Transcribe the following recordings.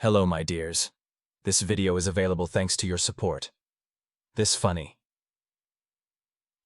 Hello my dears. This video is available thanks to your support. This funny.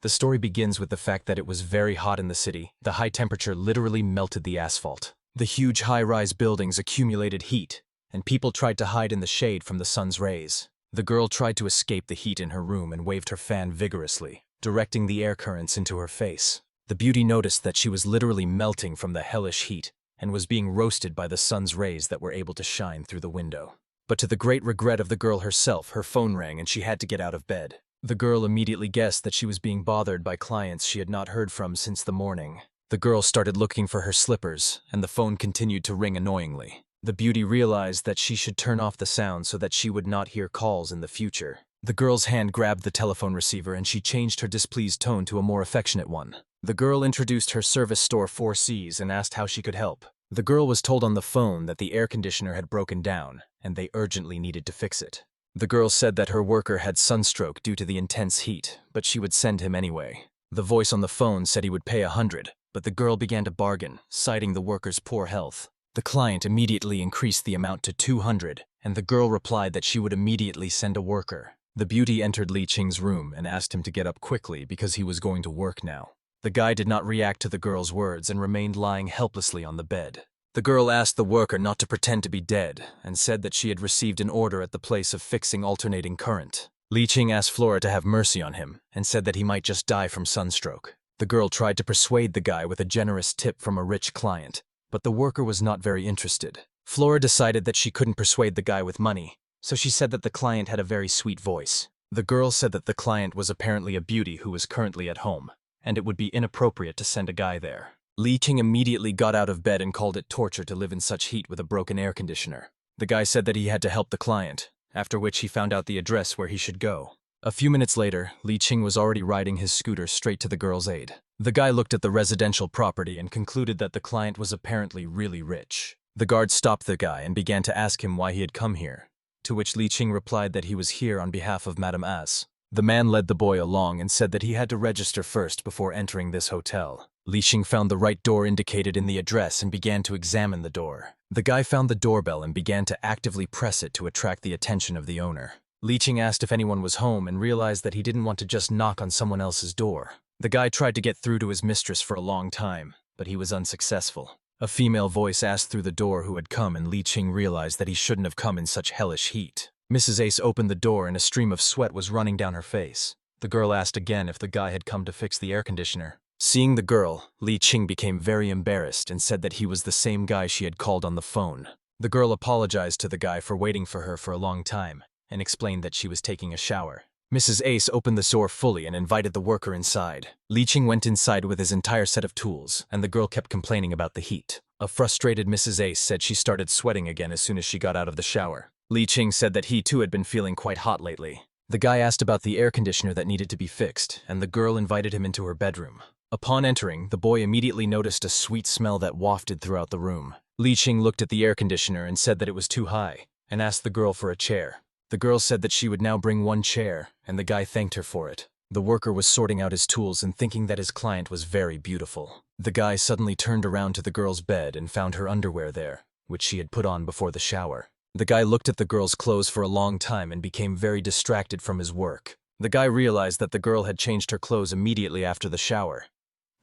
The story begins with the fact that it was very hot in the city. The high temperature literally melted the asphalt. The huge high-rise buildings accumulated heat, and people tried to hide in the shade from the sun's rays. The girl tried to escape the heat in her room and waved her fan vigorously, directing the air currents into her face. The beauty noticed that she was literally melting from the hellish heat and was being roasted by the sun's rays that were able to shine through the window. But to the great regret of the girl herself, her phone rang and she had to get out of bed. The girl immediately guessed that she was being bothered by clients she had not heard from since the morning. The girl started looking for her slippers, and the phone continued to ring annoyingly. The beauty realized that she should turn off the sound so that she would not hear calls in the future. The girl's hand grabbed the telephone receiver and she changed her displeased tone to a more affectionate one. The girl introduced her service store 4Cs and asked how she could help. The girl was told on the phone that the air conditioner had broken down and they urgently needed to fix it. The girl said that her worker had sunstroke due to the intense heat, but she would send him anyway. The voice on the phone said he would pay $100, but the girl began to bargain, citing the worker's poor health. The client immediately increased the amount to $200, and the girl replied that she would immediately send a worker. The beauty entered Li Ching's room and asked him to get up quickly because he was going to work now. The guy did not react to the girl's words and remained lying helplessly on the bed. The girl asked the worker not to pretend to be dead and said that she had received an order at the place of fixing alternating current. Li Ching asked Flora to have mercy on him and said that he might just die from sunstroke. The girl tried to persuade the guy with a generous tip from a rich client, but the worker was not very interested. Flora decided that she couldn't persuade the guy with money, so she said that the client had a very sweet voice. The girl said that the client was apparently a beauty who was currently at home, and it would be inappropriate to send a guy there. Li Ching immediately got out of bed and called it torture to live in such heat with a broken air conditioner. The guy said that he had to help the client, after which he found out the address where he should go. A few minutes later, Li Ching was already riding his scooter straight to the girl's aid. The guy looked at the residential property and concluded that the client was apparently really rich. The guard stopped the guy and began to ask him why he had come here, to which Li Ching replied that he was here on behalf of Madame As. The man led the boy along and said that he had to register first before entering this hotel. Li Ching found the right door indicated in the address and began to examine the door. The guy found the doorbell and began to actively press it to attract the attention of the owner. Li Ching asked if anyone was home and realized that he didn't want to just knock on someone else's door. The guy tried to get through to his mistress for a long time, but he was unsuccessful. A female voice asked through the door who had come, and Li Ching realized that he shouldn't have come in such hellish heat. Mrs. Ace opened the door and a stream of sweat was running down her face. The girl asked again if the guy had come to fix the air conditioner. Seeing the girl, Li Ching became very embarrassed and said that he was the same guy she had called on the phone. The girl apologized to the guy for waiting for her for a long time and explained that she was taking a shower. Mrs. Ace opened the door fully and invited the worker inside. Li Ching went inside with his entire set of tools, and the girl kept complaining about the heat. A frustrated Mrs. Ace said she started sweating again as soon as she got out of the shower. Li Ching said that he too had been feeling quite hot lately. The guy asked about the air conditioner that needed to be fixed, and the girl invited him into her bedroom. Upon entering, the boy immediately noticed a sweet smell that wafted throughout the room. Li Ching looked at the air conditioner and said that it was too high, and asked the girl for a chair. The girl said that she would now bring one chair, and the guy thanked her for it. The worker was sorting out his tools and thinking that his client was very beautiful. The guy suddenly turned around to the girl's bed and found her underwear there, which she had put on before the shower. The guy looked at the girl's clothes for a long time and became very distracted from his work. The guy realized that the girl had changed her clothes immediately after the shower,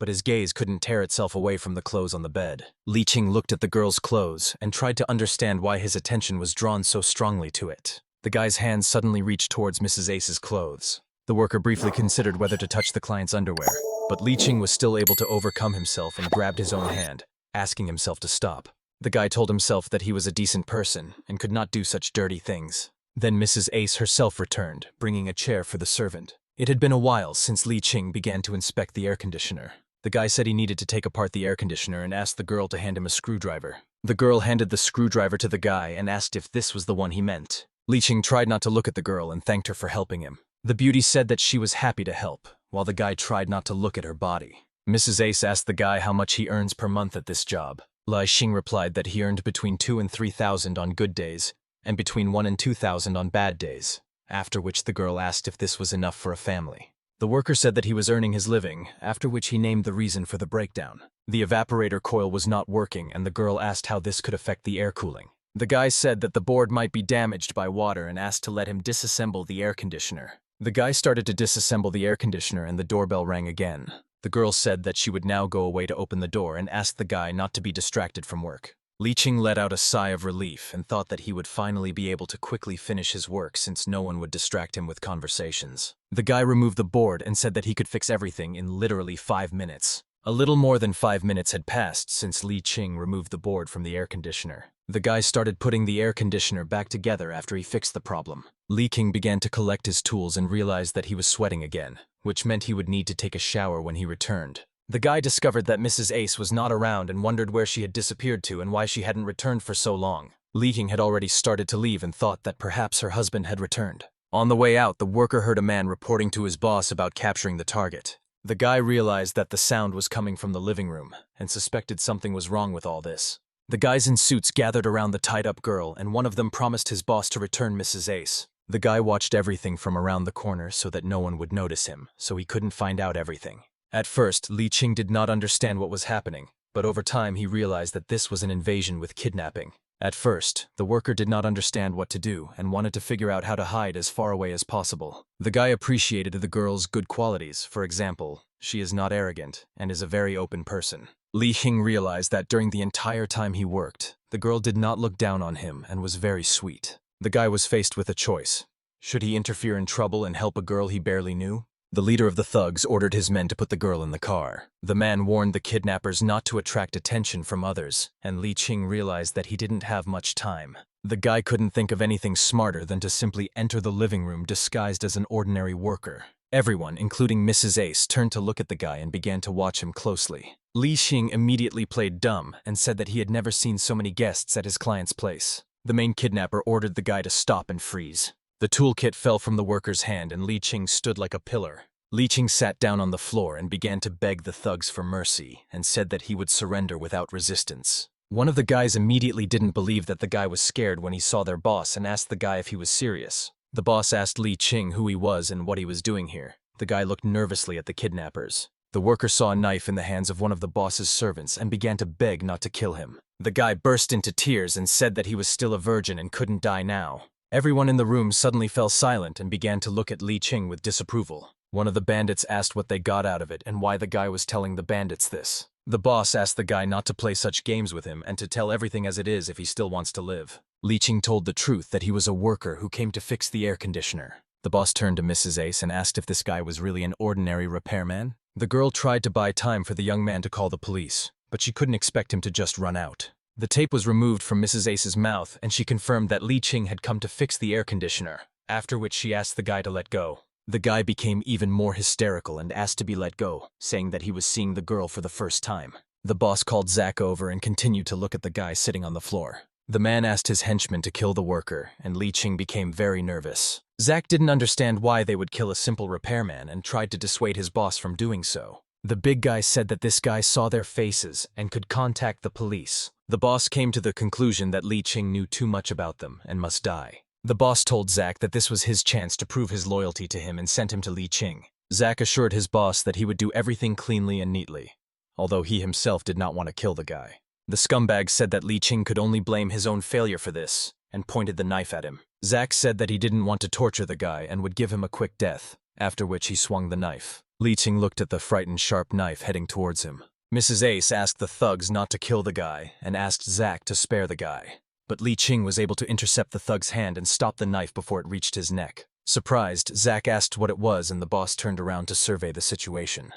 but his gaze couldn't tear itself away from the clothes on the bed. Li Ching looked at the girl's clothes and tried to understand why his attention was drawn so strongly to it. The guy's hand suddenly reached towards Mrs. Ace's clothes. The worker briefly considered whether to touch the client's underwear, but Li Ching was still able to overcome himself and grabbed his own hand, asking himself to stop. The guy told himself that he was a decent person and could not do such dirty things. Then Mrs. Ace herself returned, bringing a chair for the servant. It had been a while since Li Ching began to inspect the air conditioner. The guy said he needed to take apart the air conditioner and asked the girl to hand him a screwdriver. The girl handed the screwdriver to the guy and asked if this was the one he meant. Li Ching tried not to look at the girl and thanked her for helping him. The beauty said that she was happy to help, while the guy tried not to look at her body. Mrs. Ace asked the guy how much he earns per month at this job. Li Ching replied that he earned between 2,000 and 3,000 on good days, and between 1,000 and 2,000 on bad days, after which the girl asked if this was enough for a family. The worker said that he was earning his living, after which he named the reason for the breakdown. The evaporator coil was not working, and the girl asked how this could affect the air cooling. The guy said that the board might be damaged by water and asked to let him disassemble the air conditioner. The guy started to disassemble the air conditioner and the doorbell rang again. The girl said that she would now go away to open the door and asked the guy not to be distracted from work. Ching let out a sigh of relief and thought that he would finally be able to quickly finish his work since no one would distract him with conversations. The guy removed the board and said that he could fix everything in literally 5 minutes. A little more than 5 minutes had passed since Ching removed the board from the air conditioner. The guy started putting the air conditioner back together after he fixed the problem. Ching began to collect his tools and realized that he was sweating again, which meant he would need to take a shower when he returned. The guy discovered that Mrs. Ace was not around and wondered where she had disappeared to and why she hadn't returned for so long. Ching had already started to leave and thought that perhaps her husband had returned. On the way out, the worker heard a man reporting to his boss about capturing the target. The guy realized that the sound was coming from the living room and suspected something was wrong with all this. The guys in suits gathered around the tied-up girl, and one of them promised his boss to return Mrs. Ace. The guy watched everything from around the corner so that no one would notice him, so he couldn't find out everything. At first, Ching did not understand what was happening, but over time he realized that this was an invasion with kidnapping. At first, the worker did not understand what to do and wanted to figure out how to hide as far away as possible. The guy appreciated the girl's good qualities. For example, she is not arrogant and is a very open person. Ching realized that during the entire time he worked, the girl did not look down on him and was very sweet. The guy was faced with a choice. Should he interfere in trouble and help a girl he barely knew? The leader of the thugs ordered his men to put the girl in the car. The man warned the kidnappers not to attract attention from others, and Ching realized that he didn't have much time. The guy couldn't think of anything smarter than to simply enter the living room disguised as an ordinary worker. Everyone, including Mrs. Ace, turned to look at the guy and began to watch him closely. Ching immediately played dumb and said that he had never seen so many guests at his client's place. The main kidnapper ordered the guy to stop and freeze. The toolkit fell from the worker's hand and Ching stood like a pillar. Ching sat down on the floor and began to beg the thugs for mercy and said that he would surrender without resistance. One of the guys immediately didn't believe that the guy was scared when he saw their boss and asked the guy if he was serious. The boss asked Ching who he was and what he was doing here. The guy looked nervously at the kidnappers. The worker saw a knife in the hands of one of the boss's servants and began to beg not to kill him. The guy burst into tears and said that he was still a virgin and couldn't die now. Everyone in the room suddenly fell silent and began to look at Ching with disapproval. One of the bandits asked what they got out of it and why the guy was telling the bandits this. The boss asked the guy not to play such games with him and to tell everything as it is if he still wants to live. Ching told the truth that he was a worker who came to fix the air conditioner. The boss turned to Mrs. Ace and asked if this guy was really an ordinary repairman. The girl tried to buy time for the young man to call the police, but she couldn't expect him to just run out. The tape was removed from Mrs. Ace's mouth and she confirmed that Ching had come to fix the air conditioner, after which she asked the guy to let go. The guy became even more hysterical and asked to be let go, saying that he was seeing the girl for the first time. The boss called Zach over and continued to look at the guy sitting on the floor. The man asked his henchman to kill the worker, and Ching became very nervous. Zach didn't understand why they would kill a simple repairman and tried to dissuade his boss from doing so. The big guy said that this guy saw their faces and could contact the police. The boss came to the conclusion that Ching knew too much about them and must die. The boss told Zach that this was his chance to prove his loyalty to him and sent him to Ching. Zach assured his boss that he would do everything cleanly and neatly, although he himself did not want to kill the guy. The scumbag said that Ching could only blame his own failure for this, and pointed the knife at him. Zach said that he didn't want to torture the guy and would give him a quick death, after which he swung the knife. Ching looked at the frightened sharp knife heading towards him. Mrs. Ace asked the thugs not to kill the guy and asked Zach to spare the guy. But Ching was able to intercept the thug's hand and stop the knife before it reached his neck. Surprised, Zach asked what it was and the boss turned around to survey the situation.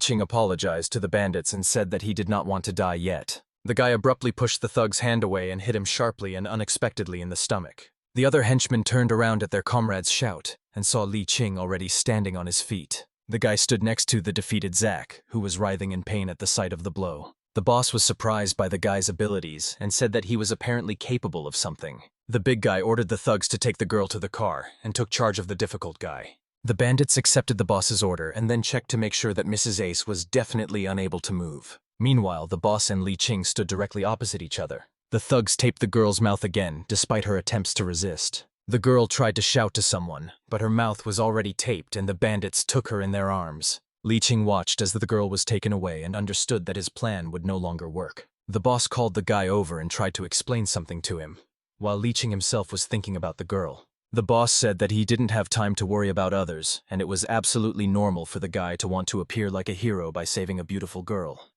Ching apologized to the bandits and said that he did not want to die yet. The guy abruptly pushed the thug's hand away and hit him sharply and unexpectedly in the stomach. The other henchmen turned around at their comrade's shout and saw Ching already standing on his feet. The guy stood next to the defeated Zach, who was writhing in pain at the sight of the blow. The boss was surprised by the guy's abilities and said that he was apparently capable of something. The big guy ordered the thugs to take the girl to the car and took charge of the difficult guy. The bandits accepted the boss's order and then checked to make sure that Mrs. Ace was definitely unable to move. Meanwhile, the boss and Ching stood directly opposite each other. The thugs taped the girl's mouth again, despite her attempts to resist. The girl tried to shout to someone, but her mouth was already taped and the bandits took her in their arms. Ching watched as the girl was taken away and understood that his plan would no longer work. The boss called the guy over and tried to explain something to him. while Li Ching himself was thinking about the girl. The boss said that he didn't have time to worry about others, and it was absolutely normal for the guy to want to appear like a hero by saving a beautiful girl.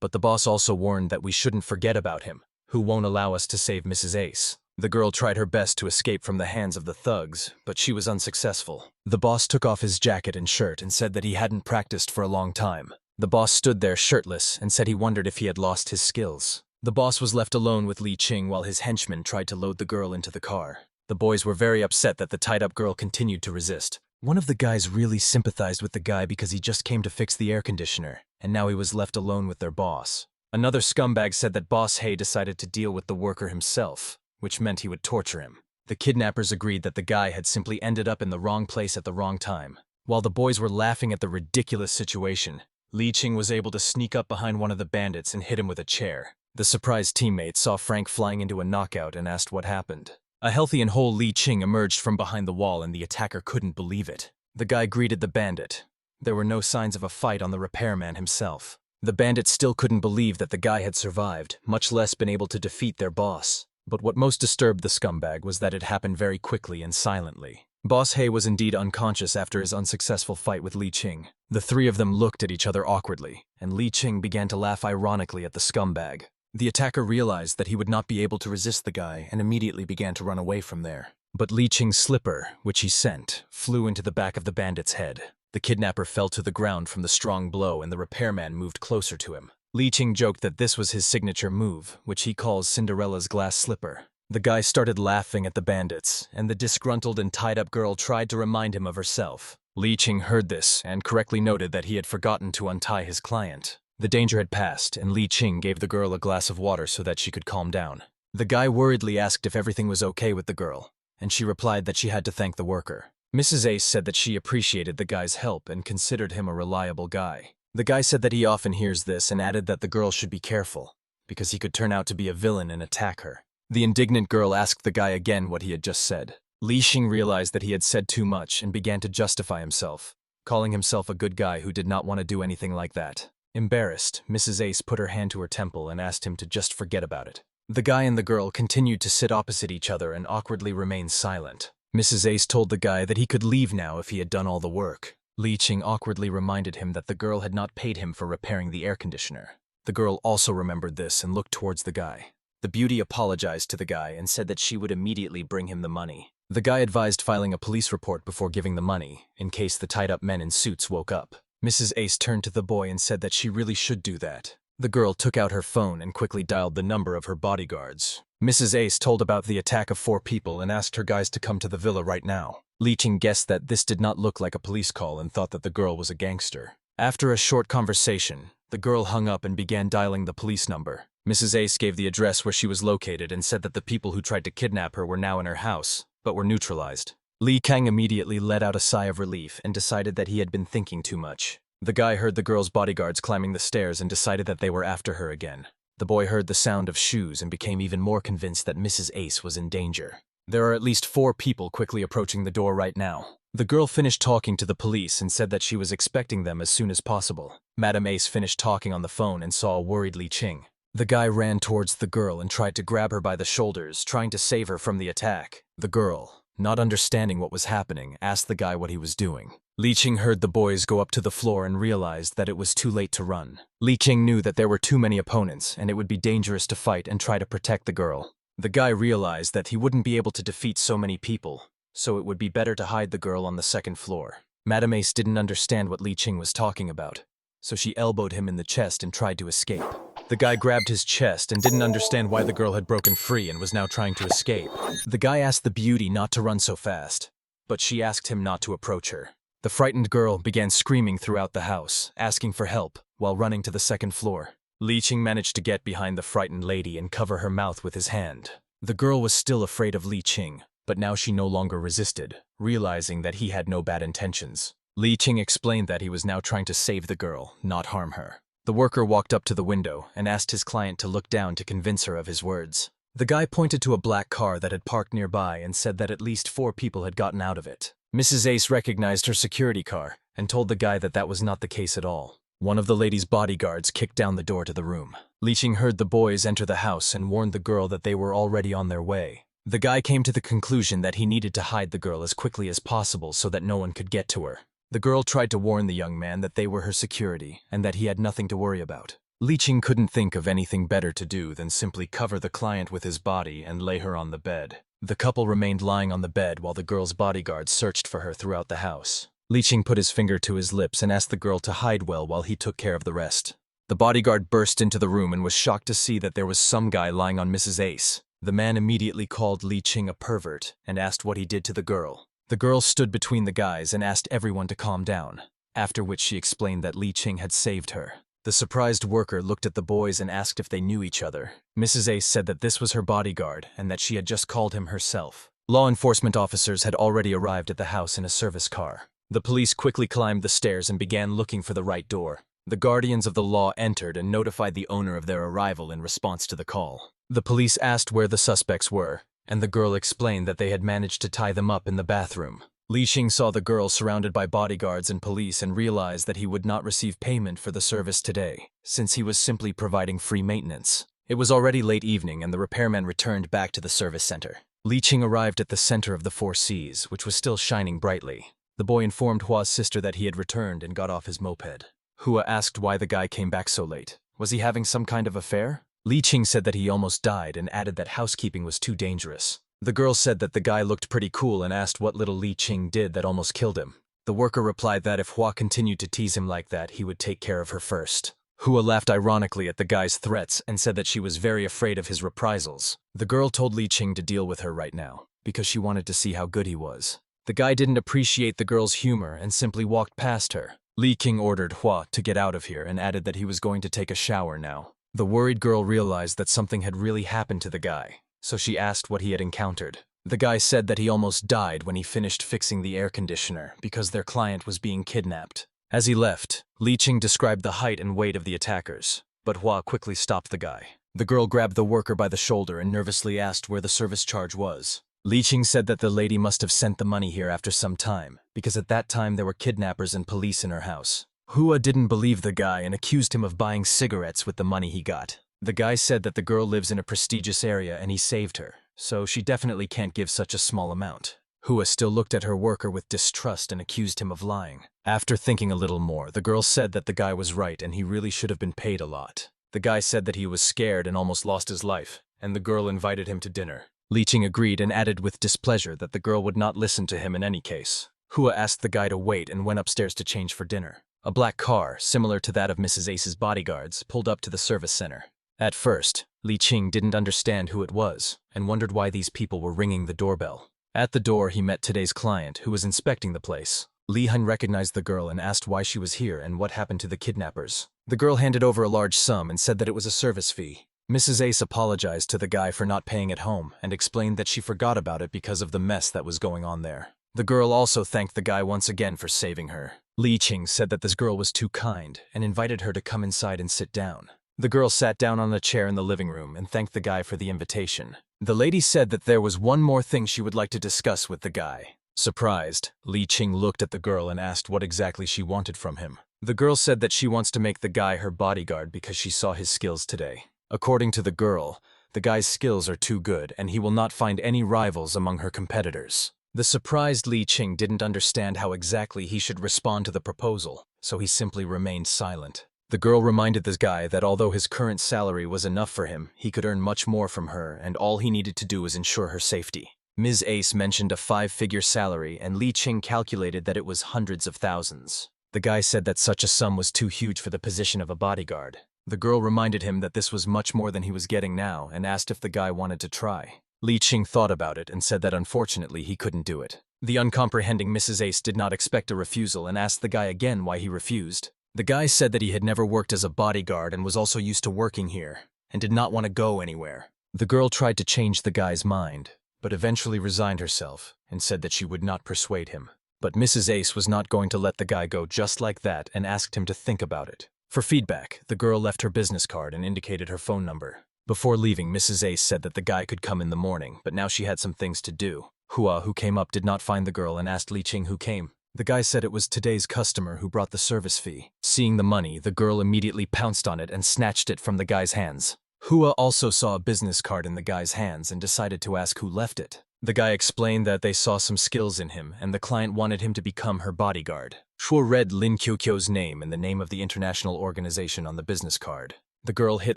But the boss also warned that we shouldn't forget about him, who won't allow us to save Mrs. Ace. The girl tried her best to escape from the hands of the thugs, but she was unsuccessful. The boss took off his jacket and shirt and said that he hadn't practiced for a long time. The boss stood there shirtless and said he wondered if he had lost his skills. The boss was left alone with Li Ching while his henchmen tried to load the girl into the car. The boys were very upset that the tied-up girl continued to resist. One of the guys really sympathized with the guy because he just came to fix the air conditioner, and now he was left alone with their boss. Another scumbag said that Boss Hay decided to deal with the worker himself, which meant he would torture him. The kidnappers agreed that the guy had simply ended up in the wrong place at the wrong time. While the boys were laughing at the ridiculous situation, Li Ching was able to sneak up behind one of the bandits and hit him with a chair. The surprised teammate saw Frank flying into a knockout and asked what happened. A healthy and whole Li Ching emerged from behind the wall and the attacker couldn't believe it. The guy greeted the bandit. There were no signs of a fight on the repairman himself. The bandit still couldn't believe that the guy had survived, much less been able to defeat their boss. But what most disturbed the scumbag was that it happened very quickly and silently. Boss Hay was indeed unconscious after his unsuccessful fight with Li Ching. The three of them looked at each other awkwardly, and Li Ching began to laugh ironically at the scumbag. The attacker realized that he would not be able to resist the guy and immediately began to run away from there. But Li Ching's slipper, which he sent, flew into the back of the bandit's head. The kidnapper fell to the ground from the strong blow and the repairman moved closer to him. Li Ching joked that this was his signature move, which he calls Cinderella's glass slipper. The guy started laughing at the bandits, and the disgruntled and tied-up girl tried to remind him of herself. Li Ching heard this and correctly noted that he had forgotten to untie his client. The danger had passed, and Li Ching gave the girl a glass of water so that she could calm down. The guy worriedly asked if everything was okay with the girl, and she replied that she had to thank the worker. Mrs. Ace said that she appreciated the guy's help and considered him a reliable guy. The guy said that he often hears this and added that the girl should be careful, because he could turn out to be a villain and attack her. The indignant girl asked the guy again what he had just said. Li Ching realized that he had said too much and began to justify himself, calling himself a good guy who did not want to do anything like that. Embarrassed, Mrs. Ace put her hand to her temple and asked him to just forget about it. The guy and the girl continued to sit opposite each other and awkwardly remained silent. Mrs. Ace told the guy that he could leave now if he had done all the work. Li Ching awkwardly reminded him that the girl had not paid him for repairing the air conditioner. The girl also remembered this and looked towards the guy. The beauty apologized to the guy and said that she would immediately bring him the money. The guy advised filing a police report before giving the money, in case the tied-up men in suits woke up. Mrs. Ace turned to the boy and said that she really should do that. The girl took out her phone and quickly dialed the number of her bodyguards. Mrs. Ace told about the attack of 4 people and asked her guys to come to the villa right now. Li Ching guessed that this did not look like a police call and thought that the girl was a gangster. After a short conversation, the girl hung up and began dialing the police number. Mrs. Ace gave the address where she was located and said that the people who tried to kidnap her were now in her house, but were neutralized. Li Kang immediately let out a sigh of relief and decided that he had been thinking too much. The guy heard the girl's bodyguards climbing the stairs and decided that they were after her again. The boy heard the sound of shoes and became even more convinced that Mrs. Ace was in danger. There are at least 4 people quickly approaching the door right now. The girl finished talking to the police and said that she was expecting them as soon as possible. Madame Ace finished talking on the phone and saw a worried Li Ching. The guy ran towards the girl and tried to grab her by the shoulders, trying to save her from the attack. The girl, not understanding what was happening, asked the guy what he was doing. Li Ching heard the boys go up to the floor and realized that it was too late to run. Li Ching knew that there were too many opponents and it would be dangerous to fight and try to protect the girl. The guy realized that he wouldn't be able to defeat so many people, so it would be better to hide the girl on the 2nd floor. Madame Ace didn't understand what Li Ching was talking about, so she elbowed him in the chest and tried to escape. The guy grabbed his chest and didn't understand why the girl had broken free and was now trying to escape. The guy asked the beauty not to run so fast, but she asked him not to approach her. The frightened girl began screaming throughout the house, asking for help, while running to the 2nd floor. Li Ching managed to get behind the frightened lady and cover her mouth with his hand. The girl was still afraid of Li Ching, but now she no longer resisted, realizing that he had no bad intentions. Li Ching explained that he was now trying to save the girl, not harm her. The worker walked up to the window and asked his client to look down to convince her of his words. The guy pointed to a black car that had parked nearby and said that at least 4 people had gotten out of it. Mrs. Ace recognized her security car and told the guy that that was not the case at all. One of the lady's bodyguards kicked down the door to the room. Li Ching heard the boys enter the house and warned the girl that they were already on their way. The guy came to the conclusion that he needed to hide the girl as quickly as possible so that no one could get to her. The girl tried to warn the young man that they were her security and that he had nothing to worry about. Ching couldn't think of anything better to do than simply cover the client with his body and lay her on the bed. The couple remained lying on the bed while the girl's bodyguard searched for her throughout the house. Ching put his finger to his lips and asked the girl to hide well while he took care of the rest. The bodyguard burst into the room and was shocked to see that there was some guy lying on Mrs. Ace. The man immediately called Ching a pervert and asked what he did to the girl. The girl stood between the guys and asked everyone to calm down, after which she explained that Ching had saved her. The surprised worker looked at the boys and asked if they knew each other. Mrs. Ace said that this was her bodyguard and that she had just called him herself. Law enforcement officers had already arrived at the house in a service car. The police quickly climbed the stairs and began looking for the right door. The guardians of the law entered and notified the owner of their arrival in response to the call. The police asked where the suspects were, and the girl explained that they had managed to tie them up in the bathroom. Ching saw the girl surrounded by bodyguards and police and realized that he would not receive payment for the service today, since he was simply providing free maintenance. It was already late evening and the repairman returned back to the service center. Ching arrived at the center of the Four Seas, which was still shining brightly. The boy informed Hua's sister that he had returned and got off his moped. Hua asked why the guy came back so late. Was he having some kind of affair? Ching said that he almost died and added that housekeeping was too dangerous. The girl said that the guy looked pretty cool and asked what little Ching did that almost killed him. The worker replied that if Hua continued to tease him like that, he would take care of her first. Hua laughed ironically at the guy's threats and said that she was very afraid of his reprisals. The girl told Ching to deal with her right now, because she wanted to see how good he was. The guy didn't appreciate the girl's humor and simply walked past her. Ching ordered Hua to get out of here and added that he was going to take a shower now. The worried girl realized that something had really happened to the guy, so she asked what he had encountered. The guy said that he almost died when he finished fixing the air conditioner because their client was being kidnapped. As he left, Ching described the height and weight of the attackers, but Hua quickly stopped the guy. The girl grabbed the worker by the shoulder and nervously asked where the service charge was. Ching said that the lady must have sent the money here after some time, because at that time there were kidnappers and police in her house. Hua didn't believe the guy and accused him of buying cigarettes with the money he got. The guy said that the girl lives in a prestigious area and he saved her, so she definitely can't give such a small amount. Hua still looked at her worker with distrust and accused him of lying. After thinking a little more, the girl said that the guy was right and he really should have been paid a lot. The guy said that he was scared and almost lost his life, and the girl invited him to dinner. Ching agreed and added with displeasure that the girl would not listen to him in any case. Hua asked the guy to wait and went upstairs to change for dinner. A black car, similar to that of Mrs. Ace's bodyguards, pulled up to the service center. At first, Ching didn't understand who it was and wondered why these people were ringing the doorbell. At the door, he met today's client, who was inspecting the place. Hun recognized the girl and asked why she was here and what happened to the kidnappers. The girl handed over a large sum and said that it was a service fee. Mrs. Ace apologized to the guy for not paying at home and explained that she forgot about it because of the mess that was going on there. The girl also thanked the guy once again for saving her. Ching said that this girl was too kind and invited her to come inside and sit down. The girl sat down on a chair in the living room and thanked the guy for the invitation. The lady said that there was one more thing she would like to discuss with the guy. Surprised, Ching looked at the girl and asked what exactly she wanted from him. The girl said that she wants to make the guy her bodyguard because she saw his skills today. According to the girl, the guy's skills are too good and he will not find any rivals among her competitors. The surprised Ching didn't understand how exactly he should respond to the proposal, so he simply remained silent. The girl reminded this guy that although his current salary was enough for him, he could earn much more from her and all he needed to do was ensure her safety. Ms. Ace mentioned a 5-figure salary and Ching calculated that it was hundreds of thousands. The guy said that such a sum was too huge for the position of a bodyguard. The girl reminded him that this was much more than he was getting now and asked if the guy wanted to try. Ching thought about it and said that unfortunately he couldn't do it. The uncomprehending Mrs. Ace did not expect a refusal and asked the guy again why he refused. The guy said that he had never worked as a bodyguard and was also used to working here, and did not want to go anywhere. The girl tried to change the guy's mind, but eventually resigned herself and said that she would not persuade him. But Mrs. Ace was not going to let the guy go just like that and asked him to think about it. For feedback, the girl left her business card and indicated her phone number. Before leaving, Mrs. Ace said that the guy could come in the morning, but now she had some things to do. Hua, who came up, did not find the girl and asked Ching who came. The guy said it was today's customer who brought the service fee. Seeing the money, the girl immediately pounced on it and snatched it from the guy's hands. Hua also saw a business card in the guy's hands and decided to ask who left it. The guy explained that they saw some skills in him and the client wanted him to become her bodyguard. Hua read Lin Kyokyo's name and the name of the international organization on the business card. The girl hit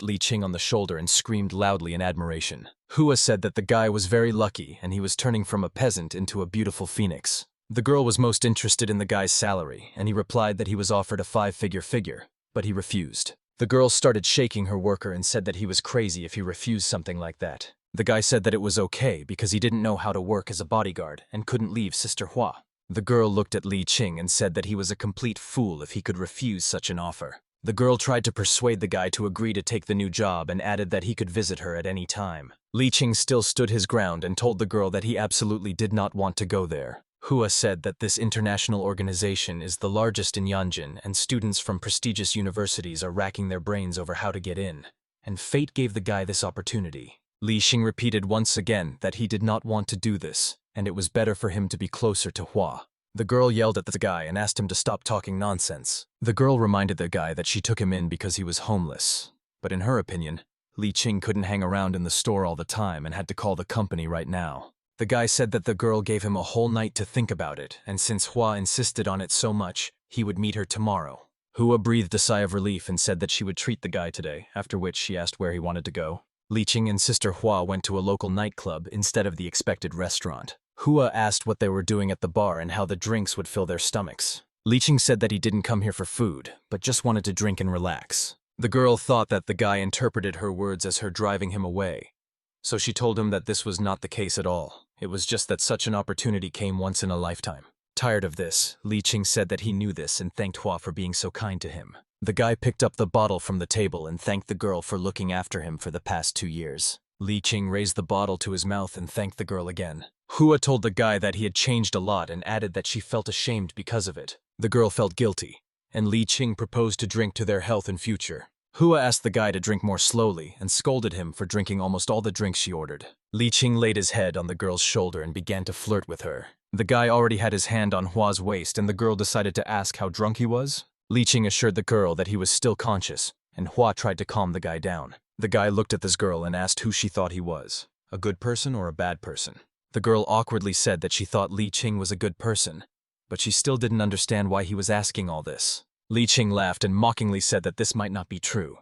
Li Ching on the shoulder and screamed loudly in admiration. Hua said that the guy was very lucky and he was turning from a peasant into a beautiful phoenix. The girl was most interested in the guy's salary, and he replied that he was offered a 5-figure, but he refused. The girl started shaking her worker and said that he was crazy if he refused something like that. The guy said that it was okay because he didn't know how to work as a bodyguard and couldn't leave Sister Hua. The girl looked at Li Ching and said that he was a complete fool if he could refuse such an offer. The girl tried to persuade the guy to agree to take the new job and added that he could visit her at any time. Li Ching still stood his ground and told the girl that he absolutely did not want to go there. Hua said that this international organization is the largest in Yanjin and students from prestigious universities are racking their brains over how to get in. And fate gave the guy this opportunity. Li Xing repeated once again that he did not want to do this, and it was better for him to be closer to Hua. The girl yelled at the guy and asked him to stop talking nonsense. The girl reminded the guy that she took him in because he was homeless. But in her opinion, Li Ching couldn't hang around in the store all the time and had to call the company right now. The guy said that the girl gave him a whole night to think about it, and since Hua insisted on it so much, he would meet her tomorrow. Hua breathed a sigh of relief and said that she would treat the guy today, after which she asked where he wanted to go. Li Ching and Sister Hua went to a local nightclub instead of the expected restaurant. Hua asked what they were doing at the bar and how the drinks would fill their stomachs. Li Ching said that he didn't come here for food, but just wanted to drink and relax. The girl thought that the guy interpreted her words as her driving him away, so she told him that this was not the case at all. It was just that such an opportunity came once in a lifetime. Tired of this, Li Ching said that he knew this and thanked Hua for being so kind to him. The guy picked up the bottle from the table and thanked the girl for looking after him for the past 2 years. Li Ching raised the bottle to his mouth and thanked the girl again. Hua told the guy that he had changed a lot and added that she felt ashamed because of it. The girl felt guilty, and Li Ching proposed to drink to their health and future. Hua asked the guy to drink more slowly and scolded him for drinking almost all the drinks she ordered. Li Ching laid his head on the girl's shoulder and began to flirt with her. The guy already had his hand on Hua's waist and the girl decided to ask how drunk he was. Li Ching assured the girl that he was still conscious, and Hua tried to calm the guy down. The guy looked at this girl and asked who she thought he was, a good person or a bad person. The girl awkwardly said that she thought Li Ching was a good person, but she still didn't understand why he was asking all this. Li Ching laughed and mockingly said that this might not be true,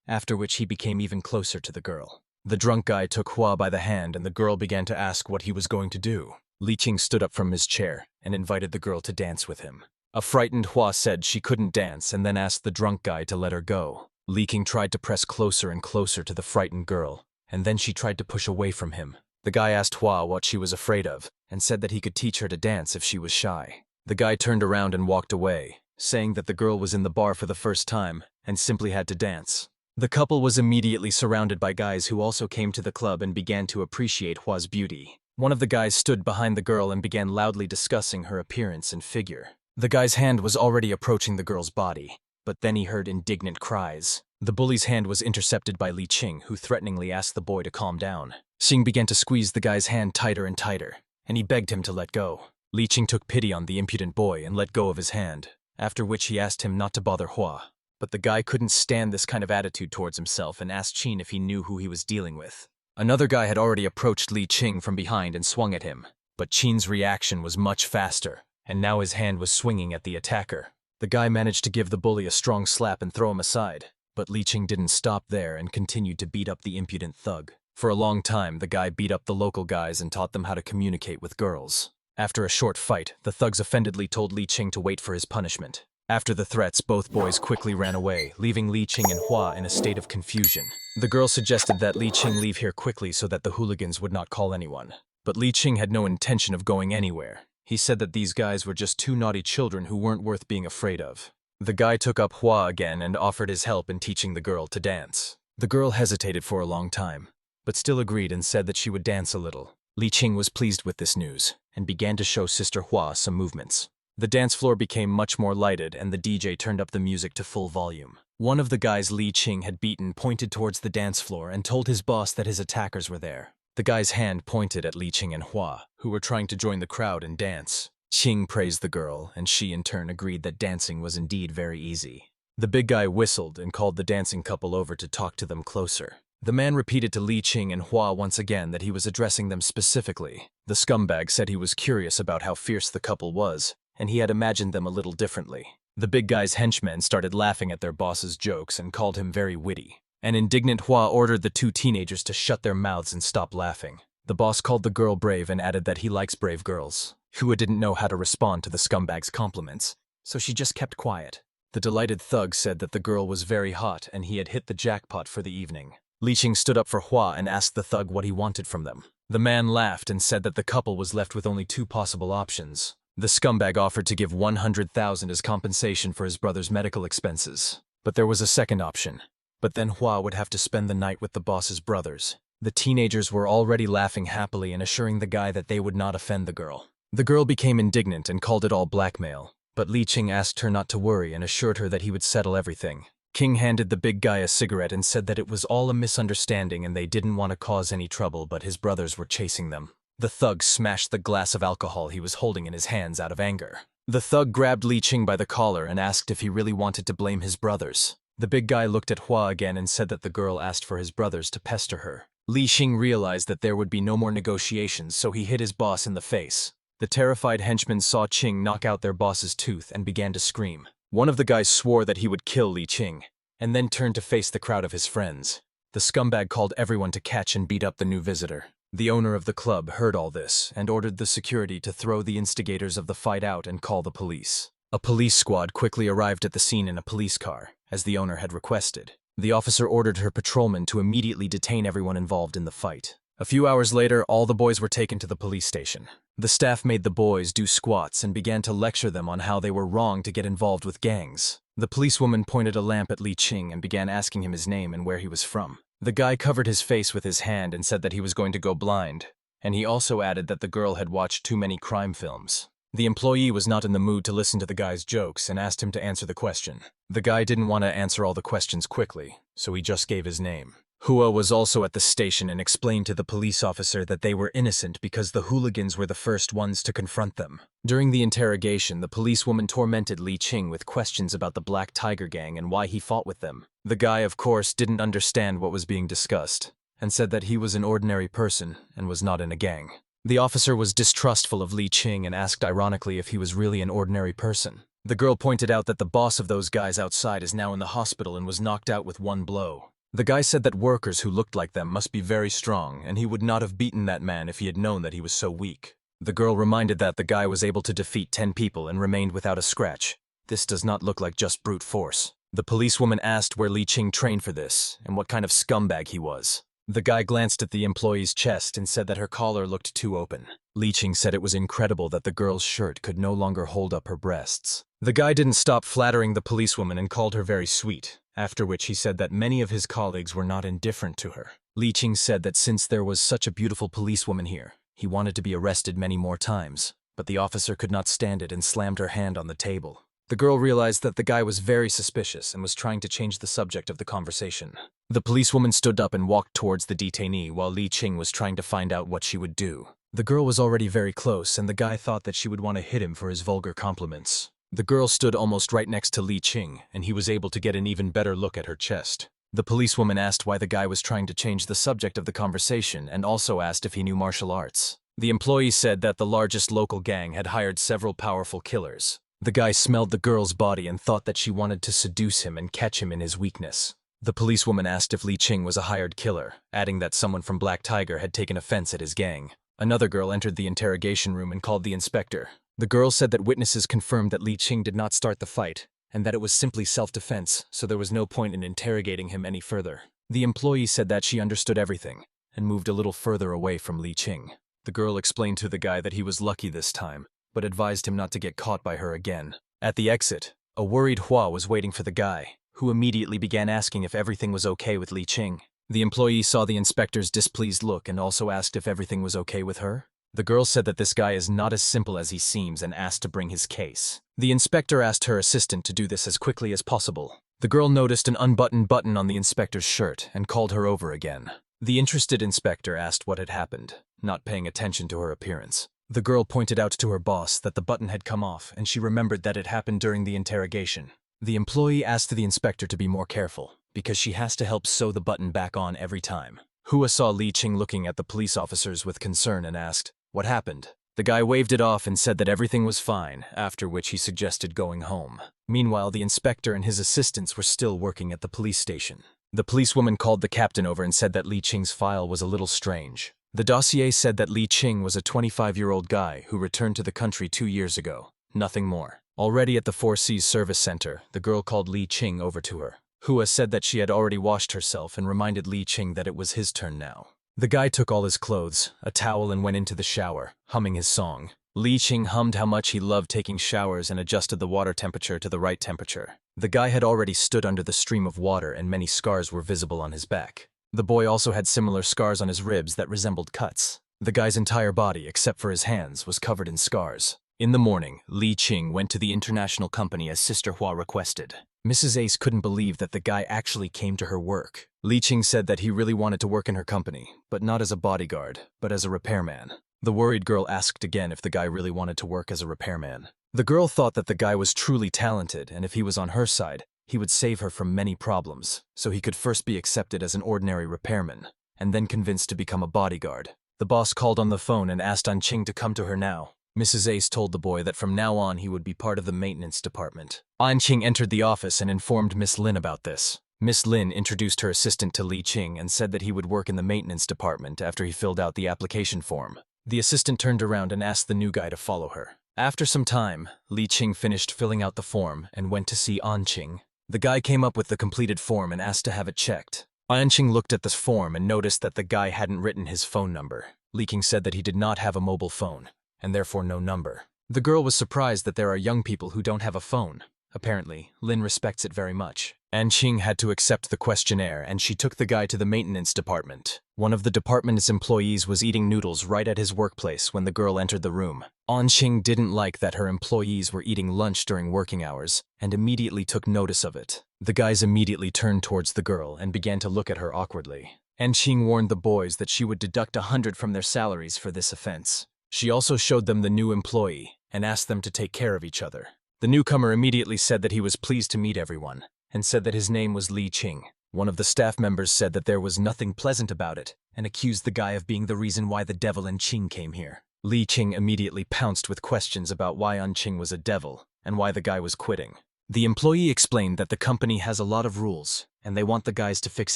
after which he became even closer to the girl. The drunk guy took Hua by the hand and the girl began to ask what he was going to do. Li Ching stood up from his chair and invited the girl to dance with him. A frightened Hua said she couldn't dance and then asked the drunk guy to let her go. Li Ching tried to press closer and closer to the frightened girl, and then she tried to push away from him. The guy asked Hua what she was afraid of and said that he could teach her to dance if she was shy. The guy turned around and walked away, saying that the girl was in the bar for the first time and simply had to dance. The couple was immediately surrounded by guys who also came to the club and began to appreciate Hua's beauty. One of the guys stood behind the girl and began loudly discussing her appearance and figure. The guy's hand was already approaching the girl's body, but then he heard indignant cries. The bully's hand was intercepted by Li Ching, who threateningly asked the boy to calm down. Ching began to squeeze the guy's hand tighter and tighter, and he begged him to let go. Li Ching took pity on the impudent boy and let go of his hand, after which he asked him not to bother Hua. But the guy couldn't stand this kind of attitude towards himself and asked Ching if he knew who he was dealing with. Another guy had already approached Li Ching from behind and swung at him, but Ching's reaction was much faster, and now his hand was swinging at the attacker. The guy managed to give the bully a strong slap and throw him aside, but Li Ching didn't stop there and continued to beat up the impudent thug. For a long time, the guy beat up the local guys and taught them how to communicate with girls. After a short fight, the thugs offendedly told Li Ching to wait for his punishment. After the threats, both boys quickly ran away, leaving Li Ching and Hua in a state of confusion. The girl suggested that Li Ching leave here quickly so that the hooligans would not call anyone. But Li Ching had no intention of going anywhere. He said that these guys were just 2 naughty children who weren't worth being afraid of. The guy took up Hua again and offered his help in teaching the girl to dance. The girl hesitated for a long time, but still agreed and said that she would dance a little. Li Ching was pleased with this news and began to show Sister Hua some movements. The dance floor became much more lighted and the DJ turned up the music to full volume. One of the guys Li Ching had beaten pointed towards the dance floor and told his boss that his attackers were there. The guy's hand pointed at Li Ching and Hua, who were trying to join the crowd and dance. Ching praised the girl, and she in turn agreed that dancing was indeed very easy. The big guy whistled and called the dancing couple over to talk to them closer. The man repeated to Li Ching and Hua once again that he was addressing them specifically. The scumbag said he was curious about how fierce the couple was, and he had imagined them a little differently. The big guy's henchmen started laughing at their boss's jokes and called him very witty. An indignant Hua ordered the two teenagers to shut their mouths and stop laughing. The boss called the girl brave and added that he likes brave girls. Hua didn't know how to respond to the scumbag's compliments, so she just kept quiet. The delighted thug said that the girl was very hot and he had hit the jackpot for the evening. Li Ching stood up for Hua and asked the thug what he wanted from them. The man laughed and said that the couple was left with only two possible options. The scumbag offered to give 100,000 as compensation for his brother's medical expenses. But there was a second option. But then Hua would have to spend the night with the boss's brothers. The teenagers were already laughing happily and assuring the guy that they would not offend the girl. The girl became indignant and called it all blackmail. But Li Ching asked her not to worry and assured her that he would settle everything. King handed the big guy a cigarette and said that it was all a misunderstanding and they didn't want to cause any trouble, but his brothers were chasing them. The thug smashed the glass of alcohol he was holding in his hands out of anger. The thug grabbed Li Ching by the collar and asked if he really wanted to blame his brothers. The big guy looked at Hua again and said that the girl asked for his brothers to pester her. Li Ching realized that there would be no more negotiations, so he hit his boss in the face. The terrified henchmen saw Ching knock out their boss's tooth and began to scream. One of the guys swore that he would kill Li Ching, and then turned to face the crowd of his friends. The scumbag called everyone to catch and beat up the new visitor. The owner of the club heard all this and ordered the security to throw the instigators of the fight out and call the police. A police squad quickly arrived at the scene in a police car, as the owner had requested. The officer ordered her patrolman to immediately detain everyone involved in the fight. A few hours later, all the boys were taken to the police station. The staff made the boys do squats and began to lecture them on how they were wrong to get involved with gangs. The policewoman pointed a lamp at Li Ching and began asking him his name and where he was from. The guy covered his face with his hand and said that he was going to go blind, and he also added that the girl had watched too many crime films. The employee was not in the mood to listen to the guy's jokes and asked him to answer the question. The guy didn't want to answer all the questions quickly, so he just gave his name. Hua was also at the station and explained to the police officer that they were innocent because the hooligans were the first ones to confront them. During the interrogation, the policewoman tormented Li Ching with questions about the Black Tiger Gang and why he fought with them. The guy, of course, didn't understand what was being discussed, and said that he was an ordinary person and was not in a gang. The officer was distrustful of Li Ching and asked ironically if he was really an ordinary person. The girl pointed out that the boss of those guys outside is now in the hospital and was knocked out with one blow. The guy said that workers who looked like them must be very strong, and he would not have beaten that man if he had known that he was so weak. The girl reminded that the guy was able to defeat 10 people and remained without a scratch. This does not look like just brute force. The policewoman asked where Li Ching trained for this, and what kind of scumbag he was. The guy glanced at the employee's chest and said that her collar looked too open. Li Ching said it was incredible that the girl's shirt could no longer hold up her breasts. The guy didn't stop flattering the policewoman and called her very sweet, after which he said that many of his colleagues were not indifferent to her. Li Ching said that since there was such a beautiful policewoman here, he wanted to be arrested many more times, but the officer could not stand it and slammed her hand on the table. The girl realized that the guy was very suspicious and was trying to change the subject of the conversation. The policewoman stood up and walked towards the detainee while Li Ching was trying to find out what she would do. The girl was already very close, and the guy thought that she would want to hit him for his vulgar compliments. The girl stood almost right next to Li Ching, and he was able to get an even better look at her chest. The policewoman asked why the guy was trying to change the subject of the conversation and also asked if he knew martial arts. The employee said that the largest local gang had hired several powerful killers. The guy smelled the girl's body and thought that she wanted to seduce him and catch him in his weakness. The policewoman asked if Li Ching was a hired killer, adding that someone from Black Tiger had taken offense at his gang. Another girl entered the interrogation room and called the inspector. The girl said that witnesses confirmed that Li Ching did not start the fight, and that it was simply self-defense, so there was no point in interrogating him any further. The employee said that she understood everything, and moved a little further away from Li Ching. The girl explained to the guy that he was lucky this time, but advised him not to get caught by her again. At the exit, a worried Hua was waiting for the guy, who immediately began asking if everything was okay with Li Ching. The employee saw the inspector's displeased look and also asked if everything was okay with her. The girl said that this guy is not as simple as he seems and asked to bring his case. The inspector asked her assistant to do this as quickly as possible. The girl noticed an unbuttoned button on the inspector's shirt and called her over again. The interested inspector asked what had happened, not paying attention to her appearance. The girl pointed out to her boss that the button had come off and she remembered that it happened during the interrogation. The employee asked the inspector to be more careful. because she has to help sew the button back on every time. Hua saw Li Ching looking at the police officers with concern and asked, "What happened?" The guy waved it off and said that everything was fine, after which he suggested going home. Meanwhile, the inspector and his assistants were still working at the police station. The policewoman called the captain over and said that Li Ching's file was a little strange. The dossier said that Li Ching was a 25-year-old guy who returned to the country 2 years ago. Nothing more. Already at the Four Seas Service Center, the girl called Li Ching over to her. Hua said that she had already washed herself and reminded Li Ching that it was his turn now. The guy took all his clothes, a towel, and went into the shower, humming his song. Li Ching hummed how much he loved taking showers and adjusted the water temperature to the right temperature. The guy had already stood under the stream of water and many scars were visible on his back. The boy also had similar scars on his ribs that resembled cuts. The guy's entire body, except for his hands, was covered in scars. In the morning, Li Ching went to the international company as Sister Hua requested. Mrs. Ace couldn't believe that the guy actually came to her work. Li Ching said that he really wanted to work in her company, but not as a bodyguard, but as a repairman. The worried girl asked again if the guy really wanted to work as a repairman. The girl thought that the guy was truly talented, and if he was on her side, he would save her from many problems, so he could first be accepted as an ordinary repairman, and then convinced to become a bodyguard. The boss called on the phone and asked Ching to come to her now. Mrs. Ace told the boy that from now on he would be part of the maintenance department. Ching entered the office and informed Miss Lin about this. Miss Lin introduced her assistant to Li Ching and said that he would work in the maintenance department after he filled out the application form. The assistant turned around and asked the new guy to follow her. After some time, Li Ching finished filling out the form and went to see Ching. The guy came up with the completed form and asked to have it checked. Ching looked at this form and noticed that the guy hadn't written his phone number. Li Ching said that he did not have a mobile phone, and therefore no number. The girl was surprised that there are young people who don't have a phone. Apparently, Lin respects it very much. Ching had to accept the questionnaire, and she took the guy to the maintenance department. One of the department's employees was eating noodles right at his workplace when the girl entered the room. Ching didn't like that her employees were eating lunch during working hours, and immediately took notice of it. The guys immediately turned towards the girl and began to look at her awkwardly. Ching warned the boys that she would deduct 100 from their salaries for this offense. She also showed them the new employee and asked them to take care of each other. The newcomer immediately said that he was pleased to meet everyone, and said that his name was Li Ching. One of the staff members said that there was nothing pleasant about it, and accused the guy of being the reason why the devil and Ching came here. Li Ching immediately pounced with questions about why Ching was a devil, and why the guy was quitting. The employee explained that the company has a lot of rules, and they want the guys to fix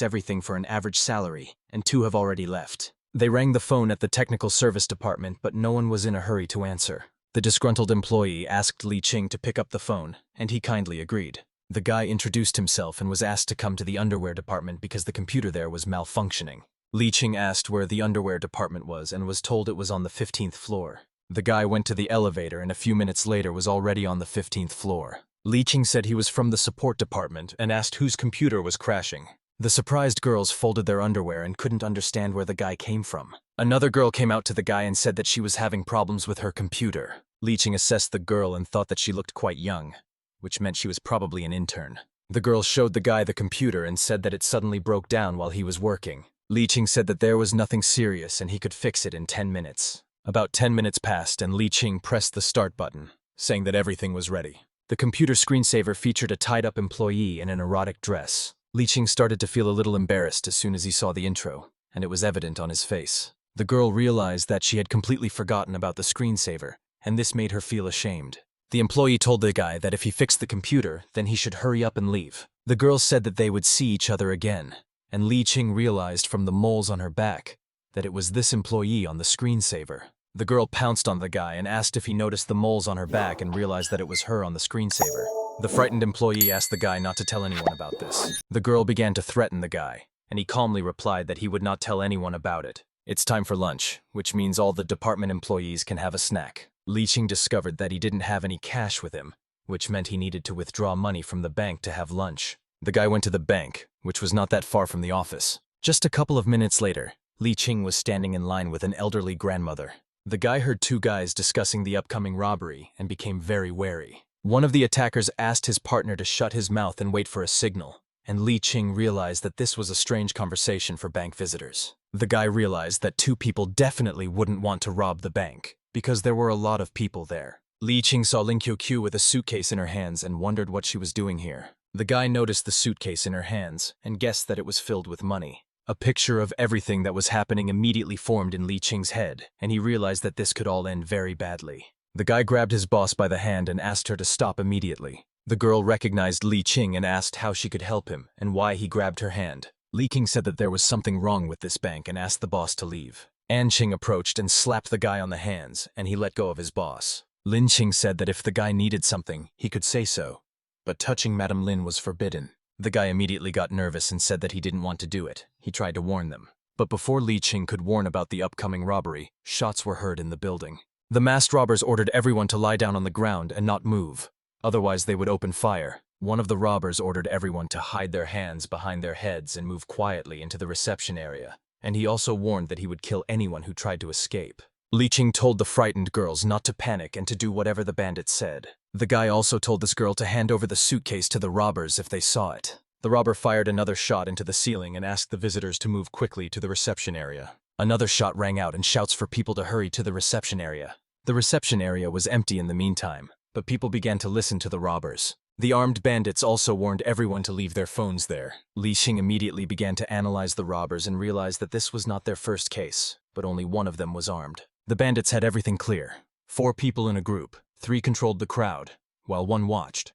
everything for an average salary, and 2 have already left. They rang the phone at the technical service department, but no one was in a hurry to answer. The disgruntled employee asked Li Ching to pick up the phone, and he kindly agreed. The guy introduced himself and was asked to come to the underwear department because the computer there was malfunctioning. Li Ching asked where the underwear department was and was told it was on the 15th floor. The guy went to the elevator and a few minutes later was already on the 15th floor. Li Ching said he was from the support department and asked whose computer was crashing. The surprised girls folded their underwear and couldn't understand where the guy came from. Another girl came out to the guy and said that she was having problems with her computer. Li Ching assessed the girl and thought that she looked quite young, which meant she was probably an intern. The girl showed the guy the computer and said that it suddenly broke down while he was working. Li Ching said that there was nothing serious and he could fix it in 10 minutes. About 10 minutes passed and Li Ching pressed the start button, saying that everything was ready. The computer screensaver featured a tied-up employee in an erotic dress. Li Ching started to feel a little embarrassed as soon as he saw the intro, and it was evident on his face. The girl realized that she had completely forgotten about the screensaver, and this made her feel ashamed. The employee told the guy that if he fixed the computer, then he should hurry up and leave. The girl said that they would see each other again, and Li Ching realized from the moles on her back that it was this employee on the screensaver. The girl pounced on the guy and asked if he noticed the moles on her back and realized that it was her on the screensaver. The frightened employee asked the guy not to tell anyone about this. The girl began to threaten the guy, and he calmly replied that he would not tell anyone about it. It's time for lunch, which means all the department employees can have a snack. Li Ching discovered that he didn't have any cash with him, which meant he needed to withdraw money from the bank to have lunch. The guy went to the bank, which was not that far from the office. Just a couple of minutes later, Li Ching was standing in line with an elderly grandmother. The guy heard 2 guys discussing the upcoming robbery and became very wary. One of the attackers asked his partner to shut his mouth and wait for a signal, and Li Ching realized that this was a strange conversation for bank visitors. The guy realized that 2 people definitely wouldn't want to rob the bank, because there were a lot of people there. Li Ching saw Lin Qiu with a suitcase in her hands and wondered what she was doing here. The guy noticed the suitcase in her hands and guessed that it was filled with money. A picture of everything that was happening immediately formed in Li Qing's head, and he realized that this could all end very badly. The guy grabbed his boss by the hand and asked her to stop immediately. The girl recognized Li Qing and asked how she could help him and why he grabbed her hand. Li Qing said that there was something wrong with this bank and asked the boss to leave. Qing approached and slapped the guy on the hands, and he let go of his boss. Lin Qing said that if the guy needed something, he could say so. But touching Madame Lin was forbidden. The guy immediately got nervous and said that he didn't want to do it. He tried to warn them. But before Li Qing could warn about the upcoming robbery, shots were heard in the building. The masked robbers ordered everyone to lie down on the ground and not move. Otherwise, they would open fire. One of the robbers ordered everyone to hide their hands behind their heads and move quietly into the reception area. And he also warned that he would kill anyone who tried to escape. Li Qing told the frightened girls not to panic and to do whatever the bandits said. The guy also told this girl to hand over the suitcase to the robbers if they saw it. The robber fired another shot into the ceiling and asked the visitors to move quickly to the reception area. Another shot rang out and shouts for people to hurry to the reception area. The reception area was empty in the meantime, but people began to listen to the robbers. The armed bandits also warned everyone to leave their phones there. Li Qing immediately began to analyze the robbers and realized that this was not their first case, but only one of them was armed. The bandits had everything clear. 4 people in a group, 3 controlled the crowd, while 1 watched.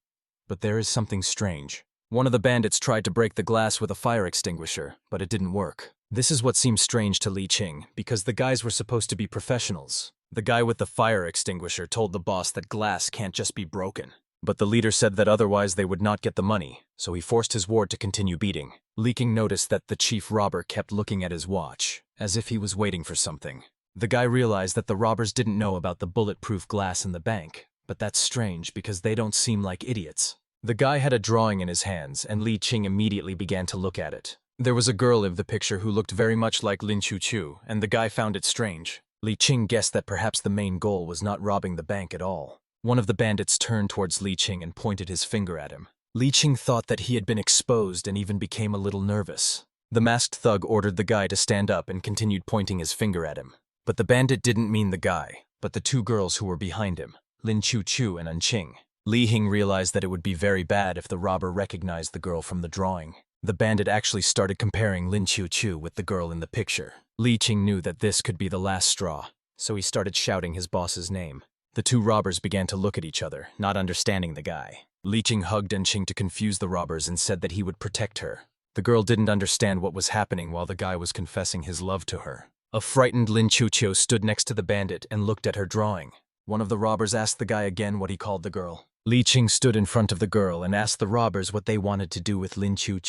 But there is something strange. One of the bandits tried to break the glass with a fire extinguisher, but it didn't work. This is what seems strange to Li Qing, because the guys were supposed to be professionals. The guy with the fire extinguisher told the boss that glass can't just be broken. But the leader said that otherwise they would not get the money, so he forced his ward to continue beating. Li Qing noticed that the chief robber kept looking at his watch, as if he was waiting for something. The guy realized that the robbers didn't know about the bulletproof glass in the bank, but that's strange because they don't seem like idiots. The guy had a drawing in his hands, and Li Qing immediately began to look at it. There was a girl in the picture who looked very much like Lin Chu, and the guy found it strange. Li Qing guessed that perhaps the main goal was not robbing the bank at all. One of the bandits turned towards Li Qing and pointed his finger at him. Li Qing thought that he had been exposed and even became a little nervous. The masked thug ordered the guy to stand up and continued pointing his finger at him. But the bandit didn't mean the guy, but the 2 girls who were behind him, Lin Chu and Qing. Li Qing realized that it would be very bad if the robber recognized the girl from the drawing. The bandit actually started comparing Lin Chu with the girl in the picture. Li Qing knew that this could be the last straw, so he started shouting his boss's name. The 2 robbers began to look at each other, not understanding the guy. Li Qing hugged Qing to confuse the robbers and said that he would protect her. The girl didn't understand what was happening while the guy was confessing his love to her. A frightened Lin Chu stood next to the bandit and looked at her drawing. One of the robbers asked the guy again what he called the girl. Li Qing stood in front of the girl and asked the robbers what they wanted to do with Lin Chu.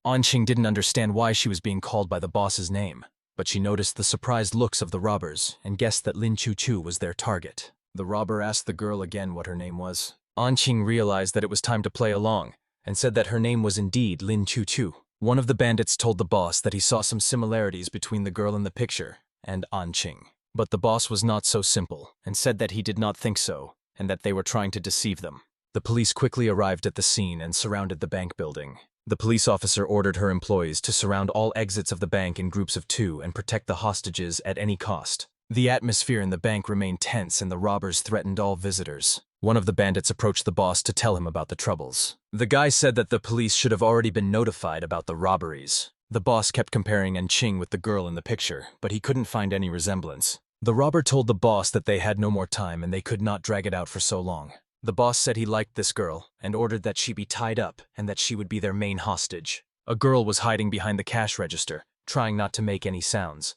Qing didn't understand why she was being called by the boss's name, but she noticed the surprised looks of the robbers and guessed that Lin Chu was their target. The robber asked the girl again what her name was. Qing realized that it was time to play along and said that her name was indeed Lin Chu. One of the bandits told the boss that he saw some similarities between the girl in the picture and Qing. But the boss was not so simple and said that he did not think so and that they were trying to deceive them. The police quickly arrived at the scene and surrounded the bank building. The police officer ordered her employees to surround all exits of the bank in groups of 2 and protect the hostages at any cost. The atmosphere in the bank remained tense and the robbers threatened all visitors. One of the bandits approached the boss to tell him about the troubles. The guy said that the police should have already been notified about the robberies. The boss kept comparing Qing with the girl in the picture, but he couldn't find any resemblance. The robber told the boss that they had no more time and they could not drag it out for so long. The boss said he liked this girl and ordered that she be tied up and that she would be their main hostage. A girl was hiding behind the cash register, trying not to make any sounds.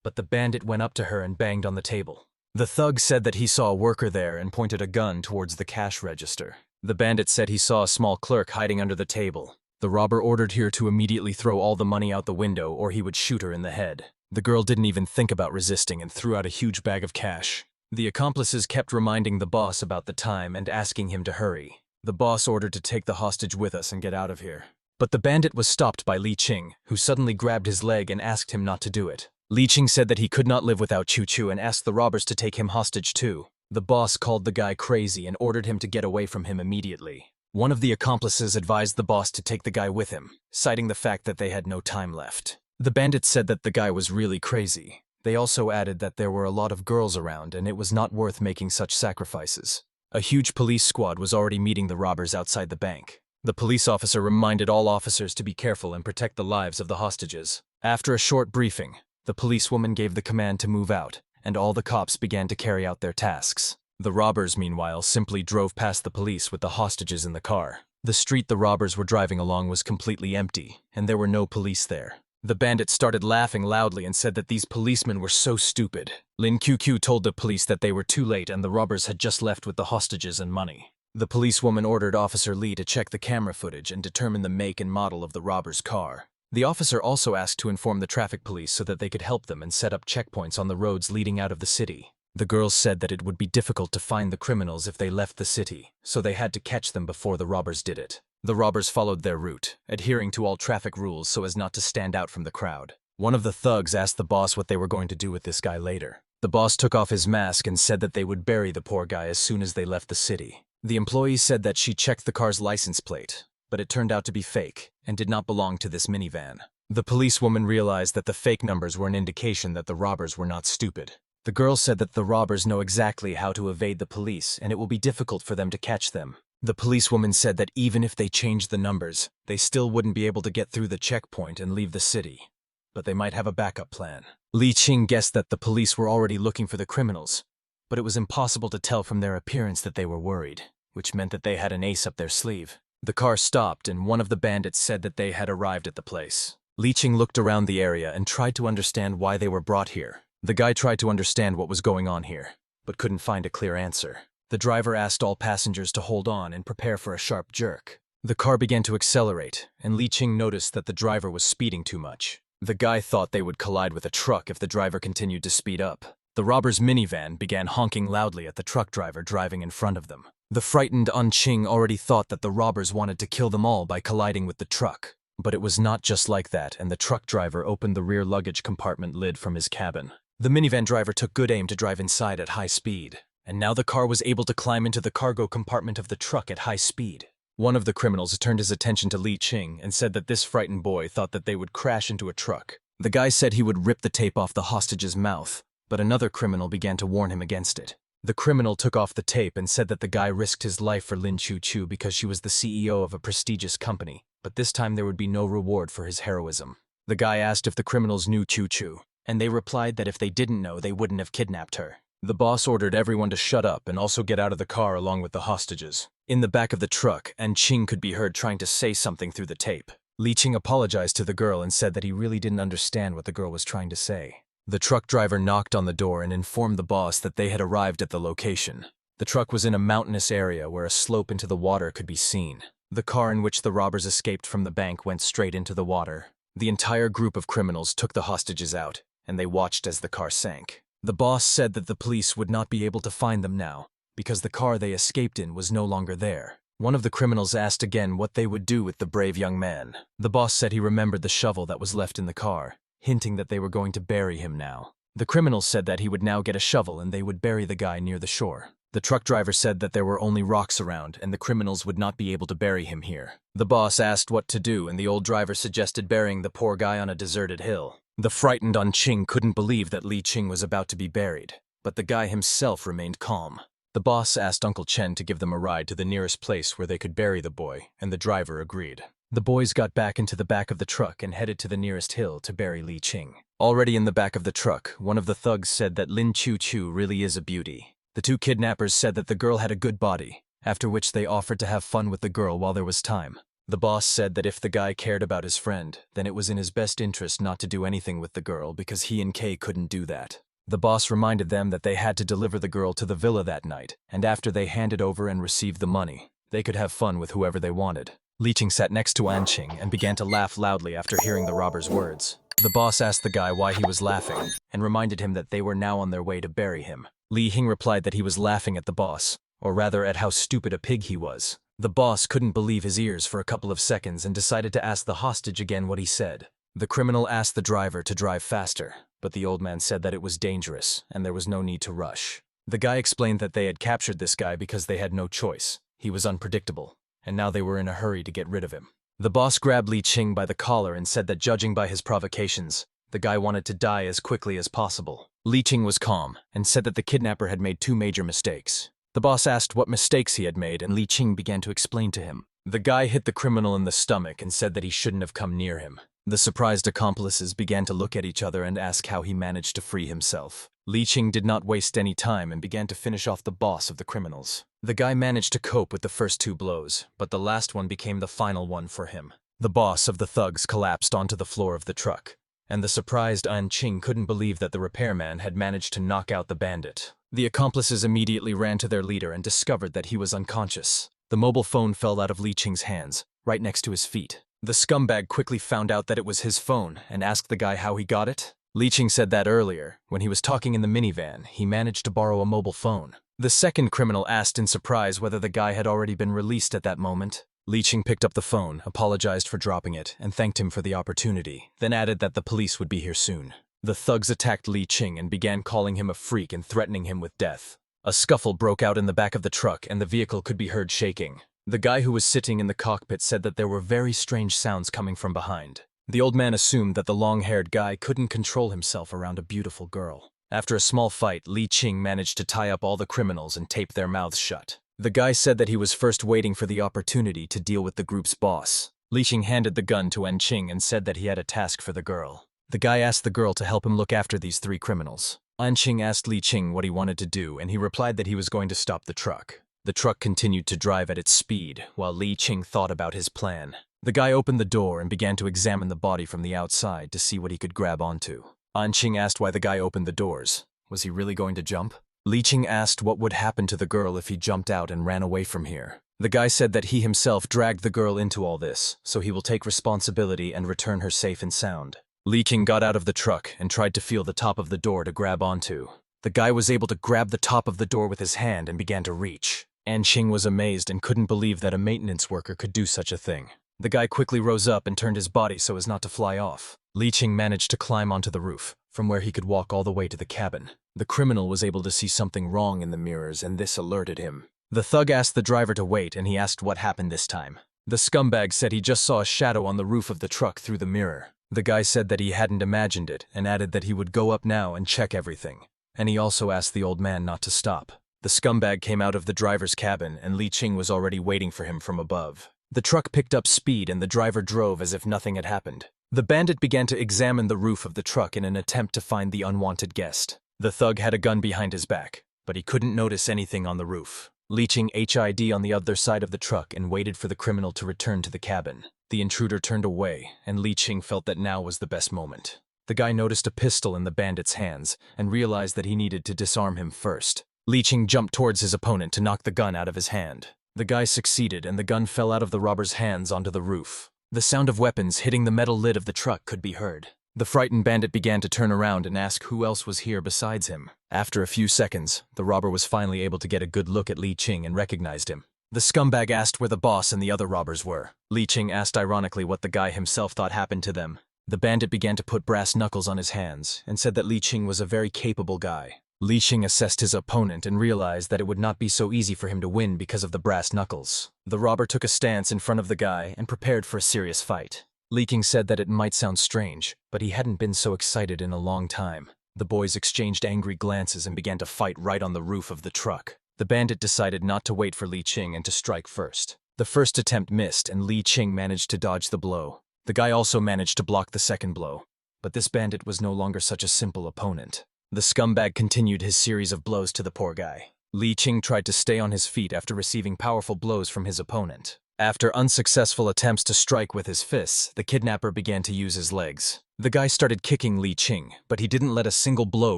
But the bandit went up to her and banged on the table. The thug said that he saw a worker there and pointed a gun towards the cash register. The bandit said he saw a small clerk hiding under the table. The robber ordered her to immediately throw all the money out the window or he would shoot her in the head. The girl didn't even think about resisting and threw out a huge bag of cash. The accomplices kept reminding the boss about the time and asking him to hurry. The boss ordered to take the hostage with us and get out of here. But the bandit was stopped by Li Qing, who suddenly grabbed his leg and asked him not to do it. Li Qing said that he could not live without Chu and asked the robbers to take him hostage too. The boss called the guy crazy and ordered him to get away from him immediately. One of the accomplices advised the boss to take the guy with him, citing the fact that they had no time left. The bandits said that the guy was really crazy. They also added that there were a lot of girls around and it was not worth making such sacrifices. A huge police squad was already meeting the robbers outside the bank. The police officer reminded all officers to be careful and protect the lives of the hostages. After a short briefing, the policewoman gave the command to move out, and all the cops began to carry out their tasks. The robbers, meanwhile, simply drove past the police with the hostages in the car. The street the robbers were driving along was completely empty, and there were no police there. The bandits started laughing loudly and said that these policemen were so stupid. Lin QQ told the police that they were too late and the robbers had just left with the hostages and money. The policewoman ordered Officer Lee to check the camera footage and determine the make and model of the robbers' car. The officer also asked to inform the traffic police so that they could help them and set up checkpoints on the roads leading out of the city. The girls said that it would be difficult to find the criminals if they left the city, so they had to catch them before the robbers did it. The robbers followed their route, adhering to all traffic rules so as not to stand out from the crowd. One of the thugs asked the boss what they were going to do with this guy later. The boss took off his mask and said that they would bury the poor guy as soon as they left the city. The employee said that she checked the car's license plate, but it turned out to be fake and did not belong to this minivan. The policewoman realized that the fake numbers were an indication that the robbers were not stupid. The girl said that the robbers know exactly how to evade the police and it will be difficult for them to catch them. The policewoman said that even if they changed the numbers, they still wouldn't be able to get through the checkpoint and leave the city. But they might have a backup plan. Li Ching guessed that the police were already looking for the criminals, but it was impossible to tell from their appearance that they were worried, which meant that they had an ace up their sleeve. The car stopped and one of the bandits said that they had arrived at the place. Li Ching looked around the area and tried to understand why they were brought here. The guy tried to understand what was going on here, but couldn't find a clear answer. The driver asked all passengers to hold on and prepare for a sharp jerk. The car began to accelerate, and Li Ching noticed that the driver was speeding too much. The guy thought they would collide with a truck if the driver continued to speed up. The robber's minivan began honking loudly at the truck driver driving in front of them. The frightened Ching already thought that the robbers wanted to kill them all by colliding with the truck. But it was not just like that, and the truck driver opened the rear luggage compartment lid from his cabin. The minivan driver took good aim to drive inside at high speed, and now the car was able to climb into the cargo compartment of the truck at high speed. One of the criminals turned his attention to Li Ching and said that this frightened boy thought that they would crash into a truck. The guy said he would rip the tape off the hostage's mouth, but another criminal began to warn him against it. The criminal took off the tape and said that the guy risked his life for Lin Chu because she was the CEO of a prestigious company, but this time there would be no reward for his heroism. The guy asked if the criminals knew Chu, and they replied that if they didn't know, they wouldn't have kidnapped her. The boss ordered everyone to shut up and also get out of the car along with the hostages. In the back of the truck, Ching could be heard trying to say something through the tape. Li Ching apologized to the girl and said that he really didn't understand what the girl was trying to say. The truck driver knocked on the door and informed the boss that they had arrived at the location. The truck was in a mountainous area where a slope into the water could be seen. The car in which the robbers escaped from the bank went straight into the water. The entire group of criminals took the hostages out, and they watched as the car sank. The boss said that the police would not be able to find them now, because the car they escaped in was no longer there. One of the criminals asked again what they would do with the brave young man. The boss said he remembered the shovel that was left in the car, hinting that they were going to bury him now. The criminals said that he would now get a shovel and they would bury the guy near the shore. The truck driver said that there were only rocks around and the criminals would not be able to bury him here. The boss asked what to do and the old driver suggested burying the poor guy on a deserted hill. The frightened Ching couldn't believe that Li Ching was about to be buried, but the guy himself remained calm. The boss asked Uncle Chen to give them a ride to the nearest place where they could bury the boy, and the driver agreed. The boys got back into the back of the truck and headed to the nearest hill to bury Li Ching. Already in the back of the truck, one of the thugs said that Lin Chu really is a beauty. The two kidnappers said that the girl had a good body, after which they offered to have fun with the girl while there was time. The boss said that if the guy cared about his friend, then it was in his best interest not to do anything with the girl because he and Kay couldn't do that. The boss reminded them that they had to deliver the girl to the villa that night, and after they handed over and received the money, they could have fun with whoever they wanted. Li Ching sat next to Ching and began to laugh loudly after hearing the robber's words. The boss asked the guy why he was laughing, and reminded him that they were now on their way to bury him. Li Hing replied that he was laughing at the boss, or rather at how stupid a pig he was. The boss couldn't believe his ears for a couple of seconds and decided to ask the hostage again what he said. The criminal asked the driver to drive faster, but the old man said that it was dangerous and there was no need to rush. The guy explained that they had captured this guy because they had no choice. He was unpredictable, and now they were in a hurry to get rid of him. The boss grabbed Li Ching by the collar and said that judging by his provocations, the guy wanted to die as quickly as possible. Li Ching was calm and said that the kidnapper had made two major mistakes. The boss asked what mistakes he had made and Li Ching began to explain to him. The guy hit the criminal in the stomach and said that he shouldn't have come near him. The surprised accomplices began to look at each other and ask how he managed to free himself. Ching did not waste any time and began to finish off the boss of the criminals. The guy managed to cope with the first 2 blows, but the last one became the final one for him. The boss of the thugs collapsed onto the floor of the truck, and the surprised Ching couldn't believe that the repairman had managed to knock out the bandit. The accomplices immediately ran to their leader and discovered that he was unconscious. The mobile phone fell out of Ching's hands, right next to his feet. The scumbag quickly found out that it was his phone and asked the guy how he got it. Ching said that earlier, when he was talking in the minivan, he managed to borrow a mobile phone. The second criminal asked in surprise whether the guy had already been released at that moment. Ching picked up the phone, apologized for dropping it, and thanked him for the opportunity, then added that the police would be here soon. The thugs attacked Ching and began calling him a freak and threatening him with death. A scuffle broke out in the back of the truck and the vehicle could be heard shaking. The guy who was sitting in the cockpit said that there were very strange sounds coming from behind. The old man assumed that the long-haired guy couldn't control himself around a beautiful girl. After a small fight, Ching managed to tie up all the criminals and tape their mouths shut. The guy said that he was first waiting for the opportunity to deal with the group's boss. Ching handed the gun to Ching and said that he had a task for the girl. The guy asked the girl to help him look after these 3 criminals. Ching asked Ching what he wanted to do, and he replied that he was going to stop the truck. The truck continued to drive at its speed, while Ching thought about his plan. The guy opened the door and began to examine the body from the outside to see what he could grab onto. Ching asked why the guy opened the doors. Was he really going to jump? Ching asked what would happen to the girl if he jumped out and ran away from here. The guy said that he himself dragged the girl into all this, so he will take responsibility and return her safe and sound. Ching got out of the truck and tried to feel the top of the door to grab onto. The guy was able to grab the top of the door with his hand and began to reach. Ching was amazed and couldn't believe that a maintenance worker could do such a thing. The guy quickly rose up and turned his body so as not to fly off. Ching managed to climb onto the roof, from where he could walk all the way to the cabin. The criminal was able to see something wrong in the mirrors, and this alerted him. The thug asked the driver to wait, and he asked what happened this time. The scumbag said he just saw a shadow on the roof of the truck through the mirror. The guy said that he hadn't imagined it, and added that he would go up now and check everything. And he also asked the old man not to stop. The scumbag came out of the driver's cabin, and Ching was already waiting for him from above. The truck picked up speed, and the driver drove as if nothing had happened. The bandit began to examine the roof of the truck in an attempt to find the unwanted guest. The thug had a gun behind his back, but he couldn't notice anything on the roof. Ching HID on the other side of the truck and waited for the criminal to return to the cabin. The intruder turned away, and Ching felt that now was the best moment. The guy noticed a pistol in the bandit's hands and realized that he needed to disarm him first. Ching jumped towards his opponent to knock the gun out of his hand. The guy succeeded, and the gun fell out of the robber's hands onto the roof. The sound of weapons hitting the metal lid of the truck could be heard. The frightened bandit began to turn around and ask who else was here besides him. After a few seconds, the robber was finally able to get a good look at Ching and recognized him. The scumbag asked where the boss and the other robbers were. Ching asked ironically what the guy himself thought happened to them. The bandit began to put brass knuckles on his hands and said that Ching was a very capable guy. Ching assessed his opponent and realized that it would not be so easy for him to win because of the brass knuckles. The robber took a stance in front of the guy and prepared for a serious fight. Ching said that it might sound strange, but he hadn't been so excited in a long time. The boys exchanged angry glances and began to fight right on the roof of the truck. The bandit decided not to wait for Ching and to strike first. The first attempt missed, and Ching managed to dodge the blow. The guy also managed to block the second blow. But this bandit was no longer such a simple opponent. The scumbag continued his series of blows to the poor guy. Ching tried to stay on his feet after receiving powerful blows from his opponent. After unsuccessful attempts to strike with his fists, the kidnapper began to use his legs. The guy started kicking Ching, but he didn't let a single blow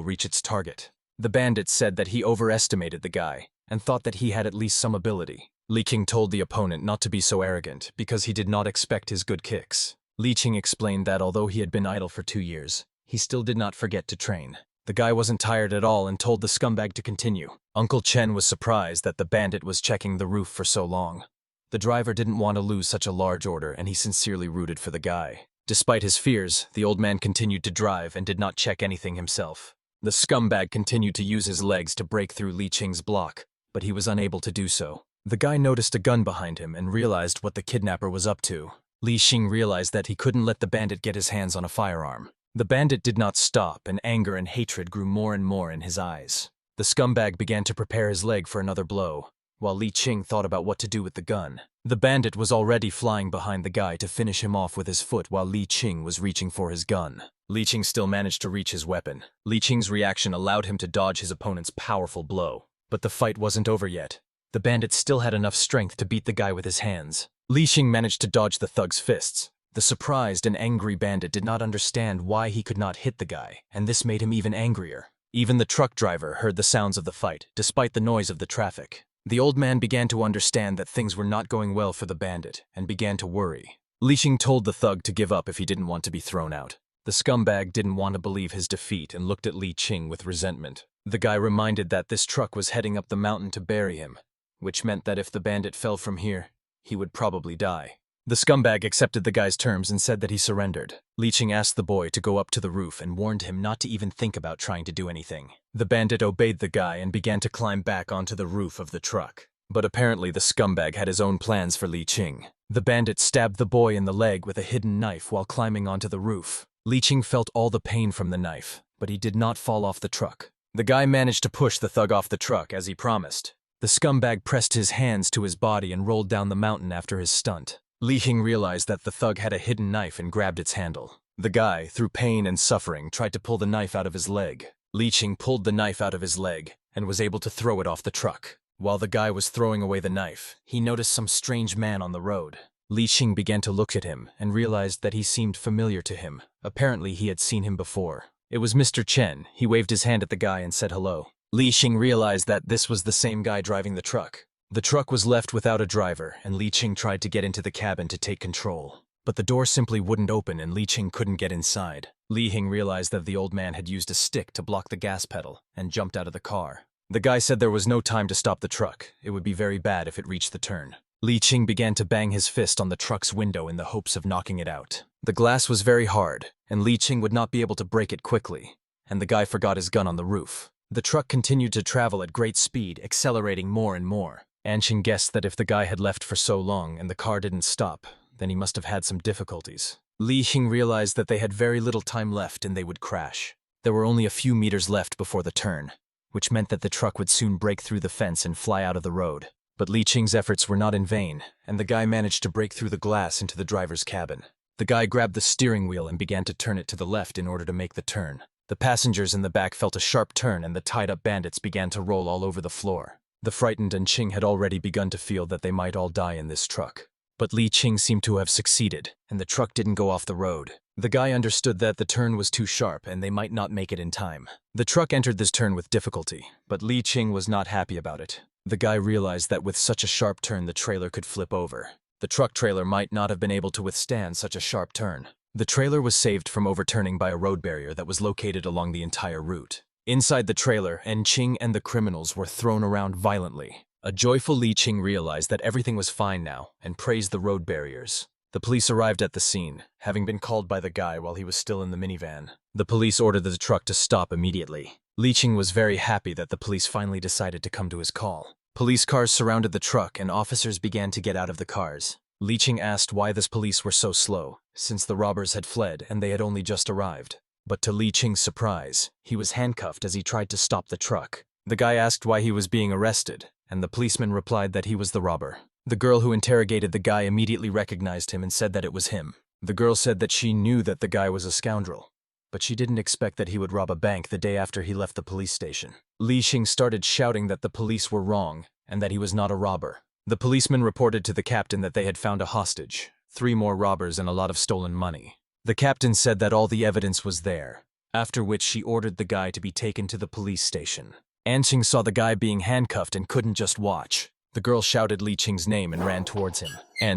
reach its target. The bandit said that he overestimated the guy and thought that he had at least some ability. Ching told the opponent not to be so arrogant because he did not expect his good kicks. Ching explained that although he had been idle for 2 years, he still did not forget to train. The guy wasn't tired at all and told the scumbag to continue. Uncle Chen was surprised that the bandit was checking the roof for so long. The driver didn't want to lose such a large order, and he sincerely rooted for the guy. Despite his fears, the old man continued to drive and did not check anything himself. The scumbag continued to use his legs to break through Ching's block, but he was unable to do so. The guy noticed a gun behind him and realized what the kidnapper was up to. Ching realized that he couldn't let the bandit get his hands on a firearm. The bandit did not stop, and anger and hatred grew more and more in his eyes. The scumbag began to prepare his leg for another blow, while Li Ching thought about what to do with the gun. The bandit was already flying behind the guy to finish him off with his foot while Li Ching was reaching for his gun. Li Ching still managed to reach his weapon. Li Ching's reaction allowed him to dodge his opponent's powerful blow. But the fight wasn't over yet. The bandit still had enough strength to beat the guy with his hands. Li Ching managed to dodge the thug's fists. The surprised and angry bandit did not understand why he could not hit the guy, and this made him even angrier. Even the truck driver heard the sounds of the fight, despite the noise of the traffic. The old man began to understand that things were not going well for the bandit, and began to worry. Li Ching told the thug to give up if he didn't want to be thrown out. The scumbag didn't want to believe his defeat and looked at Li Ching with resentment. The guy reminded that this truck was heading up the mountain to bury him, which meant that if the bandit fell from here, he would probably die. The scumbag accepted the guy's terms and said that he surrendered. Li Ching asked the boy to go up to the roof and warned him not to even think about trying to do anything. The bandit obeyed the guy and began to climb back onto the roof of the truck. But apparently the scumbag had his own plans for Li Ching. The bandit stabbed the boy in the leg with a hidden knife while climbing onto the roof. Li Ching felt all the pain from the knife, but he did not fall off the truck. The guy managed to push the thug off the truck as he promised. The scumbag pressed his hands to his body and rolled down the mountain after his stunt. Li Ching realized that the thug had a hidden knife and grabbed its handle. The guy, through pain and suffering, tried to pull the knife out of his leg. Li Ching pulled the knife out of his leg and was able to throw it off the truck. While the guy was throwing away the knife, he noticed some strange man on the road. Li Ching began to look at him and realized that he seemed familiar to him. Apparently he had seen him before. It was Mr. Chen. He waved his hand at the guy and said hello. Li Ching realized that this was the same guy driving the truck. The truck was left without a driver, and Li Ching tried to get into the cabin to take control. But the door simply wouldn't open and Li Ching couldn't get inside. Li Ching realized that the old man had used a stick to block the gas pedal and jumped out of the car. The guy said there was no time to stop the truck. It would be very bad if it reached the turn. Li Ching began to bang his fist on the truck's window in the hopes of knocking it out. The glass was very hard, and Li Ching would not be able to break it quickly, and the guy forgot his gun on the roof. The truck continued to travel at great speed, accelerating more and more. Ching guessed that if the guy had left for so long and the car didn't stop, then he must have had some difficulties. Li Ching realized that they had very little time left and they would crash. There were only a few meters left before the turn, which meant that the truck would soon break through the fence and fly out of the road. But Li Ching's efforts were not in vain, and the guy managed to break through the glass into the driver's cabin. The guy grabbed the steering wheel and began to turn it to the left in order to make the turn. The passengers in the back felt a sharp turn and the tied-up bandits began to roll all over the floor. The frightened and Ching had already begun to feel that they might all die in this truck. But Li Ching seemed to have succeeded, and the truck didn't go off the road. The guy understood that the turn was too sharp and they might not make it in time. The truck entered this turn with difficulty, but Li Ching was not happy about it. The guy realized that with such a sharp turn the trailer could flip over. The truck trailer might not have been able to withstand such a sharp turn. The trailer was saved from overturning by a road barrier that was located along the entire route. Inside the trailer, Ching and the criminals were thrown around violently. A joyful Li Ching realized that everything was fine now and praised the road barriers. The police arrived at the scene, having been called by the guy while he was still in the minivan. The police ordered the truck to stop immediately. Li Ching was very happy that the police finally decided to come to his call. Police cars surrounded the truck and officers began to get out of the cars. Li Ching asked why the police were so slow, since the robbers had fled and they had only just arrived. But to Li Ching's surprise, he was handcuffed as he tried to stop the truck. The guy asked why he was being arrested, and the policeman replied that he was the robber. The girl who interrogated the guy immediately recognized him and said that it was him. The girl said that she knew that the guy was a scoundrel, but she didn't expect that he would rob a bank the day after he left the police station. Li Ching started shouting that the police were wrong and that he was not a robber. The policeman reported to the captain that they had found a hostage, 3 more robbers and a lot of stolen money. The captain said that all the evidence was there, after which she ordered the guy to be taken to the police station. Ching saw the guy being handcuffed and couldn't just watch. The girl shouted Li Ching's name and ran towards him.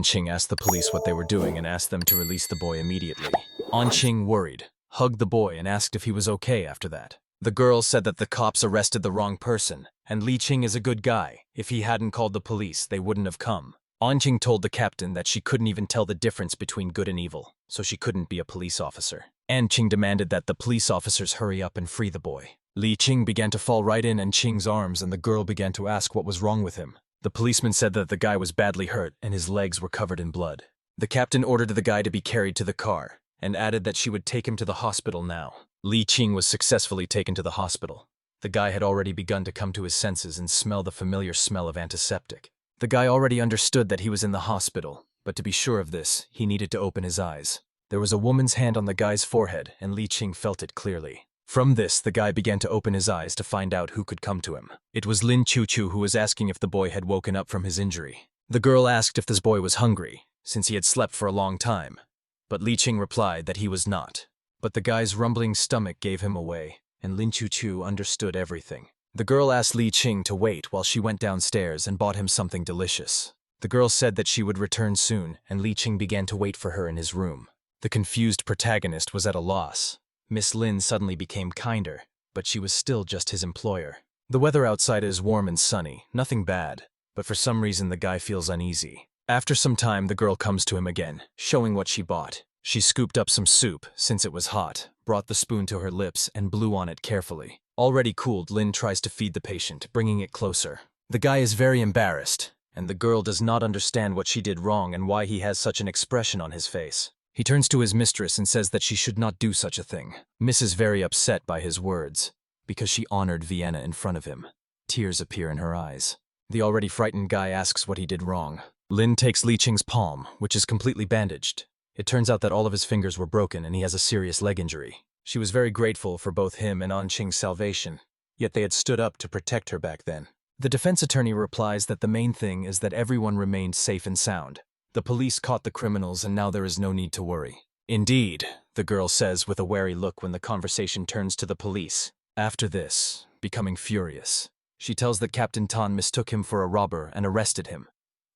Ching asked the police what they were doing and asked them to release the boy immediately. Ching, worried, hugged the boy and asked if he was okay after that. The girl said that the cops arrested the wrong person, and Li Ching is a good guy. If he hadn't called the police, they wouldn't have come. Ching told the captain that she couldn't even tell the difference between good and evil, so she couldn't be a police officer. Ching demanded that the police officers hurry up and free the boy. Li Ching began to fall right in Ching's arms and the girl began to ask what was wrong with him. The policeman said that the guy was badly hurt and his legs were covered in blood. The captain ordered the guy to be carried to the car and added that she would take him to the hospital now. Li Ching was successfully taken to the hospital. The guy had already begun to come to his senses and smell the familiar smell of antiseptic. The guy already understood that he was in the hospital, but to be sure of this, he needed to open his eyes. There was a woman's hand on the guy's forehead, and Ching felt it clearly. From this, the guy began to open his eyes to find out who could come to him. It was Lin Chu who was asking if the boy had woken up from his injury. The girl asked if this boy was hungry, since he had slept for a long time, but Ching replied that he was not. But the guy's rumbling stomach gave him away, and Lin Chu understood everything. The girl asked Ching to wait while she went downstairs and bought him something delicious. The girl said that she would return soon, and Ching began to wait for her in his room. The confused protagonist was at a loss. Miss Lin suddenly became kinder, but she was still just his employer. The weather outside is warm and sunny, nothing bad, but for some reason the guy feels uneasy. After some time, the girl comes to him again, showing what she bought. She scooped up some soup, since it was hot, brought the spoon to her lips, and blew on it carefully. Already cooled, Lin tries to feed the patient, bringing it closer. The guy is very embarrassed, and the girl does not understand what she did wrong and why he has such an expression on his face. He turns to his mistress and says that she should not do such a thing. Miss is very upset by his words, because she honored Vienna in front of him. Tears appear in her eyes. The already frightened guy asks what he did wrong. Lin takes Ching's palm, which is completely bandaged. It turns out that all of his fingers were broken and he has a serious leg injury. She was very grateful for both him and Ching's salvation, yet they had stood up to protect her back then. The defense attorney replies that the main thing is that everyone remained safe and sound. The police caught the criminals and now there is no need to worry. Indeed, the girl says with a wary look when the conversation turns to the police. After this, becoming furious, she tells that Captain Tan mistook him for a robber and arrested him.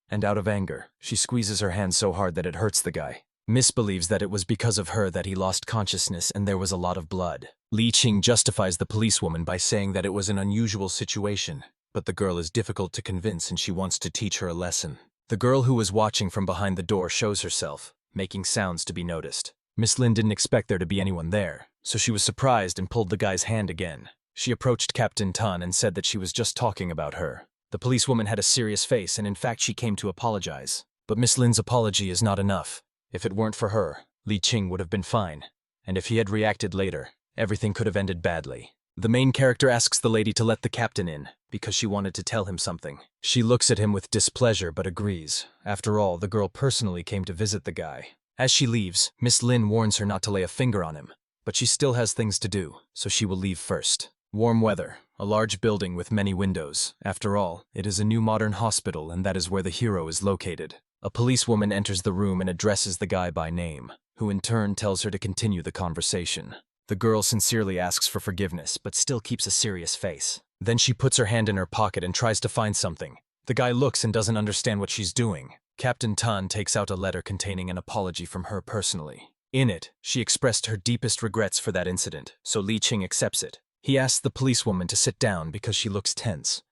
And out of anger, she squeezes her hand so hard that it hurts the guy. Miss believes that it was because of her that he lost consciousness and there was a lot of blood. Ching justifies the policewoman by saying that it was an unusual situation, but the girl is difficult to convince and she wants to teach her a lesson. The girl who was watching from behind the door shows herself, making sounds to be noticed. Miss Lin didn't expect there to be anyone there, so she was surprised and pulled the guy's hand again. She approached Captain Tan and said that she was just talking about her. The policewoman had a serious face and in fact she came to apologize. But Miss Lin's apology is not enough. If it weren't for her, Ching would have been fine, and if he had reacted later, everything could have ended badly. The main character asks the lady to let the captain in, because she wanted to tell him something. She looks at him with displeasure but agrees. After all, the girl personally came to visit the guy. As she leaves, Miss Lin warns her not to lay a finger on him, but she still has things to do, so she will leave first. Warm weather, a large building with many windows. After all, it is a new modern hospital and that is where the hero is located. A policewoman enters the room and addresses the guy by name, who in turn tells her to continue the conversation. The girl sincerely asks for forgiveness, but still keeps a serious face. Then she puts her hand in her pocket and tries to find something. The guy looks and doesn't understand what she's doing. Captain Tan takes out a letter containing an apology from her personally. In it, she expressed her deepest regrets for that incident, so Ching accepts it. He asks the policewoman to sit down because she looks tense,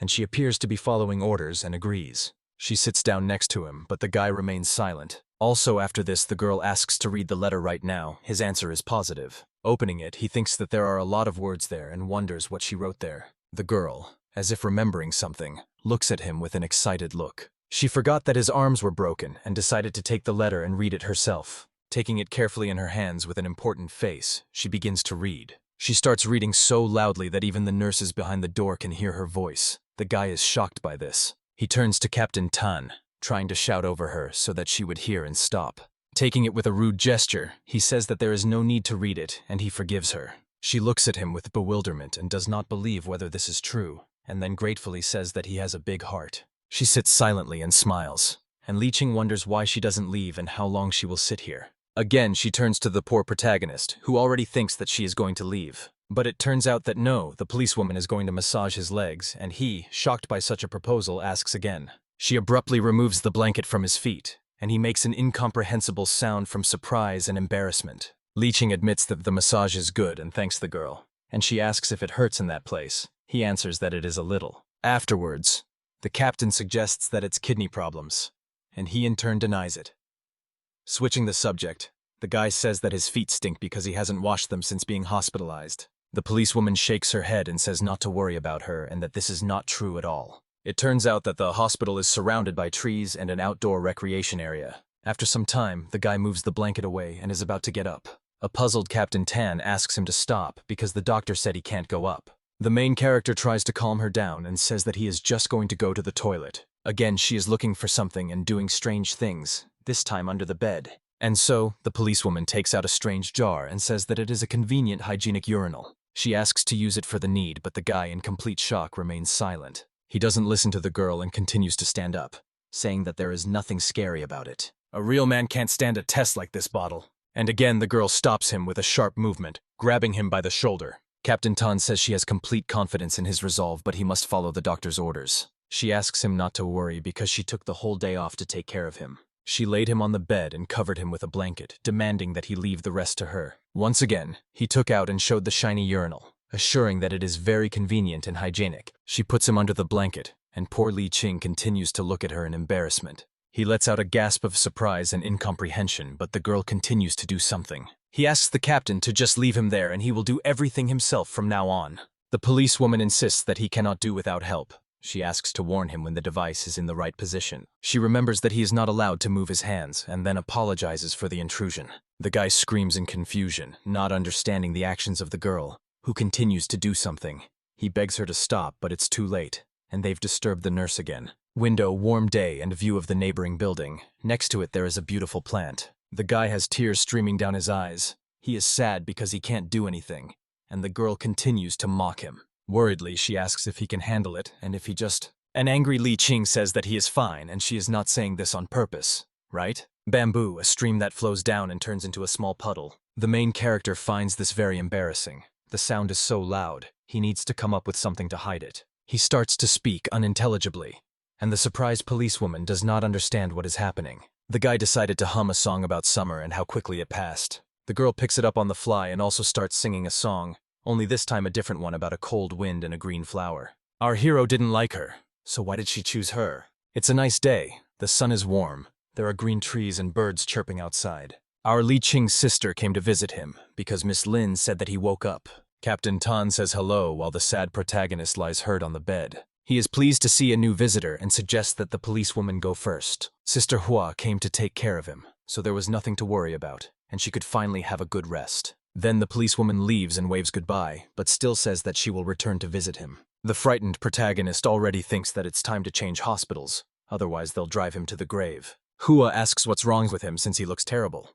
and she appears to be following orders and agrees. She sits down next to him, but the guy remains silent. Also after this, the girl asks to read the letter right now. His answer is positive. Opening it, he thinks that there are a lot of words there and wonders what she wrote there. The girl, as if remembering something, looks at him with an excited look. She forgot that his arms were broken and decided to take the letter and read it herself. Taking it carefully in her hands with an important face, she begins to read. She starts reading so loudly that even the nurses behind the door can hear her voice. The guy is shocked by this. He turns to Captain Tan, trying to shout over her so that she would hear and stop. Taking it with a rude gesture, he says that there is no need to read it, and he forgives her. She looks at him with bewilderment and does not believe whether this is true, and then gratefully says that he has a big heart. She sits silently and smiles, and Ching wonders why she doesn't leave and how long she will sit here. Again, she turns to the poor protagonist, who already thinks that she is going to leave. But it turns out that no, the policewoman is going to massage his legs, and he, shocked by such a proposal, asks again. She abruptly removes the blanket from his feet, and he makes an incomprehensible sound from surprise and embarrassment. Ching admits that the massage is good and thanks the girl, and she asks if it hurts in that place. He answers that it is a little. Afterwards, the captain suggests that it's kidney problems, and he in turn denies it. Switching the subject, the guy says that his feet stink because he hasn't washed them since being hospitalized. The policewoman shakes her head and says not to worry about her and that this is not true at all. It turns out that the hospital is surrounded by trees and an outdoor recreation area. After some time, the guy moves the blanket away and is about to get up. A puzzled Captain Tan asks him to stop because the doctor said he can't go up. The main character tries to calm her down and says that he is just going to go to the toilet. Again, she is looking for something and doing strange things, this time under the bed. And so, the policewoman takes out a strange jar and says that it is a convenient hygienic urinal. She asks to use it for the need, but the guy in complete shock remains silent. He doesn't listen to the girl and continues to stand up, saying that there is nothing scary about it. A real man can't stand a test like this bottle. And again, the girl stops him with a sharp movement, grabbing him by the shoulder. Captain Tan says she has complete confidence in his resolve, but he must follow the doctor's orders. She asks him not to worry because she took the whole day off to take care of him. She laid him on the bed and covered him with a blanket, demanding that he leave the rest to her. Once again, he took out and showed the shiny urinal, assuring that it is very convenient and hygienic. She puts him under the blanket, and poor Ching continues to look at her in embarrassment. He lets out a gasp of surprise and incomprehension, but the girl continues to do something. He asks the captain to just leave him there and he will do everything himself from now on. The policewoman insists that he cannot do without help. She asks to warn him when the device is in the right position. She remembers that he is not allowed to move his hands and then apologizes for the intrusion. The guy screams in confusion, not understanding the actions of the girl, who continues to do something. He begs her to stop, but it's too late, and they've disturbed the nurse again. Window, warm day, and view of the neighboring building. Next to it there is a beautiful plant. The guy has tears streaming down his eyes. He is sad because he can't do anything, and the girl continues to mock him. Worriedly, she asks if he can handle it, and if he just... An angry Ching says that he is fine, and she is not saying this on purpose, right? Bamboo, a stream that flows down and turns into a small puddle. The main character finds this very embarrassing. The sound is so loud, he needs to come up with something to hide it. He starts to speak unintelligibly, and the surprised policewoman does not understand what is happening. The guy decided to hum a song about summer and how quickly it passed. The girl picks it up on the fly and also starts singing a song, only this time a different one about a cold wind and a green flower. Our hero didn't like her, so why did she choose her? It's a nice day, the sun is warm, there are green trees and birds chirping outside. Our Ching's sister came to visit him, because Miss Lin said that he woke up. Captain Tan says hello while the sad protagonist lies hurt on the bed. He is pleased to see a new visitor and suggests that the policewoman go first. Sister Hua came to take care of him, so there was nothing to worry about, and she could finally have a good rest. Then the policewoman leaves and waves goodbye, but still says that she will return to visit him. The frightened protagonist already thinks that it's time to change hospitals, otherwise they'll drive him to the grave. Hua asks what's wrong with him since he looks terrible.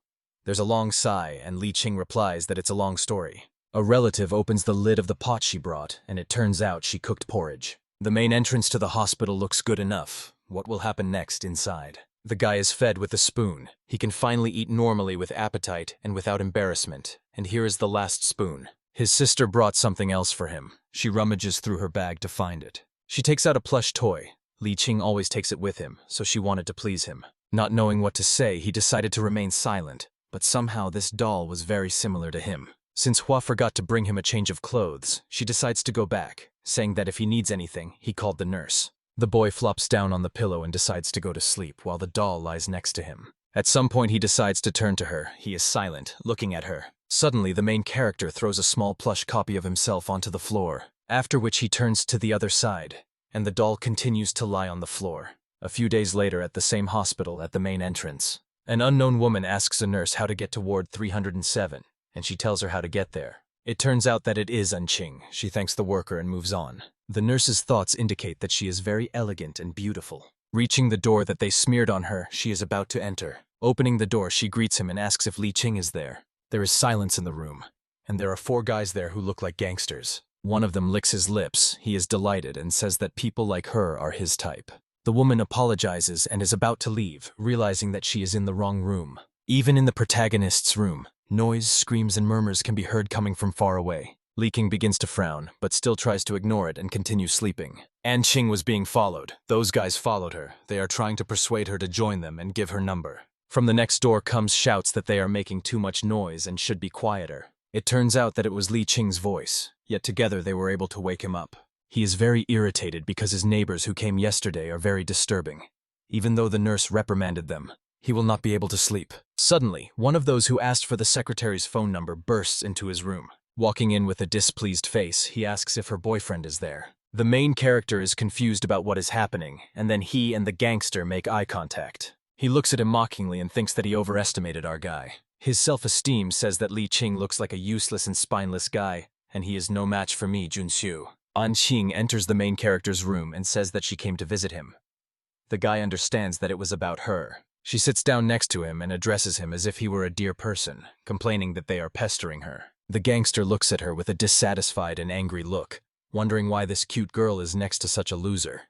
There's a long sigh, and Ching replies that it's a long story. A relative opens the lid of the pot she brought, and it turns out she cooked porridge. The main entrance to the hospital looks good enough. What will happen next inside? The guy is fed with a spoon. He can finally eat normally with appetite and without embarrassment. And here is the last spoon. His sister brought something else for him. She rummages through her bag to find it. She takes out a plush toy. Ching always takes it with him, so she wanted to please him. Not knowing what to say, he decided to remain silent. But somehow this doll was very similar to him. Since Hua forgot to bring him a change of clothes, she decides to go back, saying that if he needs anything, he called the nurse. The boy flops down on the pillow and decides to go to sleep while the doll lies next to him. At some point he decides to turn to her. He is silent, looking at her. Suddenly the main character throws a small plush copy of himself onto the floor, after which he turns to the other side, and the doll continues to lie on the floor. A few days later at the same hospital at the main entrance, an unknown woman asks a nurse how to get to Ward 307, and she tells her how to get there. It turns out that it is Ching. She thanks the worker and moves on. The nurse's thoughts indicate that she is very elegant and beautiful. Reaching the door that they smeared on her, she is about to enter. Opening the door, she greets him and asks if Ching is there. There is silence in the room, and there are 4 guys there who look like gangsters. One of them licks his lips. He is delighted and says that people like her are his type. The woman apologizes and is about to leave, realizing that she is in the wrong room. Even in the protagonist's room, noise, screams, and murmurs can be heard coming from far away. Ching begins to frown, but still tries to ignore it and continues sleeping. Ching was being followed. Those guys followed her. They are trying to persuade her to join them and give her number. From the next door comes shouts that they are making too much noise and should be quieter. It turns out that it was Ching's voice, yet together they were able to wake him up. He is very irritated because his neighbors who came yesterday are very disturbing. Even though the nurse reprimanded them, he will not be able to sleep. Suddenly, one of those who asked for the secretary's phone number bursts into his room. Walking in with a displeased face, he asks if her boyfriend is there. The main character is confused about what is happening, and then he and the gangster make eye contact. He looks at him mockingly and thinks that he overestimated our guy. His self-esteem says that Ching looks like a useless and spineless guy, and he is no match for me, Junxiu. Ching enters the main character's room and says that she came to visit him. The guy understands that it was about her. She sits down next to him and addresses him as if he were a dear person, complaining that they are pestering her. The gangster looks at her with a dissatisfied and angry look, wondering why this cute girl is next to such a loser.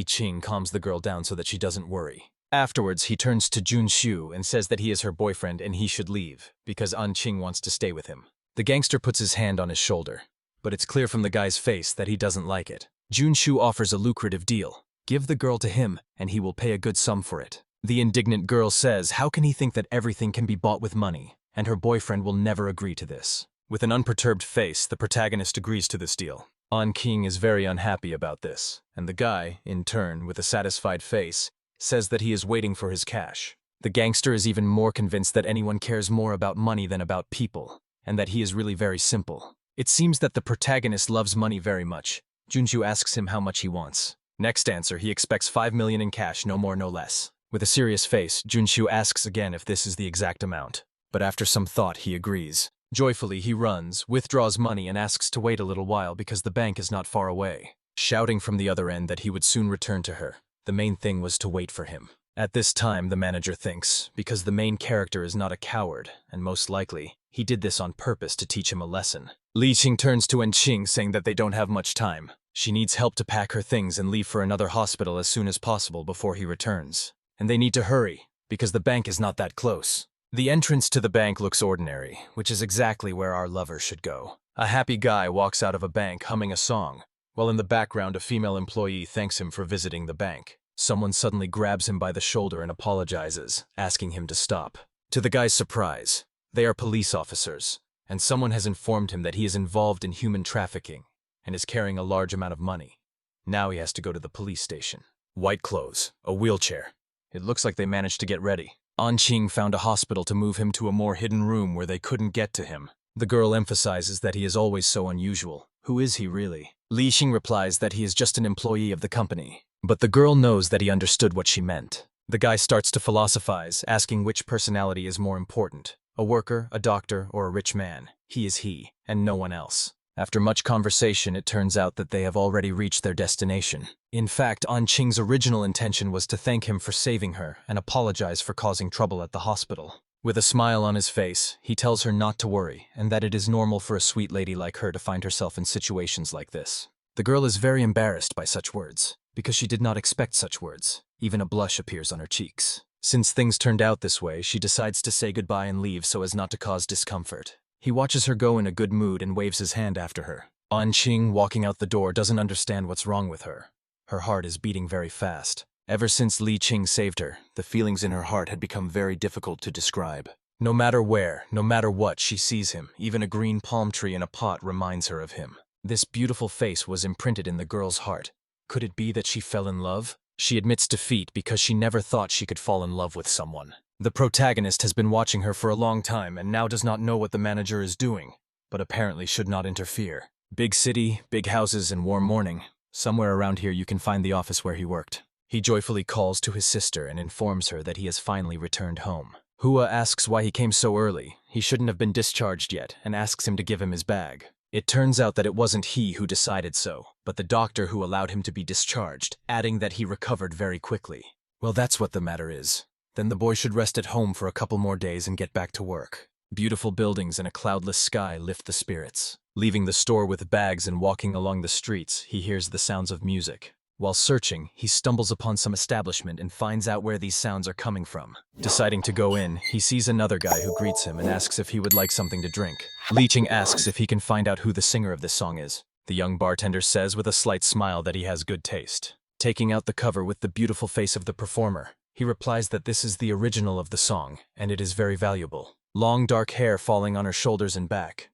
Ching calms the girl down so that she doesn't worry. Afterwards, he turns to Junxiu and says that he is her boyfriend and he should leave, because Ching wants to stay with him. The gangster puts his hand on his shoulder, but it's clear from the guy's face that he doesn't like it. Junxiu offers a lucrative deal. Give the girl to him, and he will pay a good sum for it. The indignant girl says how can he think that everything can be bought with money, and her boyfriend will never agree to this. With an unperturbed face, the protagonist agrees to this deal. Ching is very unhappy about this, and the guy, in turn, with a satisfied face, says that he is waiting for his cash. The gangster is even more convinced that anyone cares more about money than about people, and that he is really very simple. It seems that the protagonist loves money very much. Junxiu asks him how much he wants. Next answer, he expects 5 million in cash, no more no less. With a serious face, Junxiu asks again if this is the exact amount. But after some thought, he agrees. Joyfully, he runs, withdraws money and asks to wait a little while because the bank is not far away, shouting from the other end that he would soon return to her. The main thing was to wait for him. At this time, the manager thinks, because the main character is not a coward, and most likely, he did this on purpose to teach him a lesson. Ching turns to Ching saying that they don't have much time. She needs help to pack her things and leave for another hospital as soon as possible before he returns. And they need to hurry, because the bank is not that close. The entrance to the bank looks ordinary, which is exactly where our lover should go. A happy guy walks out of a bank humming a song, while in the background a female employee thanks him for visiting the bank. Someone suddenly grabs him by the shoulder and apologizes, asking him to stop. To the guy's surprise, they are police officers, and someone has informed him that he is involved in human trafficking and is carrying a large amount of money. Now he has to go to the police station. White clothes, a wheelchair. It looks like they managed to get ready. Ching found a hospital to move him to a more hidden room where they couldn't get to him. The girl emphasizes that he is always so unusual. Who is he really? Ching replies that he is just an employee of the company. But the girl knows that he understood what she meant. The guy starts to philosophize, asking which personality is more important. A worker, a doctor, or a rich man. He is he, and no one else. After much conversation, it turns out that they have already reached their destination. In fact, Ching's original intention was to thank him for saving her and apologize for causing trouble at the hospital. With a smile on his face, he tells her not to worry and that it is normal for a sweet lady like her to find herself in situations like this. The girl is very embarrassed by such words, because she did not expect such words. Even a blush appears on her cheeks. Since things turned out this way, she decides to say goodbye and leave so as not to cause discomfort. He watches her go in a good mood and waves his hand after her. Ching, walking out the door, doesn't understand what's wrong with her. Her heart is beating very fast. Ever since Ching saved her, the feelings in her heart had become very difficult to describe. No matter where, no matter what, she sees him. Even a green palm tree in a pot reminds her of him. This beautiful face was imprinted in the girl's heart. Could it be that she fell in love? She admits defeat because she never thought she could fall in love with someone. The protagonist has been watching her for a long time and now does not know what the manager is doing, but apparently should not interfere. Big city, big houses, and warm morning. Somewhere around here you can find the office where he worked. He joyfully calls to his sister and informs her that he has finally returned home. Hua asks why he came so early. He shouldn't have been discharged yet and asks him to give him his bag. It turns out that it wasn't he who decided so, but the doctor who allowed him to be discharged, adding that he recovered very quickly. Well, that's what the matter is. Then the boy should rest at home for a couple more days and get back to work. Beautiful buildings and a cloudless sky lift the spirits. Leaving the store with bags and walking along the streets, he hears the sounds of music. While searching, he stumbles upon some establishment and finds out where these sounds are coming from. Deciding to go in, he sees another guy who greets him and asks if he would like something to drink. Ching asks if he can find out who the singer of this song is. The young bartender says with a slight smile that he has good taste. Taking out the cover with the beautiful face of the performer, he replies that this is the original of the song, and it is very valuable. Long dark hair falling on her shoulders and back.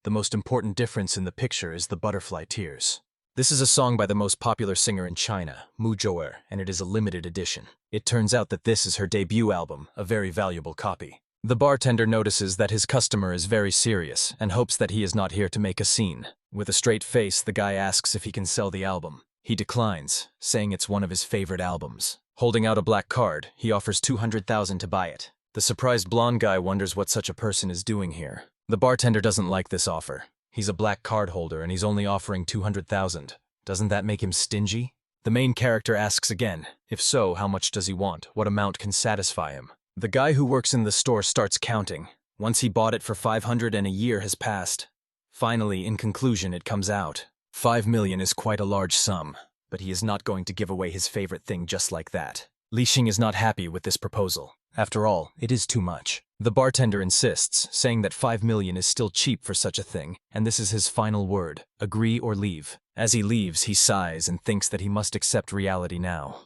The most important difference in the picture is the butterfly tears. This is a song by the most popular singer in China, Mu Zhou'er, and it is a limited edition. It turns out that this is her debut album, a very valuable copy. The bartender notices that his customer is very serious and hopes that he is not here to make a scene. With a straight face, the guy asks if he can sell the album. He declines, saying it's one of his favorite albums. Holding out a black card, he offers 200,000 to buy it. The surprised blonde guy wonders what such a person is doing here. The bartender doesn't like this offer. He's a black card holder and he's only offering 200,000. Doesn't that make him stingy? The main character asks again, if so, how much does he want? What amount can satisfy him? The guy who works in the store starts counting. Once he bought it for 500 and a year has passed. Finally, in conclusion, it comes out. 5 million is quite a large sum, but he is not going to give away his favorite thing just like that. Li Xing is not happy with this proposal. After all, it is too much. The bartender insists, saying that 5 million is still cheap for such a thing, and this is his final word, agree or leave. As he leaves, he sighs and thinks that he must accept reality now.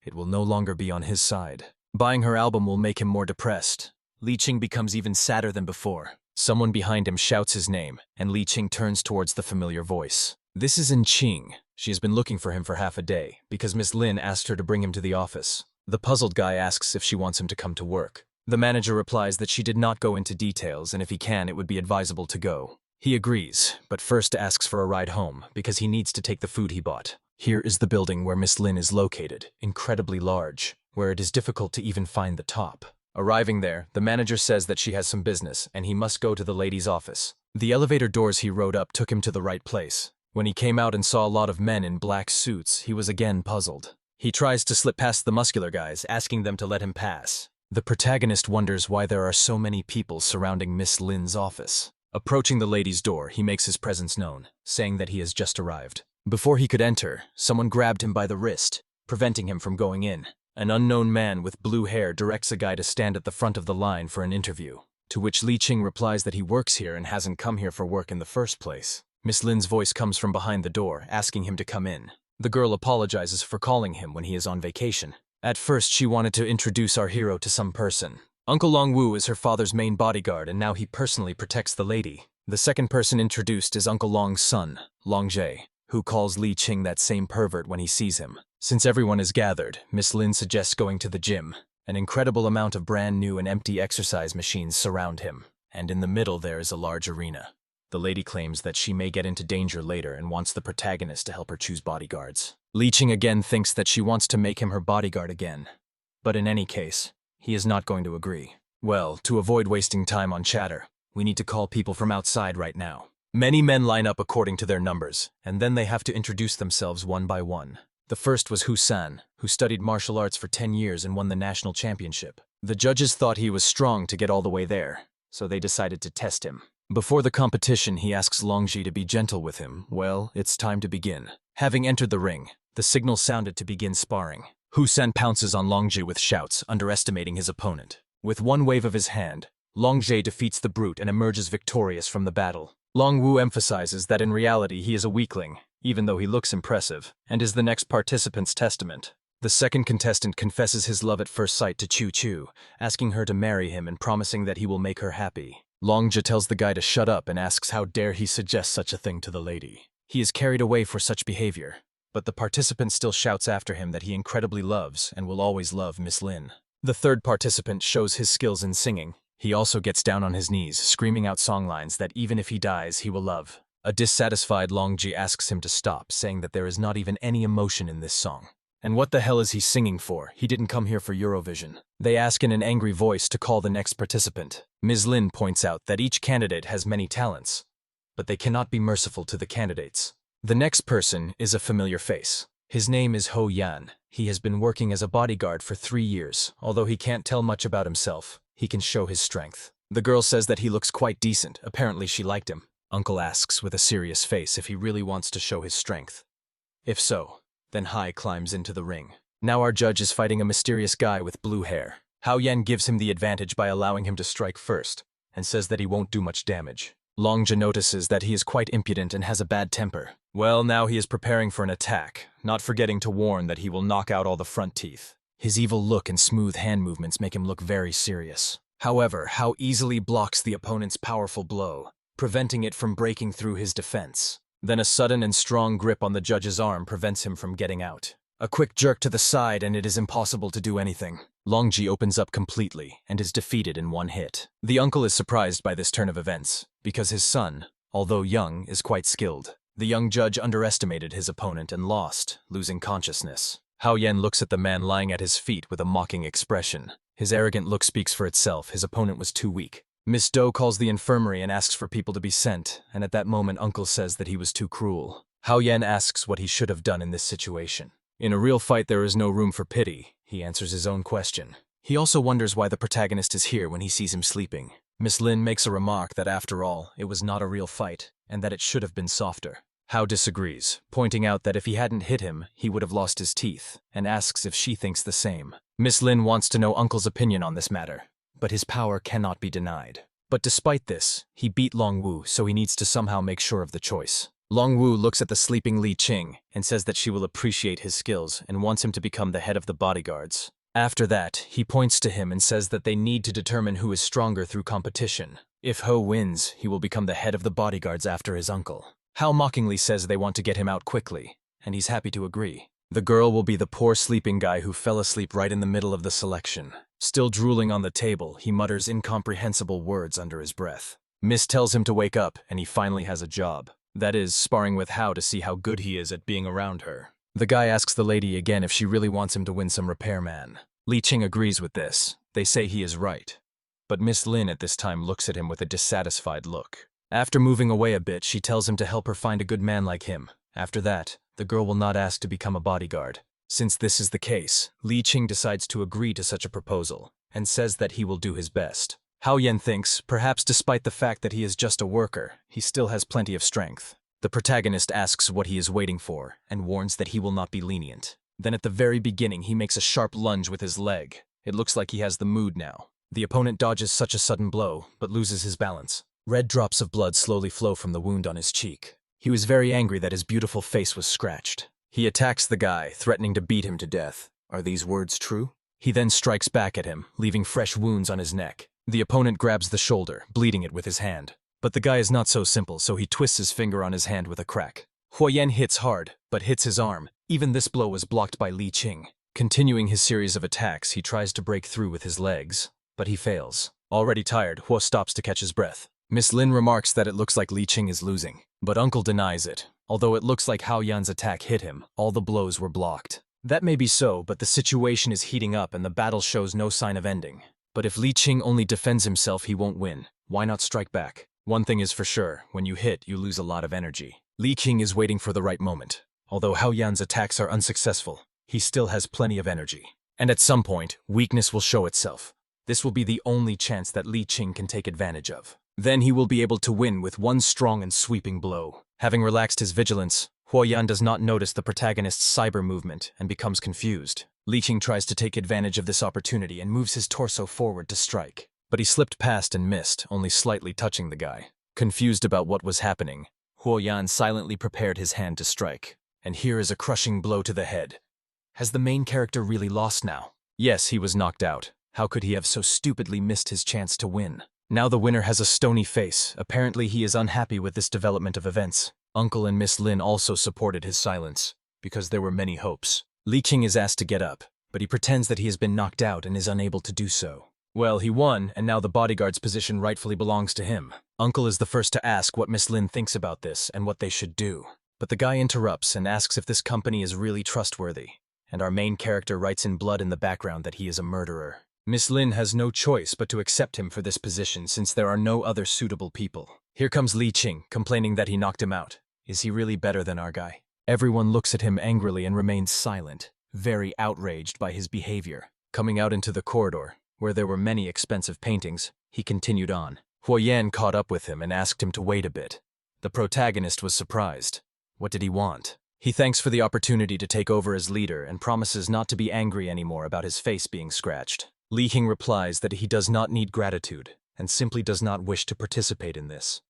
It will no longer be on his side. Buying her album will make him more depressed. Li Xing becomes even sadder than before. Someone behind him shouts his name, and Li Xing turns towards the familiar voice. This is Ching. She has been looking for him for half a day, because Miss Lin asked her to bring him to the office. The puzzled guy asks if she wants him to come to work. The manager replies that she did not go into details, and if he can, it would be advisable to go. He agrees, but first asks for a ride home, because he needs to take the food he bought. Here is the building where Miss Lin is located, incredibly large, where it is difficult to even find the top. Arriving there, the manager says that she has some business, and he must go to the lady's office. The elevator doors he rode up took him to the right place. When he came out and saw a lot of men in black suits, he was again puzzled. He tries to slip past the muscular guys, asking them to let him pass. The protagonist wonders why there are so many people surrounding Miss Lin's office. Approaching the lady's door, he makes his presence known, saying that he has just arrived. Before he could enter, someone grabbed him by the wrist, preventing him from going in. An unknown man with blue hair directs a guy to stand at the front of the line for an interview, to which Li Xing replies that he works here and hasn't come here for work in the first place. Miss Lin's voice comes from behind the door, asking him to come in. The girl apologizes for calling him when he is on vacation. At first, she wanted to introduce our hero to some person. Uncle Long Wu is her father's main bodyguard, and now he personally protects the lady. The second person introduced is Uncle Long's son, Long Jie, who calls Li Xing that same pervert when he sees him. Since everyone is gathered, Miss Lin suggests going to the gym. An incredible amount of brand new and empty exercise machines surround him, and in the middle there is a large arena. The lady claims that she may get into danger later and wants the protagonist to help her choose bodyguards. Li Xing again thinks that she wants to make him her bodyguard again. But in any case, he is not going to agree. Well, to avoid wasting time on chatter, we need to call people from outside right now. Many men line up according to their numbers, and then they have to introduce themselves one by one. The first was San, who studied martial arts for 10 years and won the national championship. The judges thought he was strong to get all the way there, so they decided to test him. Before the competition, he asks Longji to be gentle with him. Well, it's time to begin. Having entered the ring, the signal sounded to begin sparring. San pounces on Longji with shouts, underestimating his opponent. With one wave of his hand, Longji defeats the brute and emerges victorious from the battle. Long Wu emphasizes that in reality he is a weakling, even though he looks impressive, and is the next participant's testament. The second contestant confesses his love at first sight to Chu Chu, asking her to marry him and promising that he will make her happy. Longja tells the guy to shut up and asks how dare he suggest such a thing to the lady. He is carried away for such behavior, but the participant still shouts after him that he incredibly loves and will always love Miss Lin. The third participant shows his skills in singing. He also gets down on his knees, screaming out songlines that even if he dies, he will love. A dissatisfied Longji asks him to stop, saying that there is not even any emotion in this song. And what the hell is he singing for? He didn't come here for Eurovision. They ask in an angry voice to call the next participant. Ms. Lin points out that each candidate has many talents, but they cannot be merciful to the candidates. The next person is a familiar face. His name is Ho Yan. He has been working as a bodyguard for 3 years. Although he can't tell much about himself, he can show his strength. The girl says that he looks quite decent. Apparently she liked him. Uncle asks with a serious face if he really wants to show his strength. If so, then Hai climbs into the ring. Now our judge is fighting a mysterious guy with blue hair. Hao Yan gives him the advantage by allowing him to strike first, and says that he won't do much damage. Longja notices that he is quite impudent and has a bad temper. Well, now he is preparing for an attack, not forgetting to warn that he will knock out all the front teeth. His evil look and smooth hand movements make him look very serious. However, Hao easily blocks the opponent's powerful blow, preventing it from breaking through his defense. Then a sudden and strong grip on the judge's arm prevents him from getting out. A quick jerk to the side and it is impossible to do anything. Longji opens up completely and is defeated in one hit. The uncle is surprised by this turn of events, because his son, although young, is quite skilled. The young judge underestimated his opponent and lost, losing consciousness. Hao Yan looks at the man lying at his feet with a mocking expression. His arrogant look speaks for itself. His opponent was too weak. Miss Doe calls the infirmary and asks for people to be sent, and at that moment Uncle says that he was too cruel. Hao Yan asks what he should have done in this situation. In a real fight there is no room for pity, he answers his own question. He also wonders why the protagonist is here when he sees him sleeping. Miss Lin makes a remark that after all, it was not a real fight, and that it should have been softer. Hao disagrees, pointing out that if he hadn't hit him, he would have lost his teeth, and asks if she thinks the same. Miss Lin wants to know Uncle's opinion on this matter, but his power cannot be denied. But despite this, he beat Long Wu, so he needs to somehow make sure of the choice. Long Wu looks at the sleeping Li Ching and says that she will appreciate his skills and wants him to become the head of the bodyguards. After that, he points to him and says that they need to determine who is stronger through competition. If Ho wins, he will become the head of the bodyguards after his uncle. Hao mockingly says they want to get him out quickly, and he's happy to agree. The girl will be the poor sleeping guy who fell asleep right in the middle of the selection. Still drooling on the table, he mutters incomprehensible words under his breath. Miss tells him to wake up, and he finally has a job. That is, sparring with Hao to see how good he is at being around her. The guy asks the lady again if she really wants him to win some repairman. Li Ching agrees with this. They say he is right. But Miss Lin at this time looks at him with a dissatisfied look. After moving away a bit, she tells him to help her find a good man like him. After that, the girl will not ask to become a bodyguard. Since this is the case, Li Ching decides to agree to such a proposal, and says that he will do his best. Hao Yan thinks, perhaps despite the fact that he is just a worker, he still has plenty of strength. The protagonist asks what he is waiting for, and warns that he will not be lenient. Then at the very beginning he makes a sharp lunge with his leg. It looks like he has the mood now. The opponent dodges such a sudden blow, but loses his balance. Red drops of blood slowly flow from the wound on his cheek. He was very angry that his beautiful face was scratched. He attacks the guy, threatening to beat him to death. Are these words true? He then strikes back at him, leaving fresh wounds on his neck. The opponent grabs the shoulder, bleeding it with his hand. But the guy is not so simple, so he twists his finger on his hand with a crack. Huo Yan hits hard, but hits his arm. Even this blow was blocked by Li Ching. Continuing his series of attacks, he tries to break through with his legs, but he fails. Already tired, Huo stops to catch his breath. Miss Lin remarks that it looks like Li Ching is losing, but Uncle denies it. Although it looks like Hao Yan's attack hit him, all the blows were blocked. That may be so, but the situation is heating up and the battle shows no sign of ending. But if Li Ching only defends himself, he won't win. Why not strike back? One thing is for sure, when you hit, you lose a lot of energy. Li Ching is waiting for the right moment. Although Hao Yan's attacks are unsuccessful, he still has plenty of energy. And at some point, weakness will show itself. This will be the only chance that Li Ching can take advantage of. Then he will be able to win with one strong and sweeping blow. Having relaxed his vigilance, Huo Yan does not notice the protagonist's cyber movement and becomes confused. Li Ching tries to take advantage of this opportunity and moves his torso forward to strike. But he slipped past and missed, only slightly touching the guy. Confused about what was happening, Huo Yan silently prepared his hand to strike. And here is a crushing blow to the head. Has the main character really lost now? Yes, he was knocked out. How could he have so stupidly missed his chance to win? Now the winner has a stony face. Apparently he is unhappy with this development of events. Uncle and Miss Lin also supported his silence, because there were many hopes. Li Ching is asked to get up, but he pretends that he has been knocked out and is unable to do so. Well, he won, and now the bodyguard's position rightfully belongs to him. Uncle is the first to ask what Miss Lin thinks about this and what they should do. But the guy interrupts and asks if this company is really trustworthy. And our main character writes in blood in the background that he is a murderer. Miss Lin has no choice but to accept him for this position since there are no other suitable people. Here comes Li Ching, complaining that he knocked him out. Is he really better than our guy? Everyone looks at him angrily and remains silent, very outraged by his behavior. Coming out into the corridor, where there were many expensive paintings, he continued on. Huo Yan caught up with him and asked him to wait a bit. The protagonist was surprised. What did he want? He thanks for the opportunity to take over as leader and promises not to be angry anymore about his face being scratched. Li Ching replies that he does not need gratitude and simply does not wish to participate in this.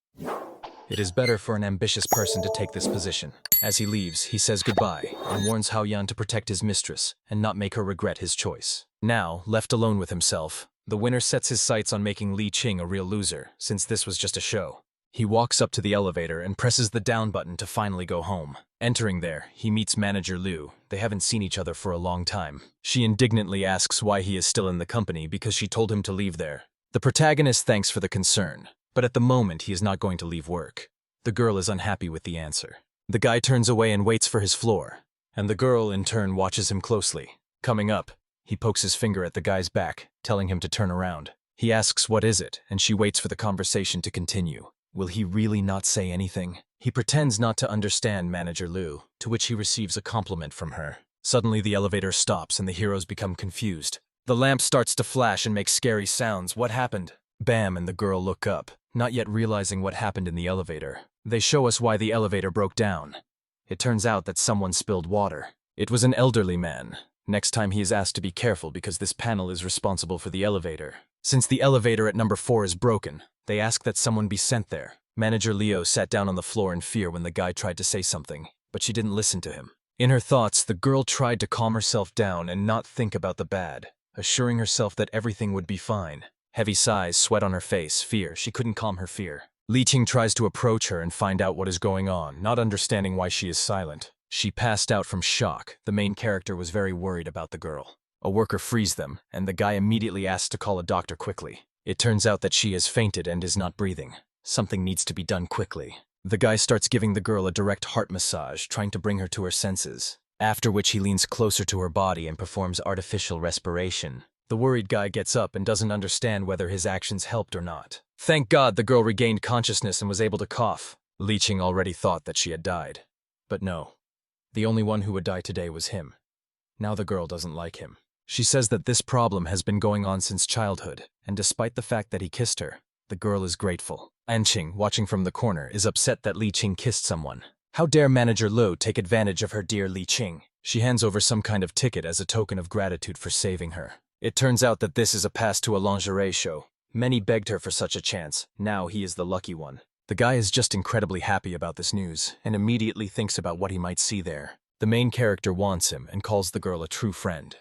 It is better for an ambitious person to take this position. As he leaves, he says goodbye and warns Hao Yan to protect his mistress and not make her regret his choice. Now, left alone with himself, the winner sets his sights on making Li Ching a real loser, since this was just a show. He walks up to the elevator and presses the down button to finally go home. Entering there, he meets manager Liu. They haven't seen each other for a long time. She indignantly asks why he is still in the company because she told him to leave there. The protagonist thanks for the concern, but at the moment he is not going to leave work. The girl is unhappy with the answer. The guy turns away and waits for his floor, and the girl in turn watches him closely. Coming up, he pokes his finger at the guy's back, telling him to turn around. He asks what is it, and she waits for the conversation to continue. Will he really not say anything? He pretends not to understand Manager Liu, to which he receives a compliment from her. Suddenly the elevator stops and the heroes become confused. The lamp starts to flash and make scary sounds. What happened? Bam, and the girl look up, not yet realizing what happened in the elevator. They show us why the elevator broke down. It turns out that someone spilled water. It was an elderly man. Next time he is asked to be careful because this panel is responsible for the elevator. Since the elevator at number 4 is broken, they ask that someone be sent there. Manager Leo sat down on the floor in fear when the guy tried to say something, but she didn't listen to him. In her thoughts, the girl tried to calm herself down and not think about the bad, assuring herself that everything would be fine. Heavy sighs, sweat on her face, fear. She couldn't calm her fear. Li Ching tries to approach her and find out what is going on, not understanding why she is silent. She passed out from shock. The main character was very worried about the girl. A worker frees them, and the guy immediately asks to call a doctor quickly. It turns out that she has fainted and is not breathing. Something needs to be done quickly. The guy starts giving the girl a direct heart massage, trying to bring her to her senses, after which he leans closer to her body and performs artificial respiration. The worried guy gets up and doesn't understand whether his actions helped or not. Thank God the girl regained consciousness and was able to cough. Li Ching already thought that she had died. But no. The only one who would die today was him. Now the girl doesn't like him. She says that this problem has been going on since childhood, and despite the fact that he kissed her, the girl is grateful. Ching, watching from the corner, is upset that Li Ching kissed someone. How dare Manager Liu take advantage of her dear Li Ching? She hands over some kind of ticket as a token of gratitude for saving her. It turns out that this is a pass to a lingerie show. Many begged her for such a chance. Now he is the lucky one. The guy is just incredibly happy about this news, and immediately thinks about what he might see there. The main character wants him and calls the girl a true friend.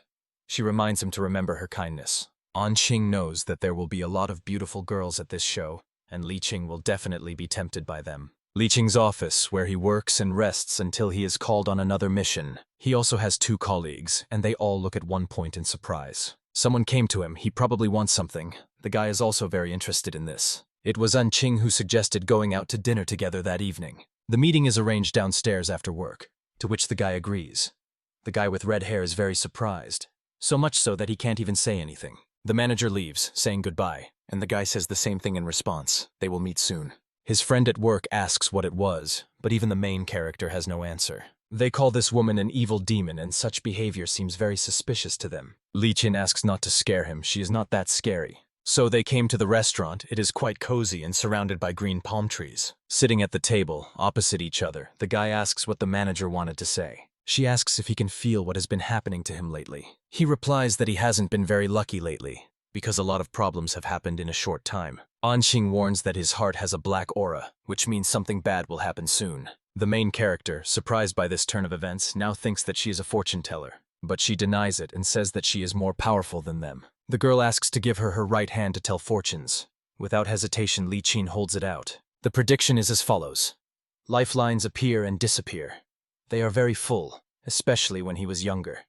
She reminds him to remember her kindness. Ching knows that there will be a lot of beautiful girls at this show, and Li Ching will definitely be tempted by them. Li Ching's office, where he works and rests until he is called on another mission. He also has 2 colleagues, and they all look at one point in surprise. Someone came to him. He probably wants something. The guy is also very interested in this. It was Ching who suggested going out to dinner together that evening. The meeting is arranged downstairs after work, to which the guy agrees. The guy with red hair is very surprised, so much so that he can't even say anything. The manager leaves, saying goodbye, and the guy says the same thing in response. They will meet soon. His friend at work asks what it was, but even the main character has no answer. They call this woman an evil demon, and such behavior seems very suspicious to them. Li Ching asks not to scare him. She is not that scary. So they came to the restaurant. It is quite cozy and surrounded by green palm trees. Sitting at the table, opposite each other, the guy asks what the manager wanted to say. She asks if he can feel what has been happening to him lately. He replies that he hasn't been very lucky lately, because a lot of problems have happened in a short time. Ching warns that his heart has a black aura, which means something bad will happen soon. The main character, surprised by this turn of events, now thinks that she is a fortune teller, but she denies it and says that she is more powerful than them. The girl asks to give her her right hand to tell fortunes. Without hesitation, Li Ching holds it out. The prediction is as follows. Lifelines appear and disappear. They are very full, especially when he was younger.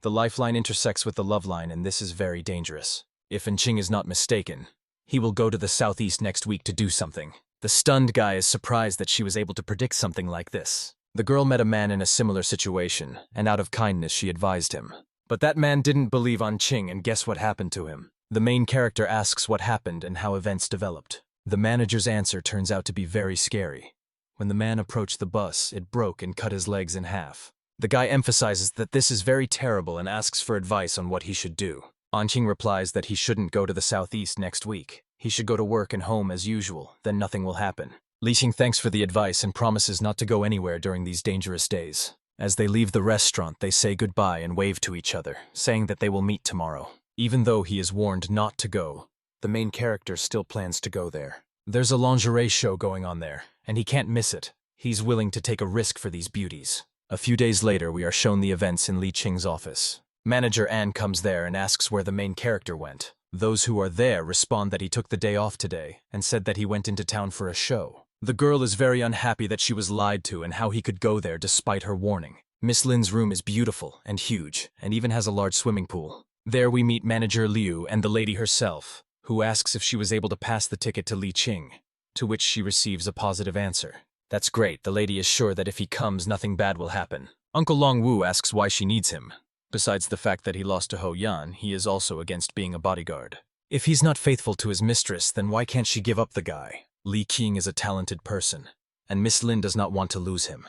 The lifeline intersects with the love line, and this is very dangerous. If Ching is not mistaken, he will go to the southeast next week to do something. The stunned guy is surprised that she was able to predict something like this. The girl met a man in a similar situation, and out of kindness she advised him. But that man didn't believe Ching, and guess what happened to him? The main character asks what happened and how events developed. The manager's answer turns out to be very scary. When the man approached the bus, it broke and cut his legs in half. The guy emphasizes that this is very terrible and asks for advice on what he should do. Ching replies that he shouldn't go to the southeast next week. He should go to work and home as usual, then nothing will happen. Li Ching thanks for the advice and promises not to go anywhere during these dangerous days. As they leave the restaurant, they say goodbye and wave to each other, saying that they will meet tomorrow. Even though he is warned not to go, the main character still plans to go there. There's a lingerie show going on there, and he can't miss it. He's willing to take a risk for these beauties. A few days later, we are shown the events in Li Ching's office. Manager Anne comes there and asks where the main character went. Those who are there respond that he took the day off today and said that he went into town for a show. The girl is very unhappy that she was lied to and how he could go there despite her warning. Miss Lin's room is beautiful and huge, and even has a large swimming pool. There we meet Manager Liu and the lady herself, who asks if she was able to pass the ticket to Li Ching, to which she receives a positive answer. That's great. The lady is sure that if he comes, nothing bad will happen. Uncle Long Wu asks why she needs him. Besides the fact that he lost to Ho Yan, he is also against being a bodyguard. If he's not faithful to his mistress, then why can't she give up the guy? Li Qing is a talented person, and Miss Lin does not want to lose him.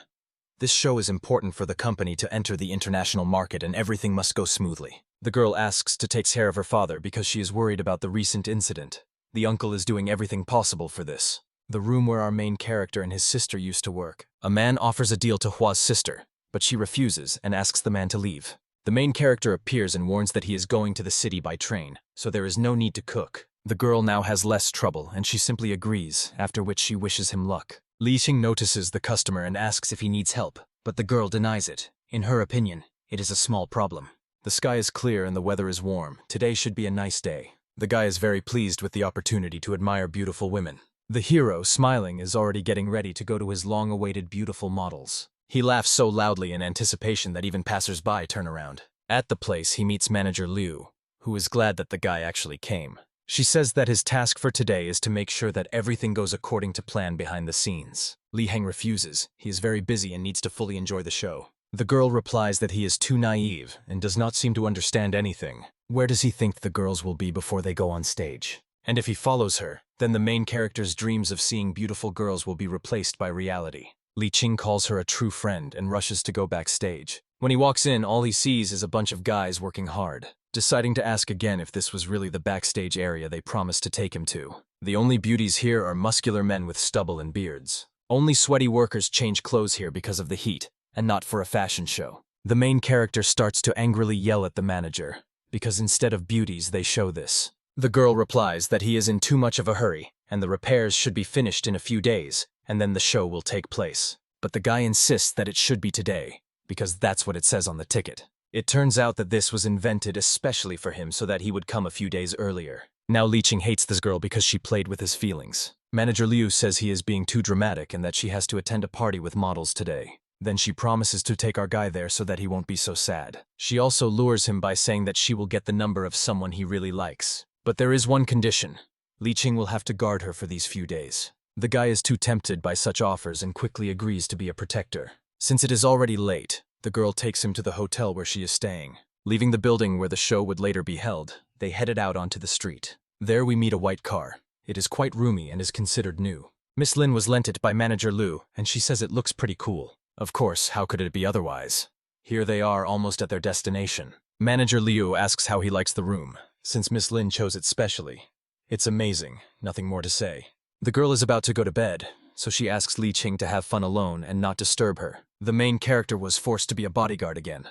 This show is important for the company to enter the international market and everything must go smoothly. The girl asks to take care of her father because she is worried about the recent incident. The uncle is doing everything possible for this. The room where our main character and his sister used to work. A man offers a deal to Hua's sister, but she refuses and asks the man to leave. The main character appears and warns that he is going to the city by train, so there is no need to cook. The girl now has less trouble and she simply agrees, after which she wishes him luck. Li Qing notices the customer and asks if he needs help, but the girl denies it. In her opinion, it is a small problem. The sky is clear and the weather is warm. Today should be a nice day. The guy is very pleased with the opportunity to admire beautiful women. The hero, smiling, is already getting ready to go to his long-awaited beautiful models. He laughs so loudly in anticipation that even passers-by turn around. At the place, he meets manager Liu, who is glad that the guy actually came. She says that his task for today is to make sure that everything goes according to plan behind the scenes. Li Heng refuses. He is very busy and needs to fully enjoy the show. The girl replies that he is too naive and does not seem to understand anything. Where does he think the girls will be before they go on stage? And if he follows her, then the main character's dreams of seeing beautiful girls will be replaced by reality. Li Qing calls her a true friend and rushes to go backstage. When he walks in, all he sees is a bunch of guys working hard, deciding to ask again if this was really the backstage area they promised to take him to. The only beauties here are muscular men with stubble and beards. Only sweaty workers change clothes here because of the heat, and not for a fashion show. The main character starts to angrily yell at the manager, because instead of beauties they show this. The girl replies that he is in too much of a hurry, and the repairs should be finished in a few days, and then the show will take place. But the guy insists that it should be today, because that's what it says on the ticket. It turns out that this was invented especially for him so that he would come a few days earlier. Now Li Qing hates this girl because she played with his feelings. Manager Liu says he is being too dramatic and that she has to attend a party with models today. Then she promises to take our guy there so that he won't be so sad. She also lures him by saying that she will get the number of someone he really likes. But there is one condition. Li Qing will have to guard her for these few days. The guy is too tempted by such offers and quickly agrees to be a protector. Since it is already late, the girl takes him to the hotel where she is staying. Leaving the building where the show would later be held, they headed out onto the street. There we meet a white car. It is quite roomy and is considered new. Miss Lin was lent it by manager Liu, and she says it looks pretty cool. Of course, how could it be otherwise? Here they are almost at their destination. Manager Liu asks how he likes the room, since Miss Lin chose it specially. It's amazing, nothing more to say. The girl is about to go to bed, so she asks Li Qing to have fun alone and not disturb her. The main character was forced to be a bodyguard again.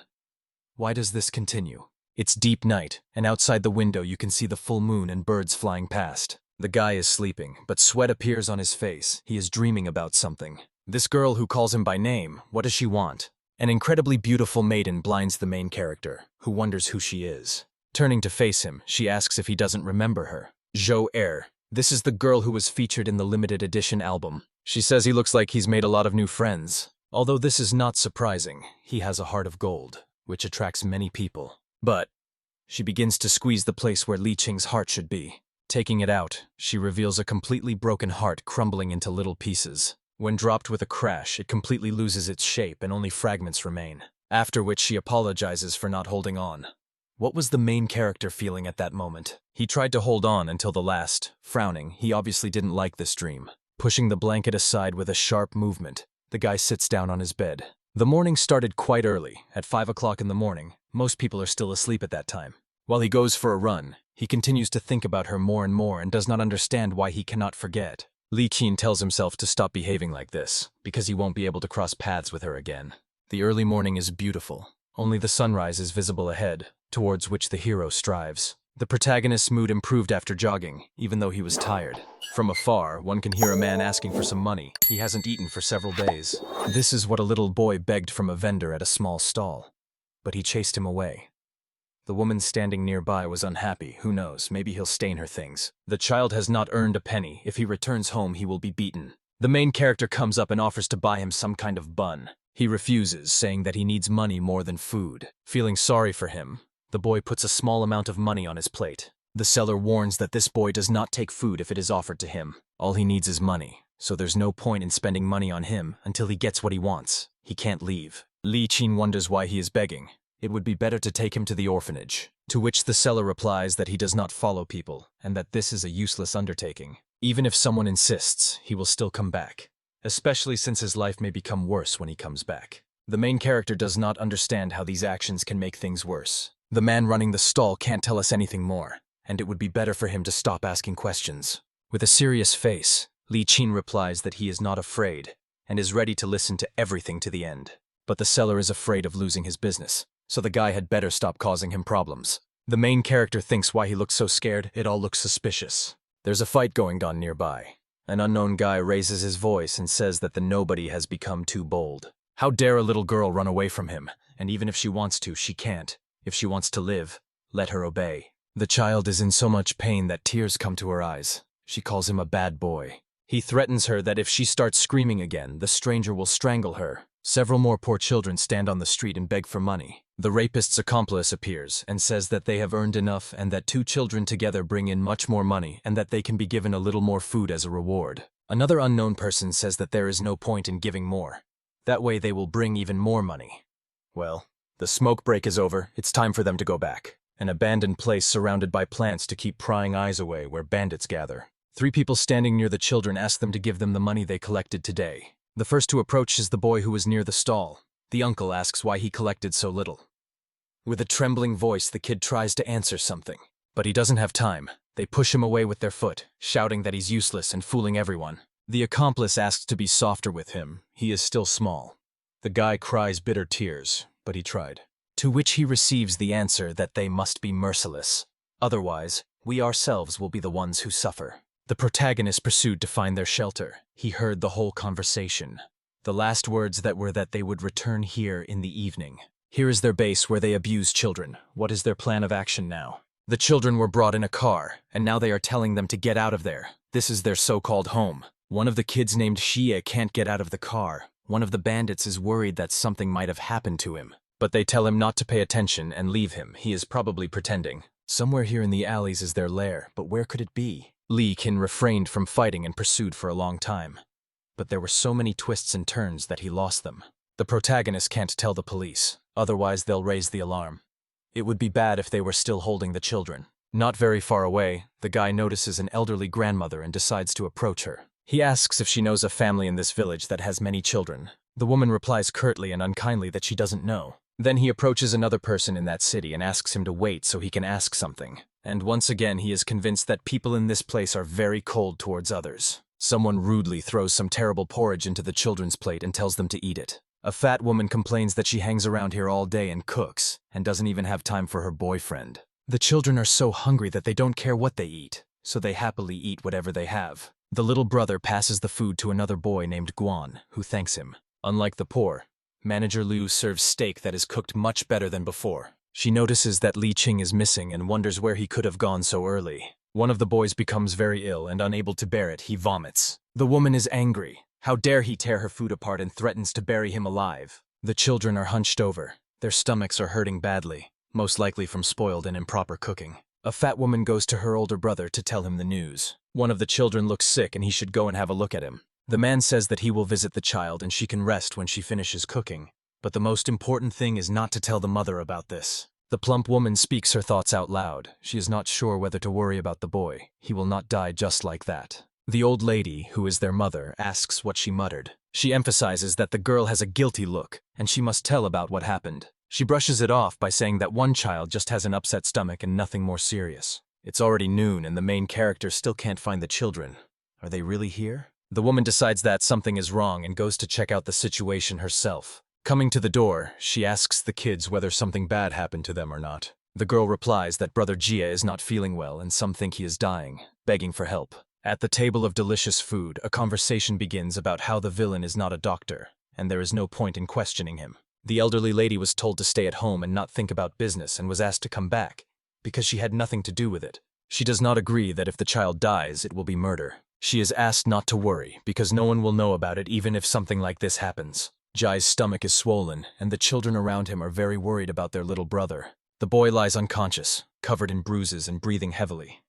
Why does this continue? It's deep night, and outside the window you can see the full moon and birds flying past. The guy is sleeping, but sweat appears on his face. He is dreaming about something. This girl who calls him by name, what does she want? An incredibly beautiful maiden blinds the main character, who wonders who she is. Turning to face him, she asks if he doesn't remember her. Zhou Er. This is the girl who was featured in the limited edition album. She says he looks like he's made a lot of new friends. Although this is not surprising, he has a heart of gold, which attracts many people. But she begins to squeeze the place where Li Qing's heart should be. Taking it out, she reveals a completely broken heart crumbling into little pieces. When dropped with a crash, it completely loses its shape and only fragments remain. After which she apologizes for not holding on. What was the main character feeling at that moment? He tried to hold on until the last. Frowning, he obviously didn't like this dream. Pushing the blanket aside with a sharp movement, the guy sits down on his bed. The morning started quite early. At 5 o'clock in the morning, most people are still asleep at that time. While he goes for a run, he continues to think about her more and more and does not understand why he cannot forget. Li Qing tells himself to stop behaving like this, because he won't be able to cross paths with her again. The early morning is beautiful. Only the sunrise is visible ahead, towards which the hero strives. The protagonist's mood improved after jogging, even though he was tired. From afar, one can hear a man asking for some money. He hasn't eaten for several days. This is what a little boy begged from a vendor at a small stall. But he chased him away. The woman standing nearby was unhappy. Who knows, maybe he'll stain her things. The child has not earned a penny. If he returns home, he will be beaten. The main character comes up and offers to buy him some kind of bun. He refuses, saying that he needs money more than food. Feeling sorry for him, the boy puts a small amount of money on his plate. The seller warns that this boy does not take food if it is offered to him. All he needs is money, so there's no point in spending money on him until he gets what he wants. He can't leave. Li Qing wonders why he is begging. it would be better to take him to the orphanage. To which the seller replies that he does not follow people, and that this is a useless undertaking. Even if someone insists, he will still come back, especially since his life may become worse when he comes back. The main character does not understand how these actions can make things worse. The man running the stall can't tell us anything more, and it would be better for him to stop asking questions. With a serious face, Ching replies that he is not afraid, and is ready to listen to everything to the end. But the seller is afraid of losing his business, so the guy had better stop causing him problems. The main character thinks why he looks so scared, it all looks suspicious. There's a fight going on nearby. An unknown guy raises his voice and says that the nobody has become too bold. How dare a little girl run away from him, and even if she wants to, she can't. If she wants to live, let her obey. The child is in so much pain that tears come to her eyes. She calls him a bad boy. He threatens her that if she starts screaming again, the stranger will strangle her. Several more poor children stand on the street and beg for money. The rapist's accomplice appears and says that they have earned enough and that 2 children together bring in much more money and that they can be given a little more food as a reward. Another unknown person says that there is no point in giving more. That way they will bring even more money. Well, the smoke break is over, it's time for them to go back. An abandoned place surrounded by plants to keep prying eyes away where bandits gather. 3 people standing near the children ask them to give them the money they collected today. The first to approach is the boy who was near the stall. The uncle asks why he collected so little. With a trembling voice, the kid tries to answer something, but he doesn't have time. They push him away with their foot, shouting that he's useless and fooling everyone. The accomplice asks to be softer with him. He is still small. The guy cries bitter tears, but he tried. To which he receives the answer that they must be merciless. Otherwise, we ourselves will be the ones who suffer. The protagonist pursued to find their shelter. He heard the whole conversation. The last words that were that they would return here in the evening. Here is their base where they abuse children. What is their plan of action now? The children were brought in a car, and now they are telling them to get out of there. This is their so-called home. One of the kids named Xie can't get out of the car. One of the bandits is worried that something might have happened to him. But they tell him not to pay attention and leave him. He is probably pretending. Somewhere here in the alleys is their lair, but where could it be? Kin refrained from fighting and pursued for a long time. But there were so many twists and turns that he lost them. The protagonist can't tell the police, otherwise they'll raise the alarm. It would be bad if they were still holding the children. Not very far away, the guy notices an elderly grandmother and decides to approach her. He asks if she knows a family in this village that has many children. The woman replies curtly and unkindly that she doesn't know. Then he approaches another person in that city and asks him to wait so he can ask something. And once again he is convinced that people in this place are very cold towards others. Someone rudely throws some terrible porridge into the children's plate and tells them to eat it. A fat woman complains that she hangs around here all day and cooks, and doesn't even have time for her boyfriend. The children are so hungry that they don't care what they eat, so they happily eat whatever they have. The little brother passes the food to another boy named Guan, who thanks him. Unlike the poor, Manager Liu serves steak that is cooked much better than before. She notices that Ching is missing and wonders where he could have gone so early. One of the boys becomes very ill and unable to bear it, he vomits. The woman is angry. How dare he tear her food apart and threatens to bury him alive. The children are hunched over. Their stomachs are hurting badly, most likely from spoiled and improper cooking. A fat woman goes to her older brother to tell him the news. One of the children looks sick and he should go and have a look at him. The man says that he will visit the child and she can rest when she finishes cooking. But the most important thing is not to tell the mother about this. The plump woman speaks her thoughts out loud. She is not sure whether to worry about the boy. He will not die just like that. The old lady, who is their mother, asks what she muttered. She emphasizes that the girl has a guilty look, and she must tell about what happened. She brushes it off by saying that one child just has an upset stomach and nothing more serious. It's already noon and the main character still can't find the children. Are they really here? The woman decides that something is wrong and goes to check out the situation herself. Coming to the door, she asks the kids whether something bad happened to them or not. The girl replies that Brother Jia is not feeling well and some think he is dying, begging for help. At the table of delicious food, a conversation begins about how the villain is not a doctor, and there is no point in questioning him. The elderly lady was told to stay at home and not think about business and was asked to come back, because she had nothing to do with it. She does not agree that if the child dies, it will be murder. She is asked not to worry, because no one will know about it even if something like this happens. Jai's stomach is swollen, and the children around him are very worried about their little brother. The boy lies unconscious, covered in bruises and breathing heavily.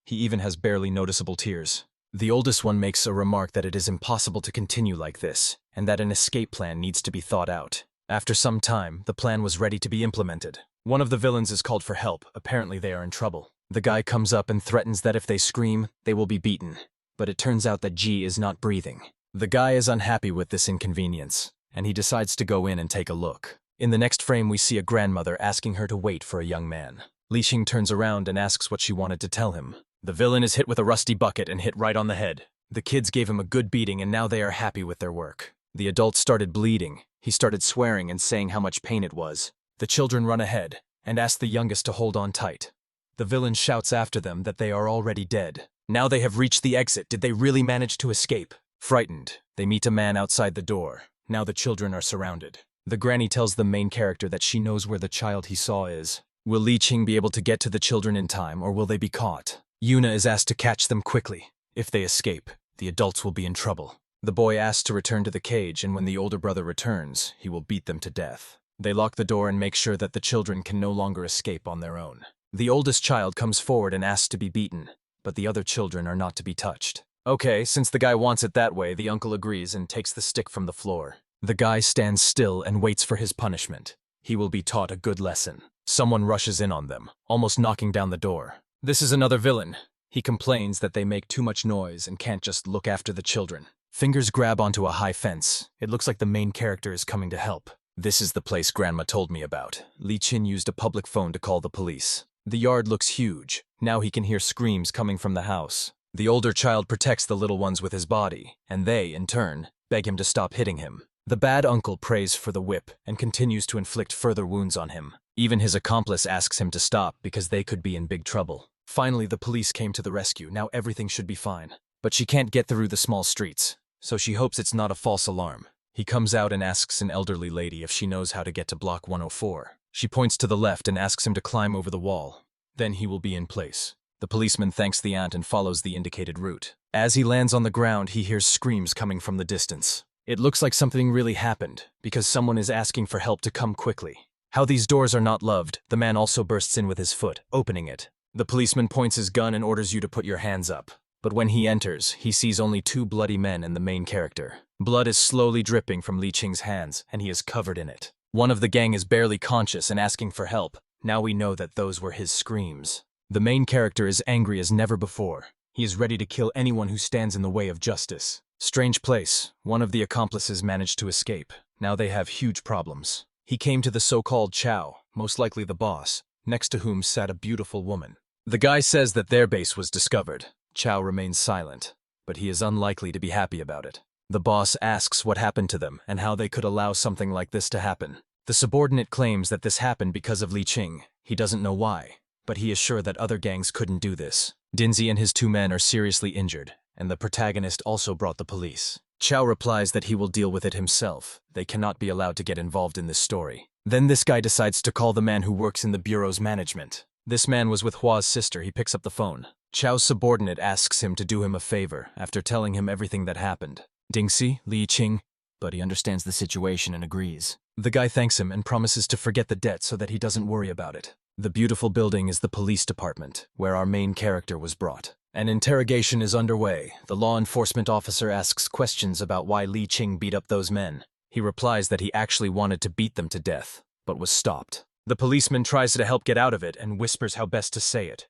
He even has barely noticeable tears. The oldest one makes a remark that it is impossible to continue like this, and that an escape plan needs to be thought out. After some time, the plan was ready to be implemented. One of the villains is called for help. Apparently they are in trouble. The guy comes up and threatens that if they scream, they will be beaten. But it turns out that G is not breathing. The guy is unhappy with this inconvenience, and he decides to go in and take a look. In the next frame, we see a grandmother asking her to wait for a young man. Ching turns around and asks what she wanted to tell him. The villain is hit with a rusty bucket and hit right on the head. The kids gave him a good beating and now they are happy with their work. The adult started bleeding. He started swearing and saying how much pain it was. The children run ahead and ask the youngest to hold on tight. The villain shouts after them that they are already dead. Now they have reached the exit. Did they really manage to escape? Frightened, they meet a man outside the door. Now the children are surrounded. The granny tells the main character that she knows where the child he saw is. Will Ching be able to get to the children in time, or will they be caught? Yuna is asked to catch them quickly. If they escape, the adults will be in trouble. The boy asks to return to the cage, and when the older brother returns, he will beat them to death. They lock the door and make sure that the children can no longer escape on their own. The oldest child comes forward and asks to be beaten, but the other children are not to be touched. Okay, since the guy wants it that way, the uncle agrees and takes the stick from the floor. The guy stands still and waits for his punishment. He will be taught a good lesson. Someone rushes in on them, almost knocking down the door. This is another villain. He complains that they make too much noise and can't just look after the children. Fingers grab onto a high fence. It looks like the main character is coming to help. This is the place Grandma told me about. Ching used a public phone to call the police. The yard looks huge. Now he can hear screams coming from the house. The older child protects the little ones with his body, and they, in turn, beg him to stop hitting him. The bad uncle prays for the whip and continues to inflict further wounds on him. Even his accomplice asks him to stop because they could be in big trouble. Finally, the police came to the rescue. Now everything should be fine. But she can't get through the small streets, so she hopes it's not a false alarm. He comes out and asks an elderly lady if she knows how to get to Block 104. She points to the left and asks him to climb over the wall. Then he will be in place. The policeman thanks the aunt and follows the indicated route. As he lands on the ground, he hears screams coming from the distance. It looks like something really happened, because someone is asking for help to come quickly. How these doors are not loved, the man also bursts in with his foot, opening it. The policeman points his gun and orders you to put your hands up. But when he enters, he sees only two bloody men and the main character. Blood is slowly dripping from Ching's hands, and he is covered in it. One of the gang is barely conscious and asking for help. Now we know that those were his screams. The main character is angry as never before. He is ready to kill anyone who stands in the way of justice. Strange place. One of the accomplices managed to escape. Now they have huge problems. He came to the so-called Chow, most likely the boss, next to whom sat a beautiful woman. The guy says that their base was discovered. Chow remains silent, but he is unlikely to be happy about it. The boss asks what happened to them and how they could allow something like this to happen. The subordinate claims that this happened because of Ching. He doesn't know why, but he is sure that other gangs couldn't do this. Dinzy and his two men are seriously injured, and the protagonist also brought the police. Chow replies that he will deal with it himself. They cannot be allowed to get involved in this story. Then this guy decides to call the man who works in the bureau's management. This man was with Hua's sister. He picks up the phone. Chow's subordinate asks him to do him a favor after telling him everything that happened. Dingxi, Ching, but he understands the situation and agrees. The guy thanks him and promises to forget the debt so that he doesn't worry about it. The beautiful building is the police department, where our main character was brought. An interrogation is underway. The law enforcement officer asks questions about why Ching beat up those men. He replies that he actually wanted to beat them to death, but was stopped. The policeman tries to help get out of it and whispers how best to say it.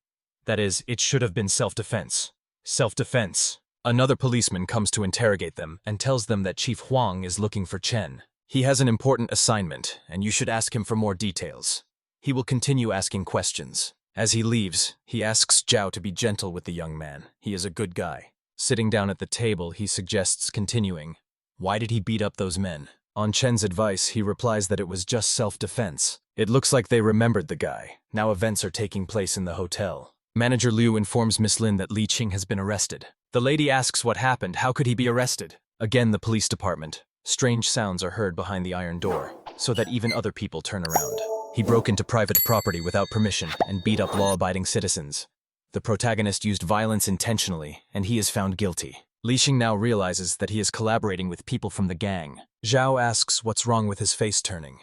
That is, it should have been self-defense. Self-defense. Another policeman comes to interrogate them and tells them that Chief Huang is looking for Chen. He has an important assignment, and you should ask him for more details. He will continue asking questions. As he leaves, he asks Zhao to be gentle with the young man. He is a good guy. Sitting down at the table, he suggests continuing. Why did he beat up those men? On Chen's advice, he replies that it was just self-defense. It looks like they remembered the guy. Now events are taking place in the hotel. Manager Liu informs Miss Lin that Ching has been arrested. The lady asks what happened. How could he be arrested? Again, the police department. Strange sounds are heard behind the iron door, so that even other people turn around. He broke into private property without permission and beat up law-abiding citizens. The protagonist used violence intentionally, and he is found guilty. Ching now realizes that he is collaborating with people from the gang. Zhao asks what's wrong with his face turning.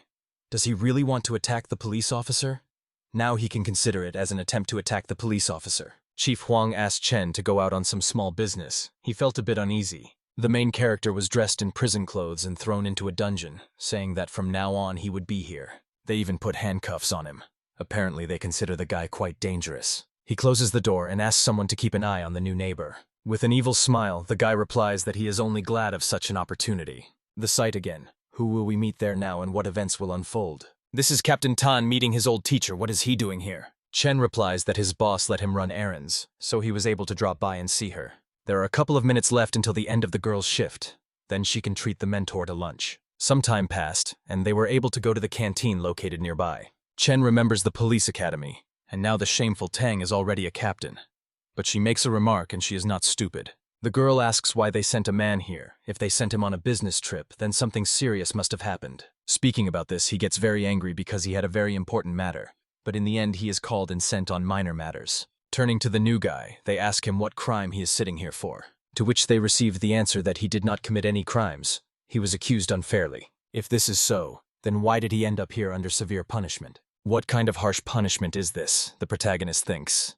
Does he really want to attack the police officer? Now he can consider it as an attempt to attack the police officer. Chief Huang asked Chen to go out on some small business. He felt a bit uneasy. The main character was dressed in prison clothes and thrown into a dungeon, saying that from now on he would be here. They even put handcuffs on him. Apparently they consider the guy quite dangerous. He closes the door and asks someone to keep an eye on the new neighbor. With an evil smile, the guy replies that he is only glad of such an opportunity. The site again. Who will we meet there now and what events will unfold? This is Captain Tan meeting his old teacher. What is he doing here? Chen replies that his boss let him run errands, so he was able to drop by and see her. There are a couple of minutes left until the end of the girl's shift. Then she can treat the mentor to lunch. Some time passed, and they were able to go to the canteen located nearby. Chen remembers the police academy, and now the shameful Tang is already a captain. But she makes a remark and she is not stupid. The girl asks why they sent a man here. If they sent him on a business trip, then something serious must have happened. Speaking about this, he gets very angry because he had a very important matter. But in the end, he is called and sent on minor matters. Turning to the new guy, they ask him what crime he is sitting here for. To which they received the answer that he did not commit any crimes. He was accused unfairly. If this is so, then why did he end up here under severe punishment? What kind of harsh punishment is this? The protagonist thinks.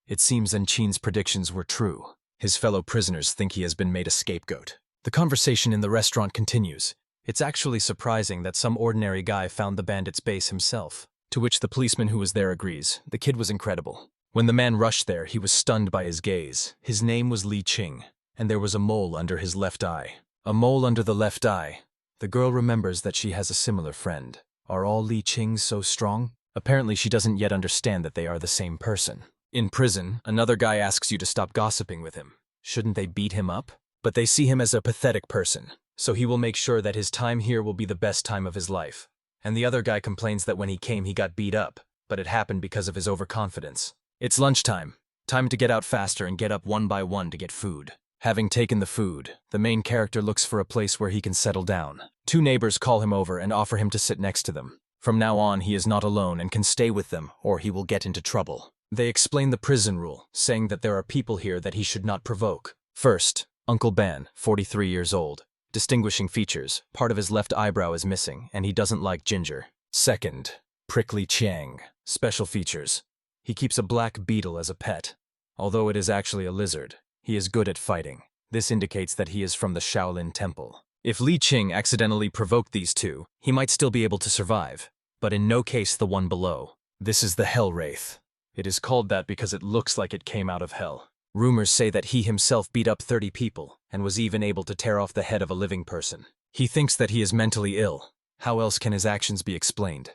It seems Chin's predictions were true. His fellow prisoners think he has been made a scapegoat. The conversation in the restaurant continues. It's actually surprising that some ordinary guy found the bandits' base himself. To which the policeman who was there agrees. The kid was incredible. When the man rushed there, he was stunned by his gaze. His name was Ching, and there was a mole under his left eye. A mole under the left eye. The girl remembers that she has a similar friend. Are all Chings so strong? Apparently she doesn't yet understand that they are the same person. In prison, another guy asks you to stop gossiping with him. Shouldn't they beat him up? But they see him as a pathetic person, so he will make sure that his time here will be the best time of his life. And the other guy complains that when he came he got beat up, but it happened because of his overconfidence. It's lunchtime. Time to get out faster and get up one by one to get food. Having taken the food, the main character looks for a place where he can settle down. Two neighbors call him over and offer him to sit next to them. From now on he is not alone and can stay with them, or he will get into trouble. They explain the prison rule, saying that there are people here that he should not provoke. First, Uncle Ben, 43 years old. Distinguishing features, part of his left eyebrow is missing, and he doesn't like ginger. Second, Prickly Chang. Special features. He keeps a black beetle as a pet. Although it is actually a lizard, he is good at fighting. This indicates that he is from the Shaolin Temple. If Ching accidentally provoked these two, he might still be able to survive, but in no case the one below. This is the Hell Wraith. It is called that because it looks like it came out of hell. Rumors say that he himself beat up 30 people and was even able to tear off the head of a living person. He thinks that he is mentally ill. How else can his actions be explained?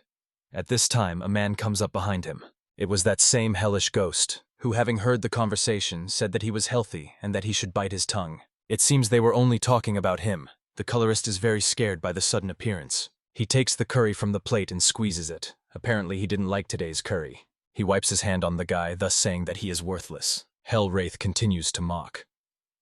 At this time, a man comes up behind him. It was that same hellish ghost, who, having heard the conversation, said that he was healthy and that he should bite his tongue. It seems they were only talking about him. The colorist is very scared by the sudden appearance. He takes the curry from the plate and squeezes it. Apparently he didn't like today's curry. He wipes his hand on the guy, thus saying that he is worthless. Hell Wraith continues to mock.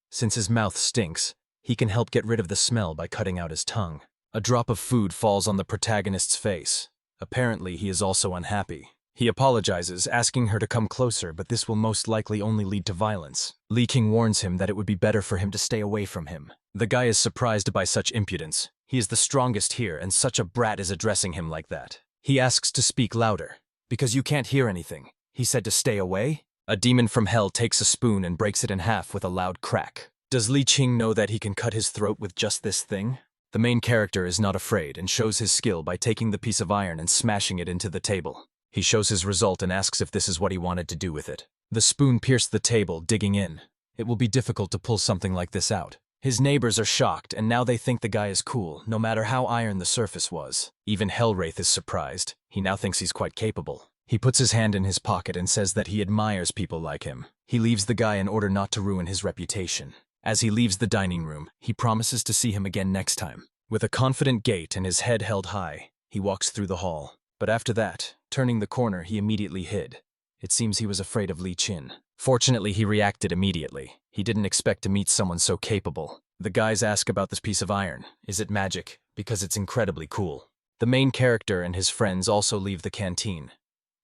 Since his mouth stinks, he can help get rid of the smell by cutting out his tongue. A drop of food falls on the protagonist's face. Apparently he is also unhappy. He apologizes, asking her to come closer, but this will most likely only lead to violence. King warns him that it would be better for him to stay away from him. The guy is surprised by such impudence. He is the strongest here, and such a brat is addressing him like that. He asks to speak louder. Because you can't hear anything. He said to stay away? A demon from hell takes a spoon and breaks it in half with a loud crack. Does Ching know that he can cut his throat with just this thing? The main character is not afraid and shows his skill by taking the piece of iron and smashing it into the table. He shows his result and asks if this is what he wanted to do with it. The spoon pierced the table, digging in. It will be difficult to pull something like this out. His neighbors are shocked, and now they think the guy is cool, no matter how iron the surface was. Even Hellwraith is surprised. He now thinks he's quite capable. He puts his hand in his pocket and says that he admires people like him. He leaves the guy in order not to ruin his reputation. As he leaves the dining room, he promises to see him again next time. With a confident gait and his head held high, he walks through the hall. But after that, turning the corner, he immediately hid. It seems he was afraid of Chin. Fortunately, he reacted immediately. He didn't expect to meet someone so capable. The guys ask about this piece of iron. Is it magic? Because it's incredibly cool. The main character and his friends also leave the canteen,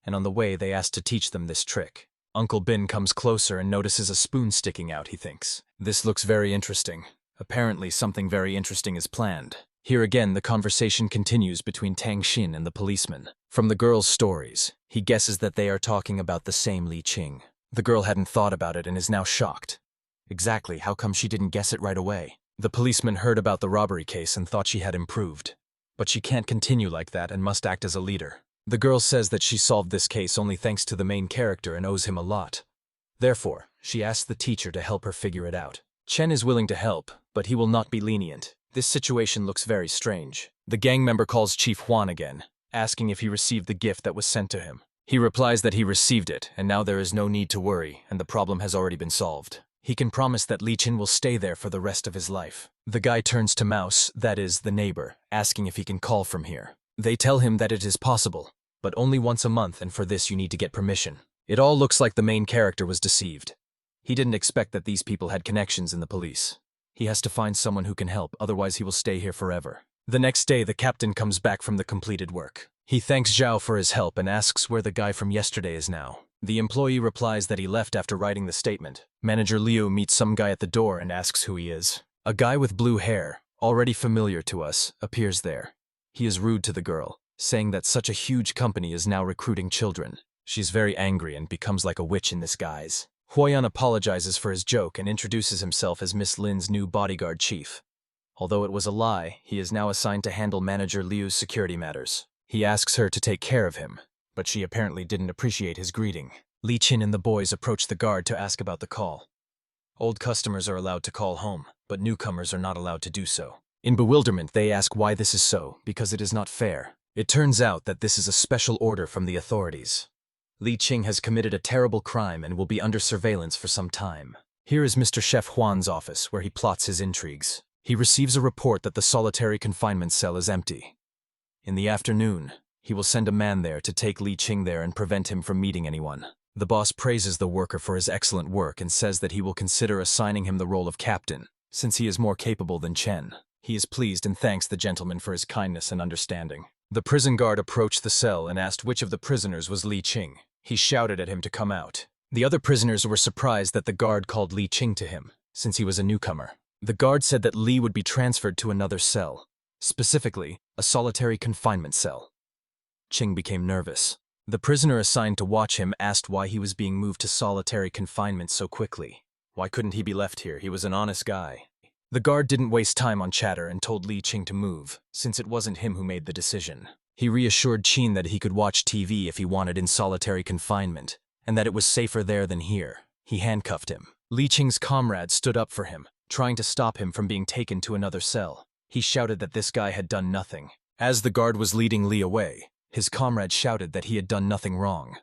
and on the way they ask to teach them this trick. Uncle Ben comes closer and notices a spoon sticking out, he thinks. This looks very interesting. Apparently something very interesting is planned. Here again, the conversation continues between Tang Xin and the policeman. From the girl's stories, he guesses that they are talking about the same Ching. The girl hadn't thought about it and is now shocked. Exactly, how come she didn't guess it right away? The policeman heard about the robbery case and thought she had improved. But she can't continue like that and must act as a leader. The girl says that she solved this case only thanks to the main character and owes him a lot. Therefore, she asks the teacher to help her figure it out. Chen is willing to help, but he will not be lenient. This situation looks very strange. The gang member calls Chief Huan again, asking if he received the gift that was sent to him. He replies that he received it, and now there is no need to worry, and the problem has already been solved. He can promise that Li Qin will stay there for the rest of his life. The guy turns to Mouse, that is, the neighbor, asking if he can call from here. They tell him that it is possible, but only once a month, and for this you need to get permission. It all looks like the main character was deceived. He didn't expect that these people had connections in the police. He has to find someone who can help, otherwise he will stay here forever. The next day, the captain comes back from the completed work. He thanks Zhao for his help and asks where the guy from yesterday is now. The employee replies that he left after writing the statement. Manager Liu meets some guy at the door and asks who he is. A guy with blue hair, already familiar to us, appears there. He is rude to the girl, saying that such a huge company is now recruiting children. She's very angry and becomes like a witch in this guise. Huoyan apologizes for his joke and introduces himself as Miss Lin's new bodyguard chief. Although it was a lie, he is now assigned to handle Manager Liu's security matters. He asks her to take care of him, but she apparently didn't appreciate his greeting. Li Qin and the boys approach the guard to ask about the call. Old customers are allowed to call home, but newcomers are not allowed to do so. In bewilderment, they ask why this is so, because it is not fair. It turns out that this is a special order from the authorities. Li Qing has committed a terrible crime and will be under surveillance for some time. Here is Mr. Chef Huan's office, where he plots his intrigues. He receives a report that the solitary confinement cell is empty. In the afternoon, he will send a man there to take Li Qing there and prevent him from meeting anyone. The boss praises the worker for his excellent work and says that he will consider assigning him the role of captain, since he is more capable than Chen. He is pleased and thanks the gentleman for his kindness and understanding. The prison guard approached the cell and asked which of the prisoners was Li Qing. He shouted at him to come out. The other prisoners were surprised that the guard called Li Qing to him, since he was a newcomer. The guard said that Li would be transferred to another cell, specifically, a solitary confinement cell. Ching became nervous. The prisoner assigned to watch him asked why he was being moved to solitary confinement so quickly. Why couldn't he be left here? He was an honest guy. The guard didn't waste time on chatter and told Li Qing to move, since it wasn't him who made the decision. He reassured Qin that he could watch TV if he wanted in solitary confinement, and that it was safer there than here. He handcuffed him. Li Qing's comrade stood up for him, trying to stop him from being taken to another cell. He shouted that this guy had done nothing. As the guard was leading Li away, his comrade shouted that he had done nothing wrong.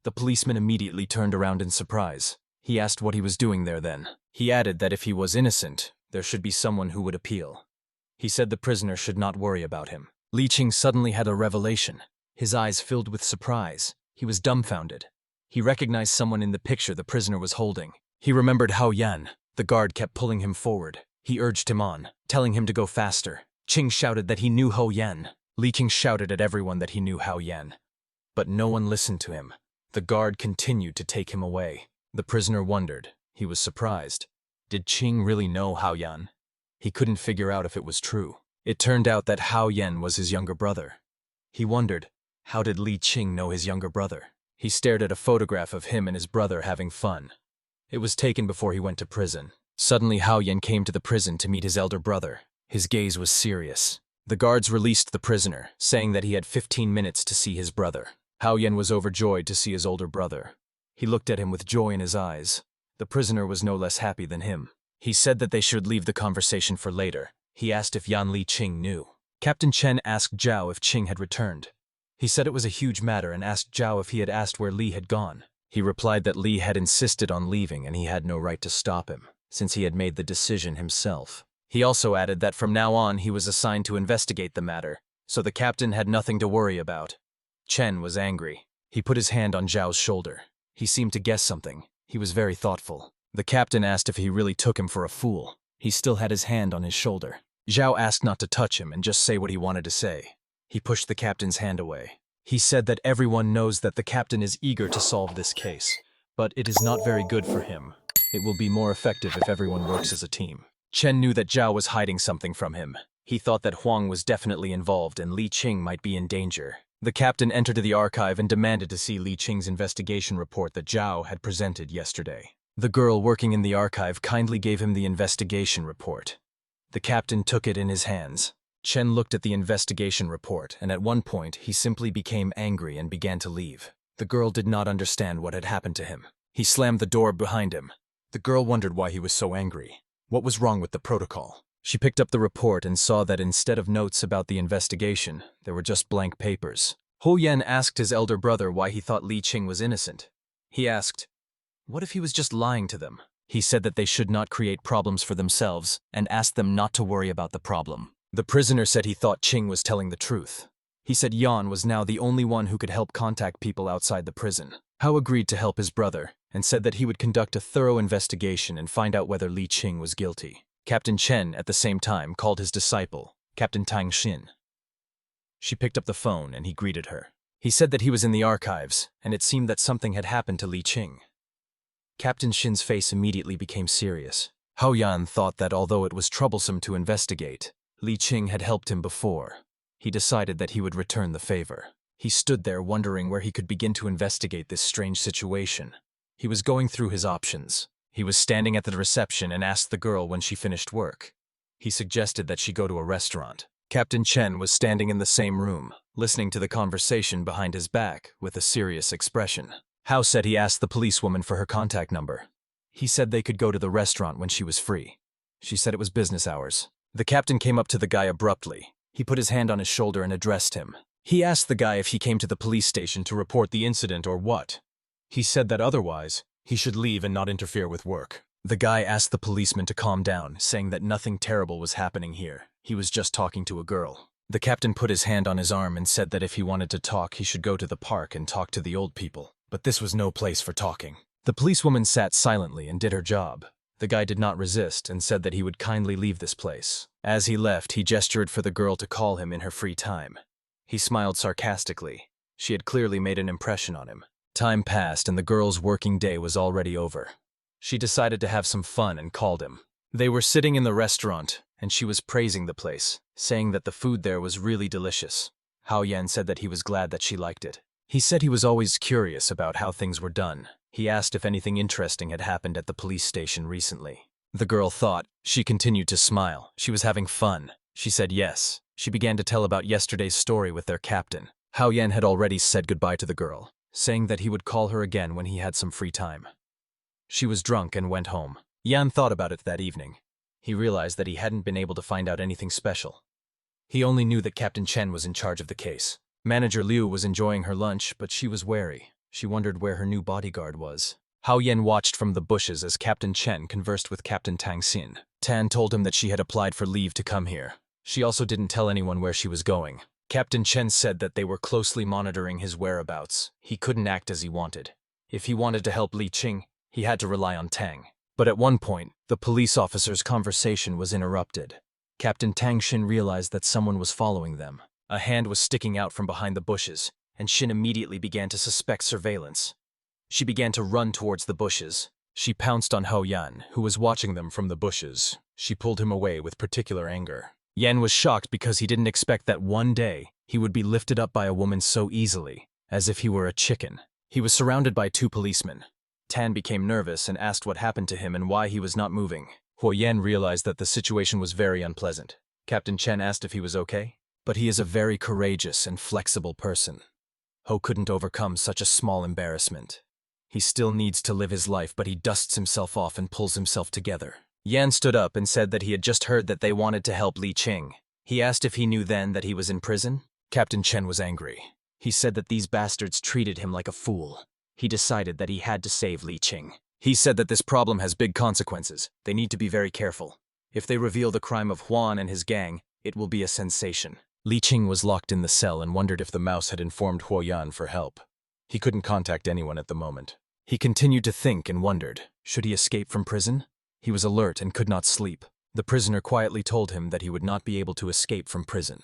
The policeman immediately turned around in surprise. He asked what he was doing there then. He added that if he was innocent, there should be someone who would appeal. He said the prisoner should not worry about him. Li Qing suddenly had a revelation. His eyes filled with surprise. He was dumbfounded. He recognized someone in the picture the prisoner was holding. He remembered Hao Yan. The guard kept pulling him forward. He urged him on, telling him to go faster. Ching shouted that he knew Hao Yan. Li Qing shouted at everyone that he knew Hao Yan. But no one listened to him. The guard continued to take him away. The prisoner wondered. He was surprised. Did Ching really know Hao Yan? He couldn't figure out if it was true. It turned out that Hao Yan was his younger brother. He wondered, how did Li Qing know his younger brother? He stared at a photograph of him and his brother having fun. It was taken before he went to prison. Suddenly Hao Yan came to the prison to meet his elder brother. His gaze was serious. The guards released the prisoner, saying that he had 15 minutes to see his brother. Hao Yan was overjoyed to see his older brother. He looked at him with joy in his eyes. The prisoner was no less happy than him. He said that they should leave the conversation for later. He asked if Yan Li Qing knew. Captain Chen asked Zhao if Ching had returned. He said it was a huge matter and asked Zhao if he had asked where Li had gone. He replied that Li had insisted on leaving and he had no right to stop him, since he had made the decision himself. He also added that from now on he was assigned to investigate the matter, so the captain had nothing to worry about. Chen was angry. He put his hand on Zhao's shoulder. He seemed to guess something. He was very thoughtful. The captain asked if he really took him for a fool. He still had his hand on his shoulder. Zhao asked not to touch him and just say what he wanted to say. He pushed the captain's hand away. He said that everyone knows that the captain is eager to solve this case, but it is not very good for him. It will be more effective if everyone works as a team. Chen knew that Zhao was hiding something from him. He thought that Huang was definitely involved and Li Qing might be in danger. The captain entered the archive and demanded to see Li Qing's investigation report that Zhao had presented yesterday. The girl working in the archive kindly gave him the investigation report. The captain took it in his hands. Chen looked at the investigation report, and at one point he simply became angry and began to leave. The girl did not understand what had happened to him. He slammed the door behind him. The girl wondered why he was so angry. What was wrong with the protocol? She picked up the report and saw that instead of notes about the investigation, there were just blank papers. Ho Yan asked his elder brother why he thought Li Ching was innocent. He asked, what if he was just lying to them? He said that they should not create problems for themselves and asked them not to worry about the problem. The prisoner said he thought Ching was telling the truth. He said Yan was now the only one who could help contact people outside the prison. Hao agreed to help his brother and said that he would conduct a thorough investigation and find out whether Li Ching was guilty. Captain Chen, at the same time, called his disciple, Captain Tang Xin. She picked up the phone and he greeted her. He said that he was in the archives, and it seemed that something had happened to Li Ching. Captain Xin's face immediately became serious. Hao Yan thought that although it was troublesome to investigate, Li Ching had helped him before. He decided that he would return the favor. He stood there wondering where he could begin to investigate this strange situation. He was going through his options. He was standing at the reception and asked the girl when she finished work. He suggested that she go to a restaurant. Captain Chen was standing in the same room, listening to the conversation behind his back with a serious expression. Hao said he asked the policewoman for her contact number. He said they could go to the restaurant when she was free. She said it was business hours. The captain came up to the guy abruptly. He put his hand on his shoulder and addressed him. He asked the guy if he came to the police station to report the incident or what. He said that otherwise, he should leave and not interfere with work. The guy asked the policeman to calm down, saying that nothing terrible was happening here. He was just talking to a girl. The captain put his hand on his arm and said that if he wanted to talk, he should go to the park and talk to the old people. But this was no place for talking. The policewoman sat silently and did her job. The guy did not resist and said that he would kindly leave this place. As he left, he gestured for the girl to call him in her free time. He smiled sarcastically. She had clearly made an impression on him. Time passed and the girl's working day was already over. She decided to have some fun and called him. They were sitting in the restaurant, and she was praising the place, saying that the food there was really delicious. Hao Yan said that he was glad that she liked it. He said he was always curious about how things were done. He asked if anything interesting had happened at the police station recently. The girl thought. She continued to smile. She was having fun. She said yes. She began to tell about yesterday's story with their captain. Hao Yan had already said goodbye to the girl, saying that he would call her again when he had some free time. She was drunk and went home. Yan thought about it that evening. He realized that he hadn't been able to find out anything special. He only knew that Captain Chen was in charge of the case. Manager Liu was enjoying her lunch, but she was wary. She wondered where her new bodyguard was. Hao Yan watched from the bushes as Captain Chen conversed with Captain Tang Xin. Tan told him that she had applied for leave to come here. She also didn't tell anyone where she was going. Captain Chen said that they were closely monitoring his whereabouts. He couldn't act as he wanted. If he wanted to help Li Ching, he had to rely on Tang. But at one point, the police officer's conversation was interrupted. Captain Tang Xin realized that someone was following them. A hand was sticking out from behind the bushes, and Xin immediately began to suspect surveillance. She began to run towards the bushes. She pounced on Hao Yan, who was watching them from the bushes. She pulled him away with particular anger. Yan was shocked because he didn't expect that one day he would be lifted up by a woman so easily, as if he were a chicken. He was surrounded by 2 policemen. Tan became nervous and asked what happened to him and why he was not moving. Huo Yan realized that the situation was very unpleasant. Captain Chen asked if he was okay, but he is a very courageous and flexible person. Ho couldn't overcome such a small embarrassment. He still needs to live his life, but he dusts himself off and pulls himself together. Yan stood up and said that he had just heard that they wanted to help Li Ching. He asked if he knew then that he was in prison. Captain Chen was angry. He said that these bastards treated him like a fool. He decided that he had to save Li Ching. He said that this problem has big consequences. They need to be very careful. If they reveal the crime of Huan and his gang, it will be a sensation. Li Ching was locked in the cell and wondered if the mouse had informed Huo Yan for help. He couldn't contact anyone at the moment. He continued to think and wondered, should he escape from prison? He was alert and could not sleep. The prisoner quietly told him that he would not be able to escape from prison.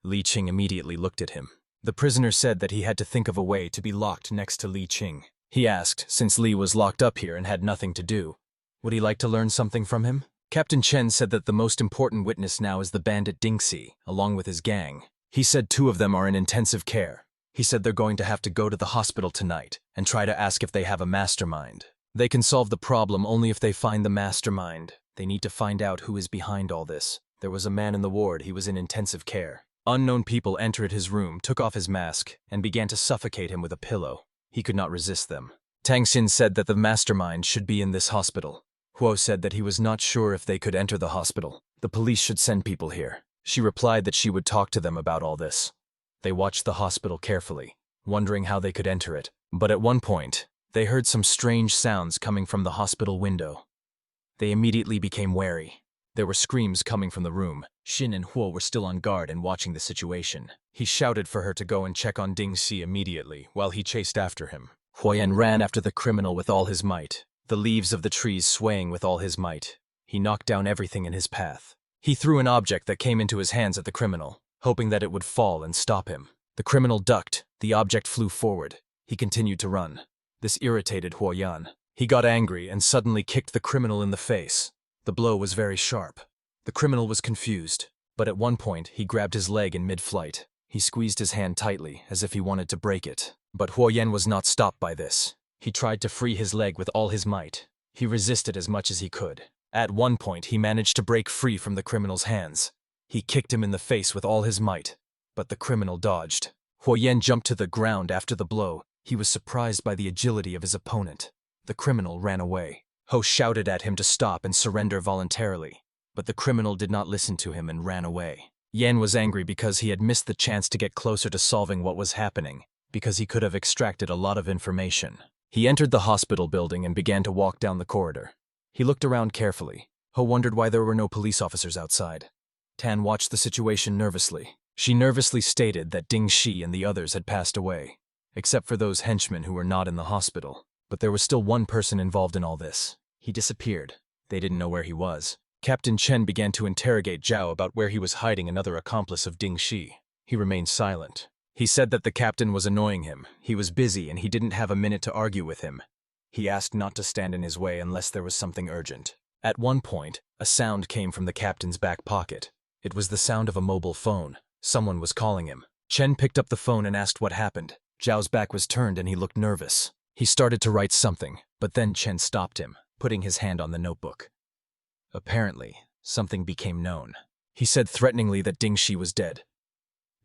Li Ching immediately looked at him. The prisoner said that he had to think of a way to be locked next to Li Ching. He asked, since Li was locked up here and had nothing to do, would he like to learn something from him? Captain Chen said that the most important witness now is the bandit Dingxi, along with his gang. He said 2 of them are in intensive care. He said they're going to have to go to the hospital tonight and try to ask if they have a mastermind. They can solve the problem only if they find the mastermind. They need to find out who is behind all this. There was a man in the ward. He was in intensive care. Unknown people entered his room, took off his mask, and began to suffocate him with a pillow. He could not resist them. Tang Xin said that the mastermind should be in this hospital. Huo said that he was not sure if they could enter the hospital. The police should send people here. She replied that she would talk to them about all this. They watched the hospital carefully, wondering how they could enter it. But at one point, they heard some strange sounds coming from the hospital window. They immediately became wary. There were screams coming from the room. Xin and Huo were still on guard and watching the situation. He shouted for her to go and check on Ding Xi immediately, while he chased after him. Huoyan ran after the criminal with all his might, the leaves of the trees swaying with all his might. He knocked down everything in his path. He threw an object that came into his hands at the criminal, hoping that it would fall and stop him. The criminal ducked. The object flew forward. He continued to run. This irritated Huoyan. He got angry and suddenly kicked the criminal in the face. The blow was very sharp. The criminal was confused, but at one point he grabbed his leg in mid-flight. He squeezed his hand tightly, as if he wanted to break it. But Huoyan was not stopped by this. He tried to free his leg with all his might. He resisted as much as he could. At one point he managed to break free from the criminal's hands. He kicked him in the face with all his might, but the criminal dodged. Huoyan jumped to the ground after the blow. He was surprised by the agility of his opponent. The criminal ran away. Ho shouted at him to stop and surrender voluntarily, but the criminal did not listen to him and ran away. Yan was angry because he had missed the chance to get closer to solving what was happening, because he could have extracted a lot of information. He entered the hospital building and began to walk down the corridor. He looked around carefully. Ho wondered why there were no police officers outside. Tan watched the situation nervously. She nervously stated that Ding Xi and the others had passed away, except for those henchmen who were not in the hospital. But there was still one person involved in all this. He disappeared. They didn't know where he was. Captain Chen began to interrogate Zhao about where he was hiding another accomplice of Ding Xi. He remained silent. He said that the captain was annoying him. He was busy and he didn't have a minute to argue with him. He asked not to stand in his way unless there was something urgent. At one point, a sound came from the captain's back pocket. It was the sound of a mobile phone. Someone was calling him. Chen picked up the phone and asked what happened. Zhao's back was turned and he looked nervous. He started to write something, but then Chen stopped him, putting his hand on the notebook. Apparently, something became known. He said threateningly that Ding Xi was dead.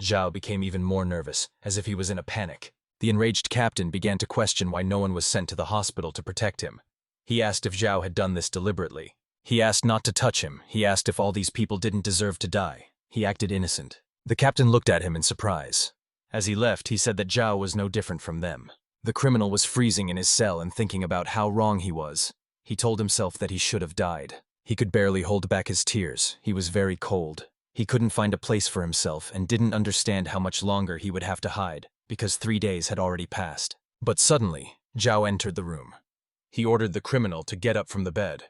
Zhao became even more nervous, as if he was in a panic. The enraged captain began to question why no one was sent to the hospital to protect him. He asked if Zhao had done this deliberately. He asked not to touch him. He asked if all these people didn't deserve to die. He acted innocent. The captain looked at him in surprise. As he left, he said that Zhao was no different from them. The criminal was freezing in his cell and thinking about how wrong he was. He told himself that he should have died. He could barely hold back his tears. He was very cold. He couldn't find a place for himself and didn't understand how much longer he would have to hide, because 3 days had already passed. But suddenly, Zhao entered the room. He ordered the criminal to get up from the bed.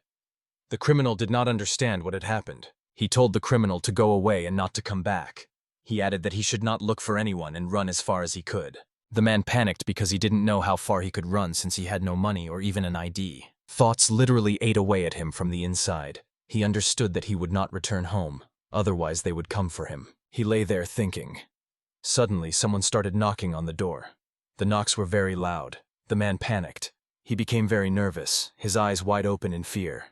The criminal did not understand what had happened. He told the criminal to go away and not to come back. He added that he should not look for anyone and run as far as he could. The man panicked because he didn't know how far he could run since he had no money or even an ID. Thoughts literally ate away at him from the inside. He understood that he would not return home, otherwise they would come for him. He lay there thinking. Suddenly, someone started knocking on the door. The knocks were very loud. The man panicked. He became very nervous, his eyes wide open in fear.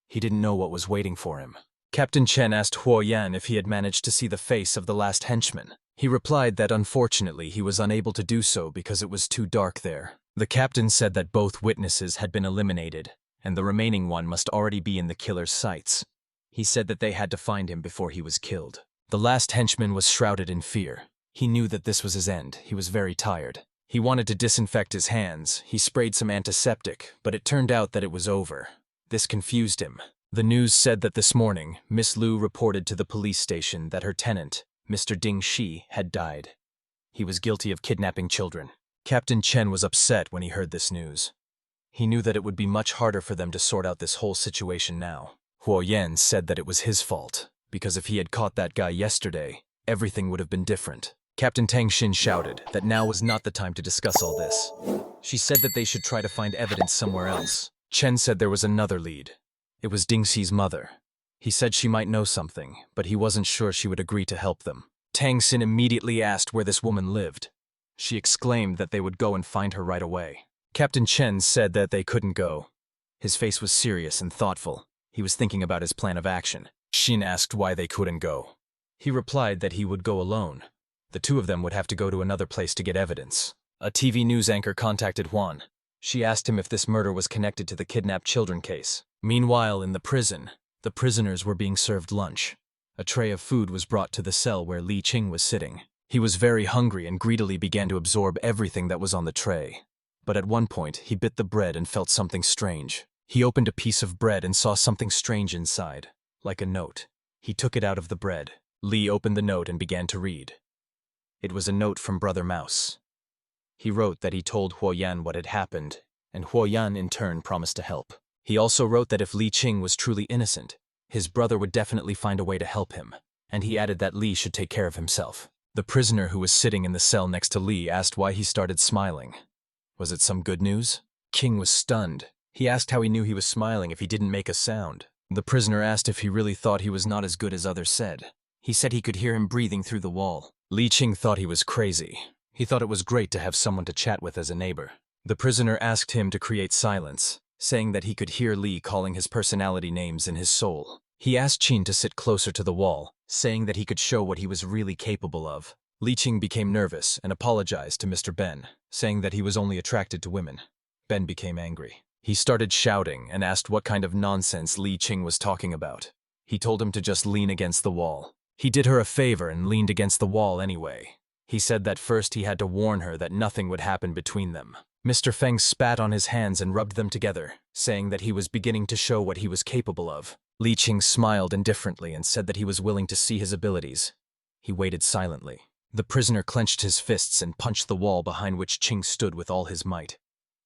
He didn't know what was waiting for him. Captain Chen asked Huoyan if he had managed to see the face of the last henchman. He replied that unfortunately he was unable to do so because it was too dark there. The captain said that both witnesses had been eliminated, and the remaining one must already be in the killer's sights. He said that they had to find him before he was killed. The last henchman was shrouded in fear. He knew that this was his end. He was very tired. He wanted to disinfect his hands. He sprayed some antiseptic, but it turned out that it was over. This confused him. The news said that this morning, Miss Lu reported to the police station that her tenant, Mr. Ding Xi, had died. He was guilty of kidnapping children. Captain Chen was upset when he heard this news. He knew that it would be much harder for them to sort out this whole situation now. Huoyan said that it was his fault, because if he had caught that guy yesterday, everything would have been different. Captain Tang Xin shouted that now was not the time to discuss all this. She said that they should try to find evidence somewhere else. Chen said there was another lead. It was Ding Xi's mother. He said she might know something, but he wasn't sure she would agree to help them. Tang Xin immediately asked where this woman lived. She exclaimed that they would go and find her right away. Captain Chen said that they couldn't go. His face was serious and thoughtful. He was thinking about his plan of action. Shin asked why they couldn't go. He replied that he would go alone. The two of them would have to go to another place to get evidence. A TV news anchor contacted Juan. She asked him if this murder was connected to the kidnapped children case. Meanwhile, in the prison, the prisoners were being served lunch. A tray of food was brought to the cell where Ching was sitting. He was very hungry and greedily began to absorb everything that was on the tray. But at one point, he bit the bread and felt something strange. He opened a piece of bread and saw something strange inside, like a note. He took it out of the bread. Lee opened the note and began to read. It was a note from Brother Mouse. He wrote that he told Huoyan what had happened, and Huoyan in turn promised to help. He also wrote that if Ching was truly innocent, his brother would definitely find a way to help him, and he added that Lee should take care of himself. The prisoner who was sitting in the cell next to Lee asked why he started smiling. Was it some good news? King was stunned. He asked how he knew he was smiling if he didn't make a sound. The prisoner asked if he really thought he was not as good as others said. He said he could hear him breathing through the wall. Ching thought he was crazy. He thought it was great to have someone to chat with as a neighbor. The prisoner asked him to create silence, saying that he could hear Lee calling his personality names in his soul. He asked Chin to sit closer to the wall, saying that he could show what he was really capable of. Ching became nervous and apologized to Mr. Ben, saying that he was only attracted to women. Ben became angry. He started shouting and asked what kind of nonsense Ching was talking about. He told him to just lean against the wall. He did her a favor and leaned against the wall anyway. He said that first he had to warn her that nothing would happen between them. Mr. Feng spat on his hands and rubbed them together, saying that he was beginning to show what he was capable of. Ching smiled indifferently and said that he was willing to see his abilities. He waited silently. The prisoner clenched his fists and punched the wall behind which Ching stood with all his might.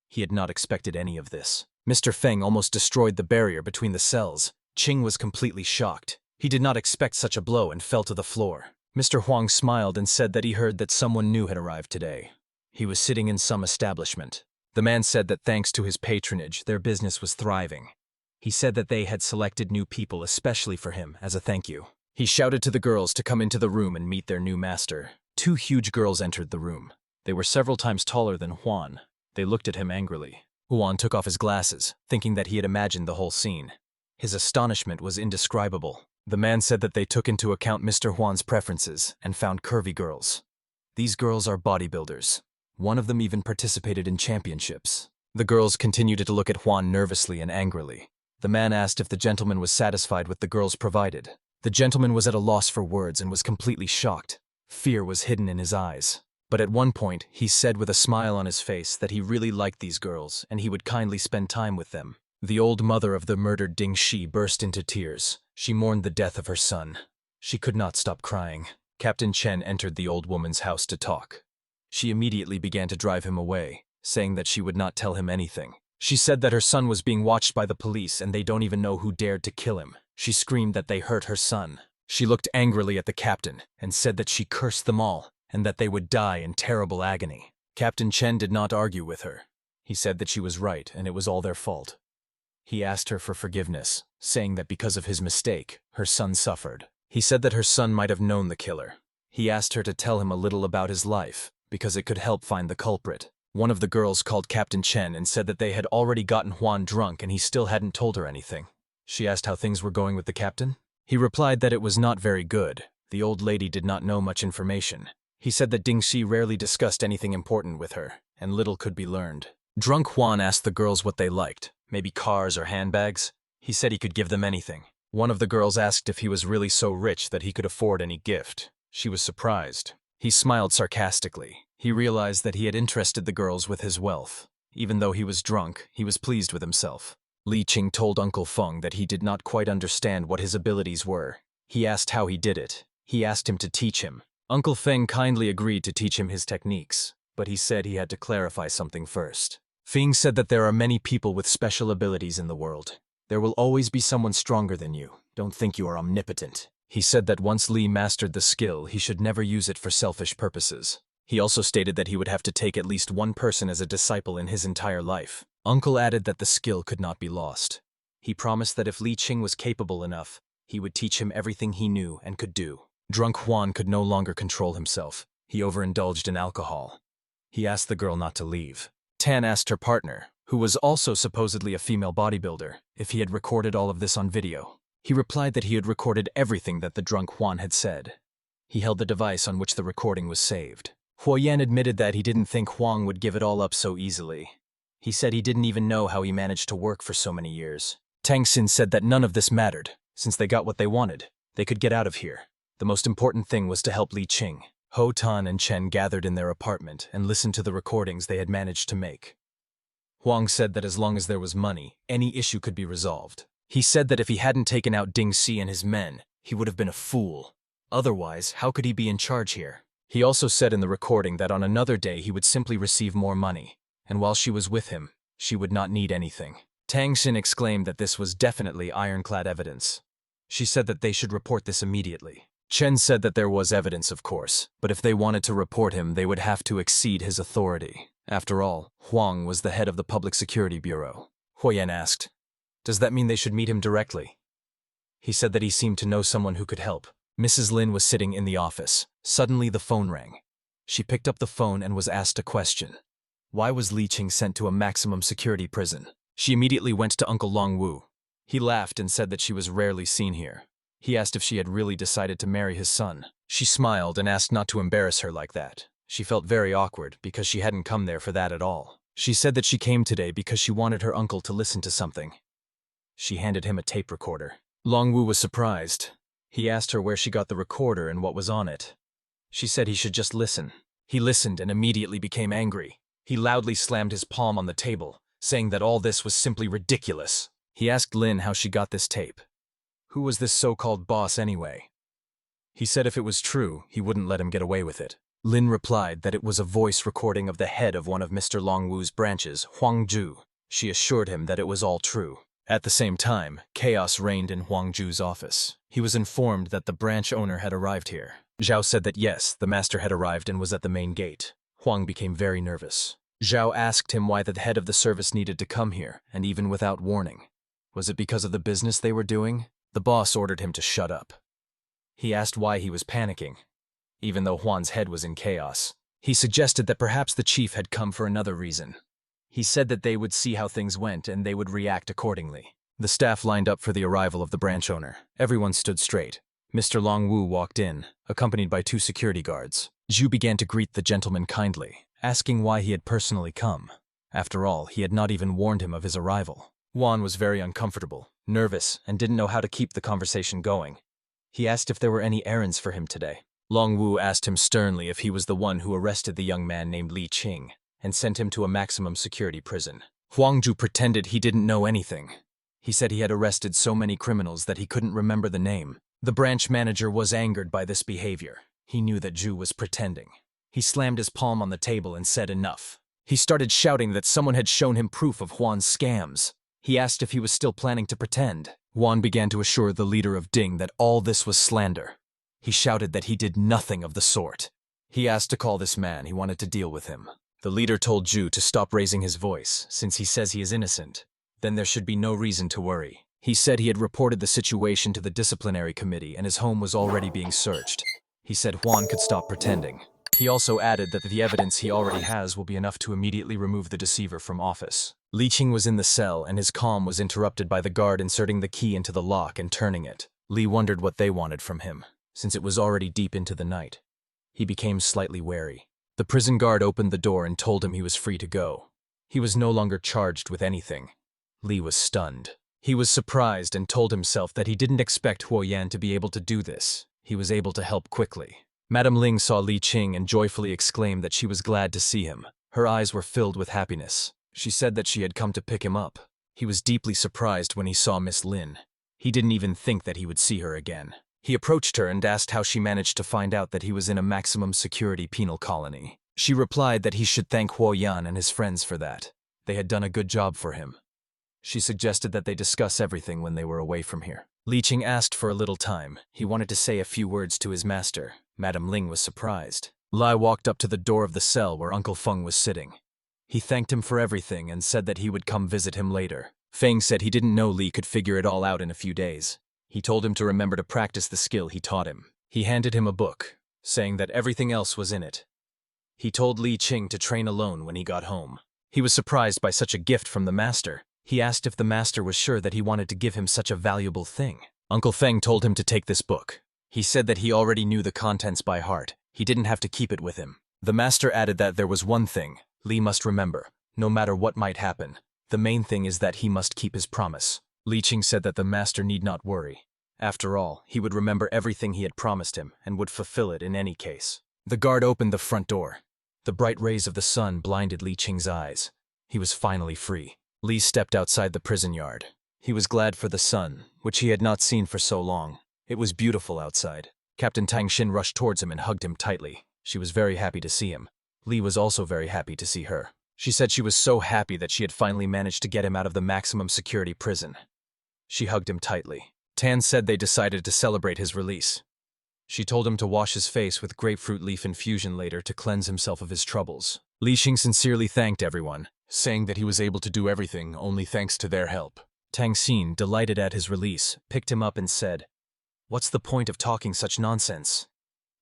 He had not expected any of this. Mr. Feng almost destroyed the barrier between the cells. Ching was completely shocked. He did not expect such a blow and fell to the floor. Mr. Huang smiled and said that he heard that someone new had arrived today. He was sitting in some establishment. The man said that thanks to his patronage, their business was thriving. He said that they had selected new people especially for him as a thank you. He shouted to the girls to come into the room and meet their new master. Two huge girls entered the room. They were several times taller than Juan. They looked at him angrily. Juan took off his glasses, thinking that he had imagined the whole scene. His astonishment was indescribable. The man said that they took into account Mr. Juan's preferences and found curvy girls. These girls are bodybuilders. One of them even participated in championships. The girls continued to look at Juan nervously and angrily. The man asked if the gentleman was satisfied with the girls provided. The gentleman was at a loss for words and was completely shocked. Fear was hidden in his eyes. But at one point, he said with a smile on his face that he really liked these girls and he would kindly spend time with them. The old mother of the murdered Ding Shi burst into tears. She mourned the death of her son. She could not stop crying. Captain Chen entered the old woman's house to talk. She immediately began to drive him away, saying that she would not tell him anything. She said that her son was being watched by the police and they don't even know who dared to kill him. She screamed that they hurt her son. She looked angrily at the captain and said that she cursed them all and that they would die in terrible agony. Captain Chen did not argue with her. He said that she was right and it was all their fault. He asked her for forgiveness, saying that because of his mistake, her son suffered. He said that her son might have known the killer. He asked her to tell him a little about his life, because it could help find the culprit. One of the girls called Captain Chen and said that they had already gotten Juan drunk and he still hadn't told her anything. She asked how things were going with the captain. He replied that it was not very good. The old lady did not know much information. He said that Ding Shi rarely discussed anything important with her, and little could be learned. Drunk Juan asked the girls what they liked, maybe cars or handbags. He said he could give them anything. One of the girls asked if he was really so rich that he could afford any gift. She was surprised. He smiled sarcastically. He realized that he had interested the girls with his wealth. Even though he was drunk, he was pleased with himself. Ching told Uncle Feng that he did not quite understand what his abilities were. He asked how he did it. He asked him to teach him. Uncle Feng kindly agreed to teach him his techniques, but he said he had to clarify something first. Feng said that there are many people with special abilities in the world. There will always be someone stronger than you. Don't think you are omnipotent. He said that once Lee mastered the skill, he should never use it for selfish purposes. He also stated that he would have to take at least one person as a disciple in his entire life. Uncle added that the skill could not be lost. He promised that if Ching was capable enough, he would teach him everything he knew and could do. Drunk Juan could no longer control himself. He overindulged in alcohol. He asked the girl not to leave. Tan asked her partner, who was also supposedly a female bodybuilder, if he had recorded all of this on video. He replied that he had recorded everything that the drunk Juan had said. He held the device on which the recording was saved. Huoyan admitted that he didn't think Huang would give it all up so easily. He said he didn't even know how he managed to work for so many years. Tang Xin said that none of this mattered, since they got what they wanted. They could get out of here. The most important thing was to help Li Ching. Ho Tan and Chen gathered in their apartment and listened to the recordings they had managed to make. Huang said that as long as there was money, any issue could be resolved. He said that if he hadn't taken out Ding Si and his men, he would have been a fool. Otherwise, how could he be in charge here? He also said in the recording that on another day he would simply receive more money, and while she was with him, she would not need anything. Tang Xin exclaimed that this was definitely ironclad evidence. She said that they should report this immediately. Chen said that there was evidence, of course, but if they wanted to report him, they would have to exceed his authority. After all, Huang was the head of the Public Security Bureau. Huoyan asked, "Does that mean they should meet him directly?" He said that he seemed to know someone who could help. Mrs. Lin was sitting in the office. Suddenly the phone rang. She picked up the phone and was asked a question. Why was Li Ching sent to a maximum security prison? She immediately went to Uncle Long Wu. He laughed and said that she was rarely seen here. He asked if she had really decided to marry his son. She smiled and asked not to embarrass her like that. She felt very awkward because she hadn't come there for that at all. She said that she came today because she wanted her uncle to listen to something. She handed him a tape recorder. Long Wu was surprised. He asked her where she got the recorder and what was on it. She said he should just listen. He listened and immediately became angry. He loudly slammed his palm on the table, saying that all this was simply ridiculous. He asked Lin how she got this tape. Who was this so-called boss anyway? He said if it was true, he wouldn't let him get away with it. Lin replied that it was a voice recording of the head of one of Mr. Long Wu's branches, Huang Ju. She assured him that it was all true. At the same time, chaos reigned in Huang Ju's office. He was informed that the branch owner had arrived here. Zhao said that yes, the master had arrived and was at the main gate. Huang became very nervous. Zhao asked him why the head of the service needed to come here, and even without warning. Was it because of the business they were doing? The boss ordered him to shut up. He asked why he was panicking, even though Huan's head was in chaos. He suggested that perhaps the chief had come for another reason. He said that they would see how things went and they would react accordingly. The staff lined up for the arrival of the branch owner. Everyone stood straight. Mr. Long Wu walked in, accompanied by 2 security guards. Zhu began to greet the gentleman kindly, asking why he had personally come. After all, he had not even warned him of his arrival. Huan was very uncomfortable, nervous, and didn't know how to keep the conversation going. He asked if there were any errands for him today. Long Wu asked him sternly if he was the one who arrested the young man named Li Ching and sent him to a maximum security prison. Huang Ju pretended he didn't know anything. He said he had arrested so many criminals that he couldn't remember the name. The branch manager was angered by this behavior. He knew that Ju was pretending. He slammed his palm on the table and said enough. He started shouting that someone had shown him proof of Huan's scams. He asked if he was still planning to pretend. Huan began to assure the leader of Ding that all this was slander. He shouted that he did nothing of the sort. He asked to call this man. He wanted to deal with him. The leader told Ju to stop raising his voice, since he says he is innocent. Then there should be no reason to worry. He said he had reported the situation to the disciplinary committee and his home was already being searched. He said Huan could stop pretending. He also added that the evidence he already has will be enough to immediately remove the deceiver from office. Li Ching was in the cell and his calm was interrupted by the guard inserting the key into the lock and turning it. Li wondered what they wanted from him, since it was already deep into the night. He became slightly wary. The prison guard opened the door and told him he was free to go. He was no longer charged with anything. Li was stunned. He was surprised and told himself that he didn't expect Huoyan to be able to do this. He was able to help quickly. Madame Ling saw Li Ching and joyfully exclaimed that she was glad to see him. Her eyes were filled with happiness. She said that she had come to pick him up. He was deeply surprised when he saw Miss Lin. He didn't even think that he would see her again. He approached her and asked how she managed to find out that he was in a maximum security penal colony. She replied that he should thank Huoyan and his friends for that. They had done a good job for him. She suggested that they discuss everything when they were away from here. Li Ching asked for a little time. He wanted to say a few words to his master. Madame Ling was surprised. Lai walked up to the door of the cell where Uncle Feng was sitting. He thanked him for everything and said that he would come visit him later. Feng said he didn't know Li could figure it all out in a few days. He told him to remember to practice the skill he taught him. He handed him a book, saying that everything else was in it. He told Li Ching to train alone when he got home. He was surprised by such a gift from the master. He asked if the master was sure that he wanted to give him such a valuable thing. Uncle Feng told him to take this book. He said that he already knew the contents by heart. He didn't have to keep it with him. The master added that there was one thing Li must remember, no matter what might happen. The main thing is that he must keep his promise. Li Ching said that the master need not worry. After all, he would remember everything he had promised him and would fulfill it in any case. The guard opened the front door. The bright rays of the sun blinded Li Ching's eyes. He was finally free. Li stepped outside the prison yard. He was glad for the sun, which he had not seen for so long. It was beautiful outside. Captain Tang Xin rushed towards him and hugged him tightly. She was very happy to see him. Li was also very happy to see her. She said she was so happy that she had finally managed to get him out of the maximum security prison. She hugged him tightly. Tan said they decided to celebrate his release. She told him to wash his face with grapefruit leaf infusion later to cleanse himself of his troubles. Li Xing sincerely thanked everyone, saying that he was able to do everything only thanks to their help. Tang Xin, delighted at his release, picked him up and said, "What's the point of talking such nonsense?"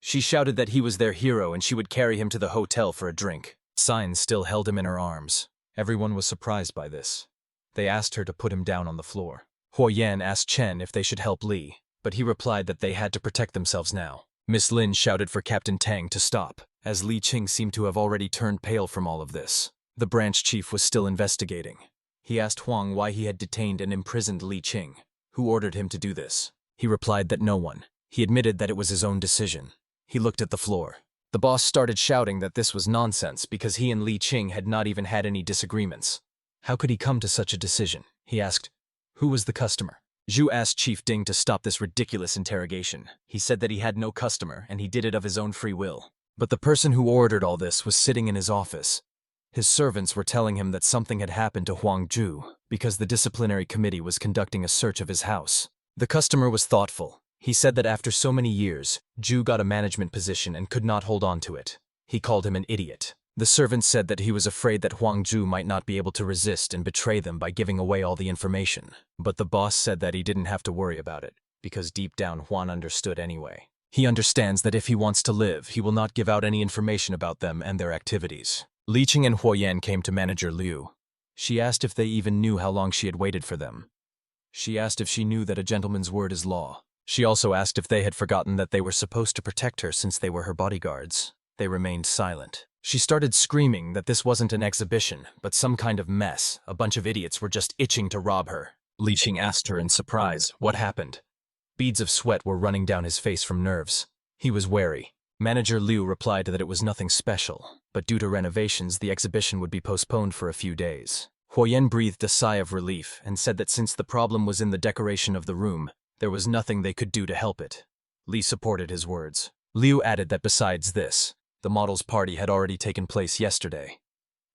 She shouted that he was their hero and she would carry him to the hotel for a drink. Sign still held him in her arms. Everyone was surprised by this. They asked her to put him down on the floor. Huo Yan asked Chen if they should help Li, but he replied that they had to protect themselves now. Miss Lin shouted for Captain Tang to stop, as Li Ching seemed to have already turned pale from all of this. The branch chief was still investigating. He asked Huang why he had detained and imprisoned Li Ching. Who ordered him to do this? He replied that no one. He admitted that it was his own decision. He looked at the floor. The boss started shouting that this was nonsense because he and Li Ching had not even had any disagreements. How could he come to such a decision? He asked, "Who was the customer?" Zhu asked Chief Ding to stop this ridiculous interrogation. He said that he had no customer and he did it of his own free will. But the person who ordered all this was sitting in his office. His servants were telling him that something had happened to Huang Zhu because the disciplinary committee was conducting a search of his house. The customer was thoughtful. He said that after so many years, Zhu got a management position and could not hold on to it. He called him an idiot. The servant said that he was afraid that Huang Zhu might not be able to resist and betray them by giving away all the information. But the boss said that he didn't have to worry about it, because deep down Huan understood anyway. He understands that if he wants to live, he will not give out any information about them and their activities. Li Ching and Huo Yan came to Manager Liu. She asked if they even knew how long she had waited for them. She asked if she knew that a gentleman's word is law. She also asked if they had forgotten that they were supposed to protect her since they were her bodyguards. They remained silent. She started screaming that this wasn't an exhibition, but some kind of mess. A bunch of idiots were just itching to rob her. Li Ching asked her in surprise, what happened? Beads of sweat were running down his face from nerves. He was wary. Manager Liu replied that it was nothing special, but due to renovations, the exhibition would be postponed for a few days. Huo Yan breathed a sigh of relief and said that since the problem was in the decoration of the room, there was nothing they could do to help it. Li supported his words. Liu added that besides this, the model's party had already taken place yesterday.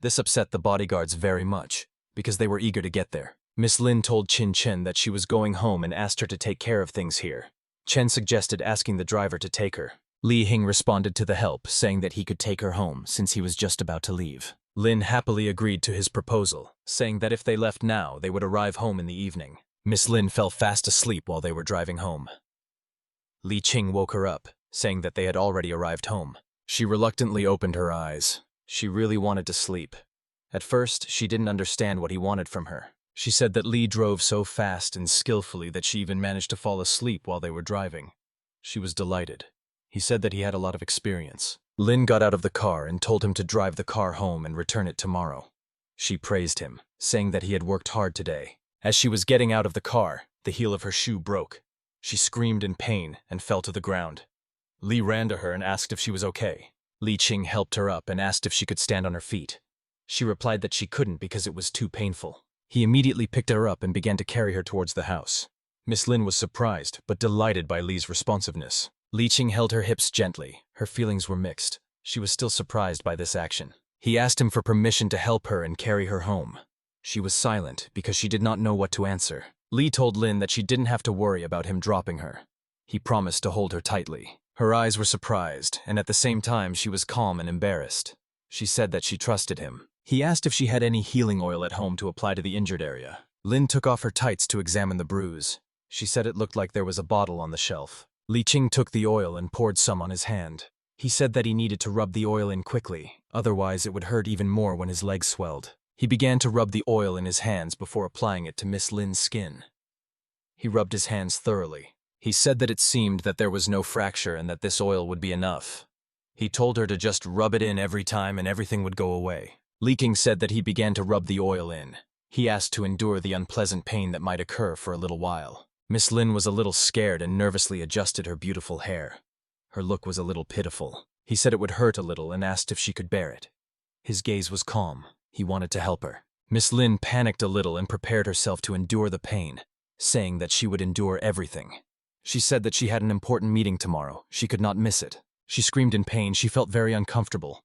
This upset the bodyguards very much, because they were eager to get there. Miss Lin told Qin Chen that she was going home and asked her to take care of things here. Chen suggested asking the driver to take her. Li Hing responded to the help, saying that he could take her home since he was just about to leave. Lin happily agreed to his proposal, saying that if they left now, they would arrive home in the evening. Miss Lin fell fast asleep while they were driving home. Li Ching woke her up, saying that they had already arrived home. She reluctantly opened her eyes. She really wanted to sleep. At first, she didn't understand what he wanted from her. She said that Li drove so fast and skillfully that she even managed to fall asleep while they were driving. She was delighted. He said that he had a lot of experience. Lin got out of the car and told him to drive the car home and return it tomorrow. She praised him, saying that he had worked hard today. As she was getting out of the car, the heel of her shoe broke. She screamed in pain and fell to the ground. Li ran to her and asked if she was okay. Li Ching helped her up and asked if she could stand on her feet. She replied that she couldn't because it was too painful. He immediately picked her up and began to carry her towards the house. Miss Lin was surprised, but delighted by Li's responsiveness. Li Ching held her hips gently. Her feelings were mixed. She was still surprised by this action. He asked him for permission to help her and carry her home. She was silent because she did not know what to answer. Li told Lin that she didn't have to worry about him dropping her. He promised to hold her tightly. Her eyes were surprised, and at the same time she was calm and embarrassed. She said that she trusted him. He asked if she had any healing oil at home to apply to the injured area. Lin took off her tights to examine the bruise. She said it looked like there was a bottle on the shelf. Li Ching took the oil and poured some on his hand. He said that he needed to rub the oil in quickly, otherwise it would hurt even more when his legs swelled. He began to rub the oil in his hands before applying it to Miss Lin's skin. He rubbed his hands thoroughly. He said that it seemed that there was no fracture and that this oil would be enough. He told her to just rub it in every time and everything would go away. Ching said that he began to rub the oil in. He asked to endure the unpleasant pain that might occur for a little while. Miss Lin was a little scared and nervously adjusted her beautiful hair. Her look was a little pitiful. He said it would hurt a little and asked if she could bear it. His gaze was calm. He wanted to help her. Miss Lin panicked a little and prepared herself to endure the pain, saying that she would endure everything. She said that she had an important meeting tomorrow. She could not miss it. She screamed in pain. She felt very uncomfortable.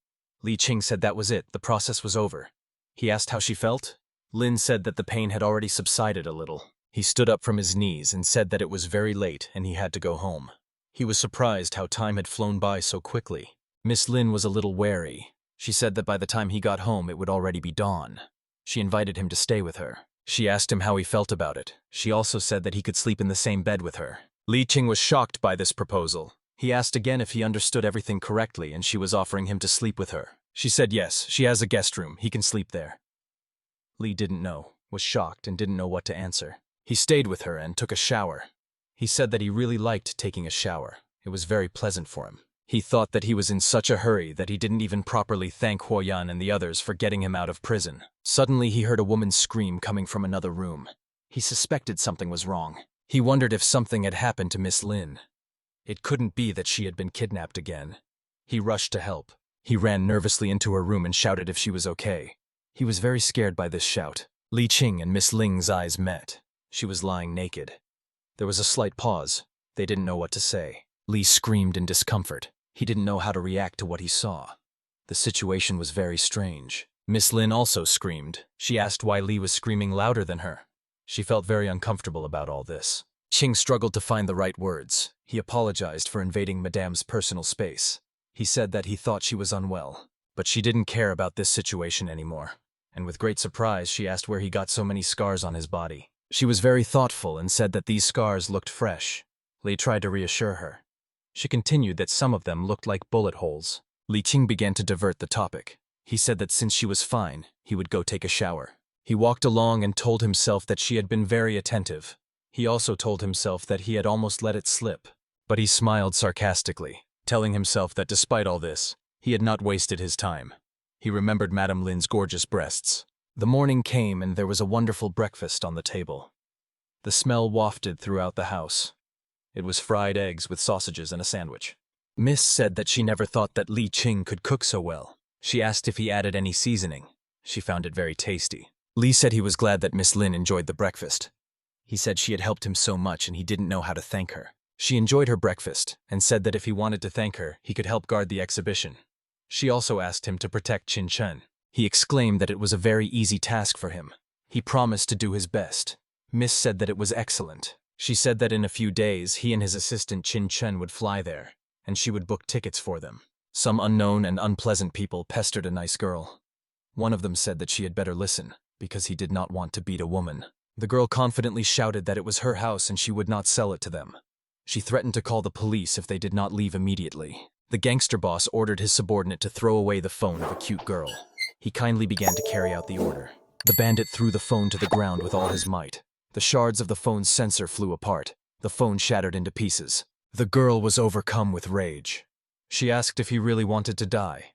Ching said that was it. The process was over. He asked how she felt. Lin said that the pain had already subsided a little. He stood up from his knees and said that it was very late and he had to go home. He was surprised how time had flown by so quickly. Miss Lin was a little wary. She said that by the time he got home it would already be dawn. She invited him to stay with her. She asked him how he felt about it. She also said that he could sleep in the same bed with her. Ching was shocked by this proposal. He asked again if he understood everything correctly and she was offering him to sleep with her. She said yes, she has a guest room, he can sleep there. Didn't know, was shocked and didn't know what to answer. He stayed with her and took a shower. He said that he really liked taking a shower. It was very pleasant for him. He thought that he was in such a hurry that he didn't even properly thank Huoyan and the others for getting him out of prison. Suddenly he heard a woman's scream coming from another room. He suspected something was wrong. He wondered if something had happened to Miss Lin. It couldn't be that she had been kidnapped again. He rushed to help. He ran nervously into her room and shouted if she was okay. He was very scared by this shout. Ching and Miss Ling's eyes met. She was lying naked. There was a slight pause. They didn't know what to say. Screamed in discomfort. He didn't know how to react to what he saw. The situation was very strange. Miss Lin also screamed. She asked why Lee was screaming louder than her. She felt very uncomfortable about all this. Ching struggled to find the right words. He apologized for invading Madame's personal space. He said that he thought she was unwell, but she didn't care about this situation anymore. And with great surprise, she asked where he got so many scars on his body. She was very thoughtful and said that these scars looked fresh. Lee tried to reassure her. She continued that some of them looked like bullet holes. Ching began to divert the topic. He said that since she was fine, he would go take a shower. He walked along and told himself that she had been very attentive. He also told himself that he had almost let it slip. But he smiled sarcastically, telling himself that despite all this, he had not wasted his time. He remembered Madame Lin's gorgeous breasts. The morning came and there was a wonderful breakfast on the table. The smell wafted throughout the house. It was fried eggs with sausages and a sandwich. Miss said that she never thought that Ching could cook so well. She asked if he added any seasoning. She found it very tasty. Lee said he was glad that Miss Lin enjoyed the breakfast. He said she had helped him so much and he didn't know how to thank her. She enjoyed her breakfast and said that if he wanted to thank her, he could help guard the exhibition. She also asked him to protect Chin Chen. He exclaimed that it was a very easy task for him. He promised to do his best. Miss said that it was excellent. She said that in a few days, he and his assistant Chin Chen would fly there, and she would book tickets for them. Some unknown and unpleasant people pestered a nice girl. One of them said that she had better listen, because he did not want to beat a woman. The girl confidently shouted that it was her house and she would not sell it to them. She threatened to call the police if they did not leave immediately. The gangster boss ordered his subordinate to throw away the phone of a cute girl. He kindly began to carry out the order. The bandit threw the phone to the ground with all his might. The shards of the phone's sensor flew apart. The phone shattered into pieces. The girl was overcome with rage. She asked if he really wanted to die.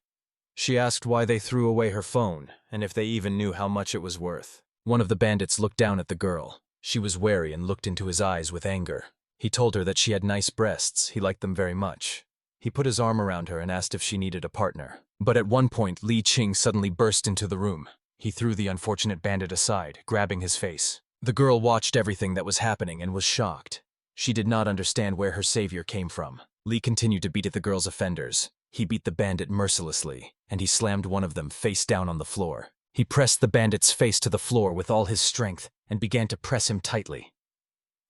She asked why they threw away her phone, and if they even knew how much it was worth. One of the bandits looked down at the girl. She was wary and looked into his eyes with anger. He told her that she had nice breasts. He liked them very much. He put his arm around her and asked if she needed a partner. But at one point, Ching suddenly burst into the room. He threw the unfortunate bandit aside, grabbing his face. The girl watched everything that was happening and was shocked. She did not understand where her savior came from. Lee continued to beat at the girl's offenders. He beat the bandit mercilessly, and he slammed one of them face down on the floor. He pressed the bandit's face to the floor with all his strength and began to press him tightly.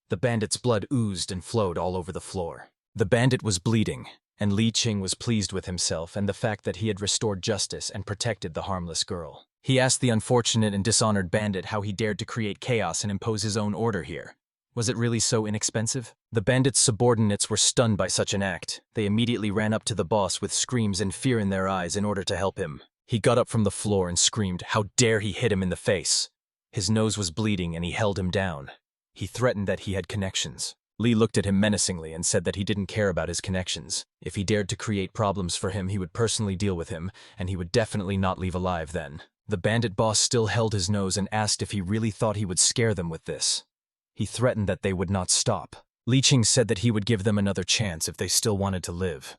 The bandit's blood oozed and flowed all over the floor. The bandit was bleeding, and Ching was pleased with himself and the fact that he had restored justice and protected the harmless girl. He asked the unfortunate and dishonored bandit how he dared to create chaos and impose his own order here. Was it really so inexpensive? The bandit's subordinates were stunned by such an act. They immediately ran up to the boss with screams and fear in their eyes in order to help him. He got up from the floor and screamed, how dare he hit him in the face. His nose was bleeding and he held him down. He threatened that he had connections. Lee looked at him menacingly and said that he didn't care about his connections. If he dared to create problems for him, he would personally deal with him, and he would definitely not leave alive then. The bandit boss still held his nose and asked if he really thought he would scare them with this. He threatened that they would not stop. Ching said that he would give them another chance if they still wanted to live.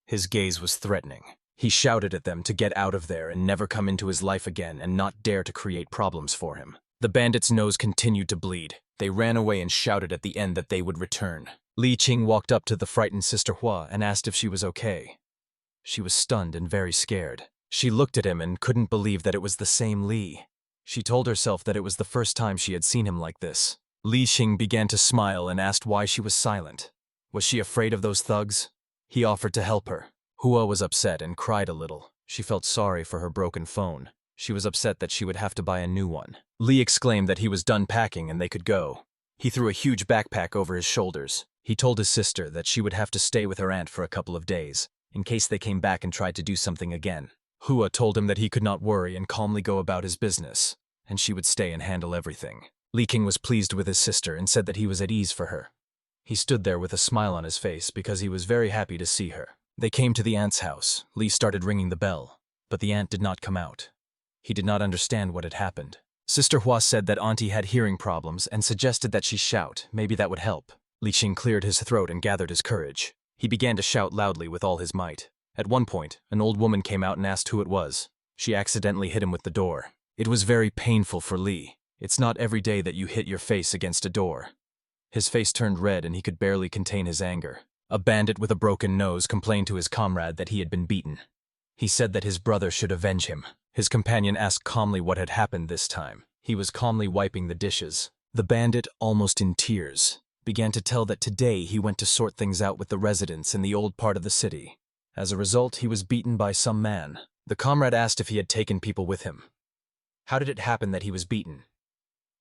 His gaze was threatening. He shouted at them to get out of there and never come into his life again and not dare to create problems for him. The bandit's nose continued to bleed. They ran away and shouted at the end that they would return. Ching walked up to the frightened Sister Hua and asked if she was okay. She was stunned and very scared. She looked at him and couldn't believe that it was the same Lee. She told herself that it was the first time she had seen him like this. Ching began to smile and asked why she was silent. Was she afraid of those thugs? He offered to help her. Hua was upset and cried a little. She felt sorry for her broken phone. She was upset that she would have to buy a new one. Lee exclaimed that he was done packing and they could go. He threw a huge backpack over his shoulders. He told his sister that she would have to stay with her aunt for a couple of days, in case they came back and tried to do something again. Hua told him that he could not worry and calmly go about his business, and she would stay and handle everything. Ching was pleased with his sister and said that he was at ease for her. He stood there with a smile on his face because he was very happy to see her. They came to the aunt's house. Lee started ringing the bell, but the aunt did not come out. He did not understand what had happened. Sister Hua said that auntie had hearing problems and suggested that she shout. Maybe that would help. Ching cleared his throat and gathered his courage. He began to shout loudly with all his might. At one point, an old woman came out and asked who it was. She accidentally hit him with the door. It was very painful for Lee. It's not every day that you hit your face against a door. His face turned red and he could barely contain his anger. A bandit with a broken nose complained to his comrade that he had been beaten. He said that his brother should avenge him. His companion asked calmly what had happened this time. He was calmly wiping the dishes. The bandit, almost in tears, began to tell that today he went to sort things out with the residents in the old part of the city. As a result, he was beaten by some man. The comrade asked if he had taken people with him. How did it happen that he was beaten?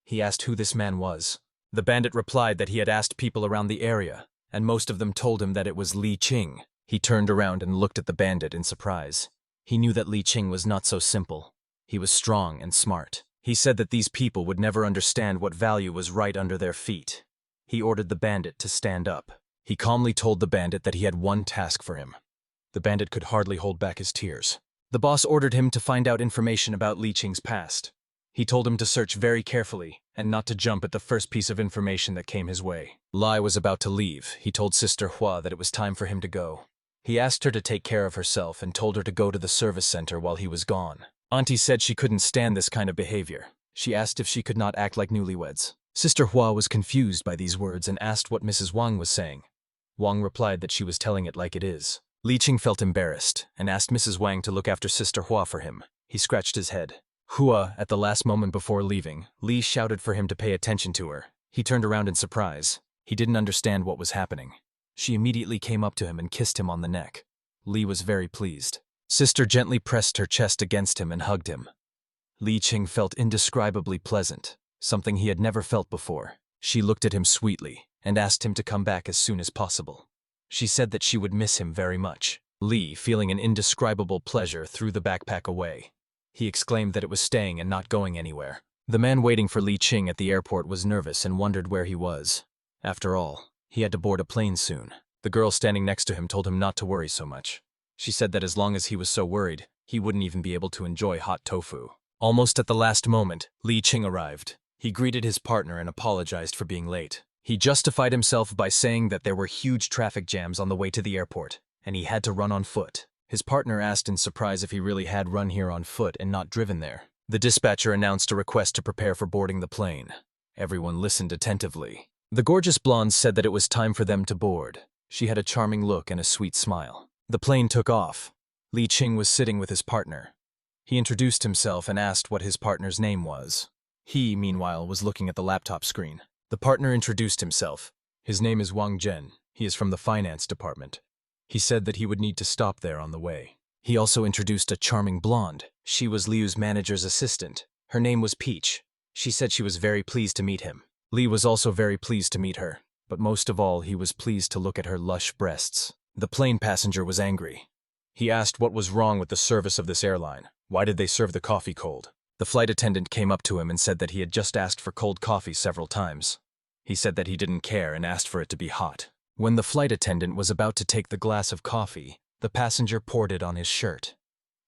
He asked who this man was. The bandit replied that he had asked people around the area, and most of them told him that it was Ching. He turned around and looked at the bandit in surprise. He knew that Ching was not so simple. He was strong and smart. He said that these people would never understand what value was right under their feet. He ordered the bandit to stand up. He calmly told the bandit that he had one task for him. The bandit could hardly hold back his tears. The boss ordered him to find out information about Ching's past. He told him to search very carefully and not to jump at the first piece of information that came his way. Lai was about to leave. He told Sister Hua that it was time for him to go. He asked her to take care of herself and told her to go to the service center while he was gone. Auntie said she couldn't stand this kind of behavior. She asked if she could not act like newlyweds. Sister Hua was confused by these words and asked what Mrs. Wang was saying. Wang replied that she was telling it like it is. Ching felt embarrassed and asked Mrs. Wang to look after Sister Hua for him. He scratched his head. Hua, at the last moment before leaving, Lee shouted for him to pay attention to her. He turned around in surprise. He didn't understand what was happening. She immediately came up to him and kissed him on the neck. Lee was very pleased. Sister gently pressed her chest against him and hugged him. Ching felt indescribably pleasant, something he had never felt before. She looked at him sweetly and asked him to come back as soon as possible. She said that she would miss him very much. Lee, feeling an indescribable pleasure, threw the backpack away. He exclaimed that it was staying and not going anywhere. The man waiting for Ching at the airport was nervous and wondered where he was. After all, he had to board a plane soon. The girl standing next to him told him not to worry so much. She said that as long as he was so worried, he wouldn't even be able to enjoy hot tofu. Almost at the last moment, Ching arrived. He greeted his partner and apologized for being late. He justified himself by saying that there were huge traffic jams on the way to the airport, and he had to run on foot. His partner asked in surprise if he really had run here on foot and not driven there. The dispatcher announced a request to prepare for boarding the plane. Everyone listened attentively. The gorgeous blonde said that it was time for them to board. She had a charming look and a sweet smile. The plane took off. Ching was sitting with his partner. He introduced himself and asked what his partner's name was. He, meanwhile, was looking at the laptop screen. The partner introduced himself. His name is Wang Zhen. He is from the finance department. He said that he would need to stop there on the way. He also introduced a charming blonde. She was Liu's manager's assistant. Her name was Peach. She said she was very pleased to meet him. Li was also very pleased to meet her, but most of all he was pleased to look at her lush breasts. The plane passenger was angry. He asked what was wrong with the service of this airline. Why did they serve the coffee cold? The flight attendant came up to him and said that he had just asked for cold coffee several times. He said that he didn't care and asked for it to be hot. When the flight attendant was about to take the glass of coffee, the passenger poured it on his shirt.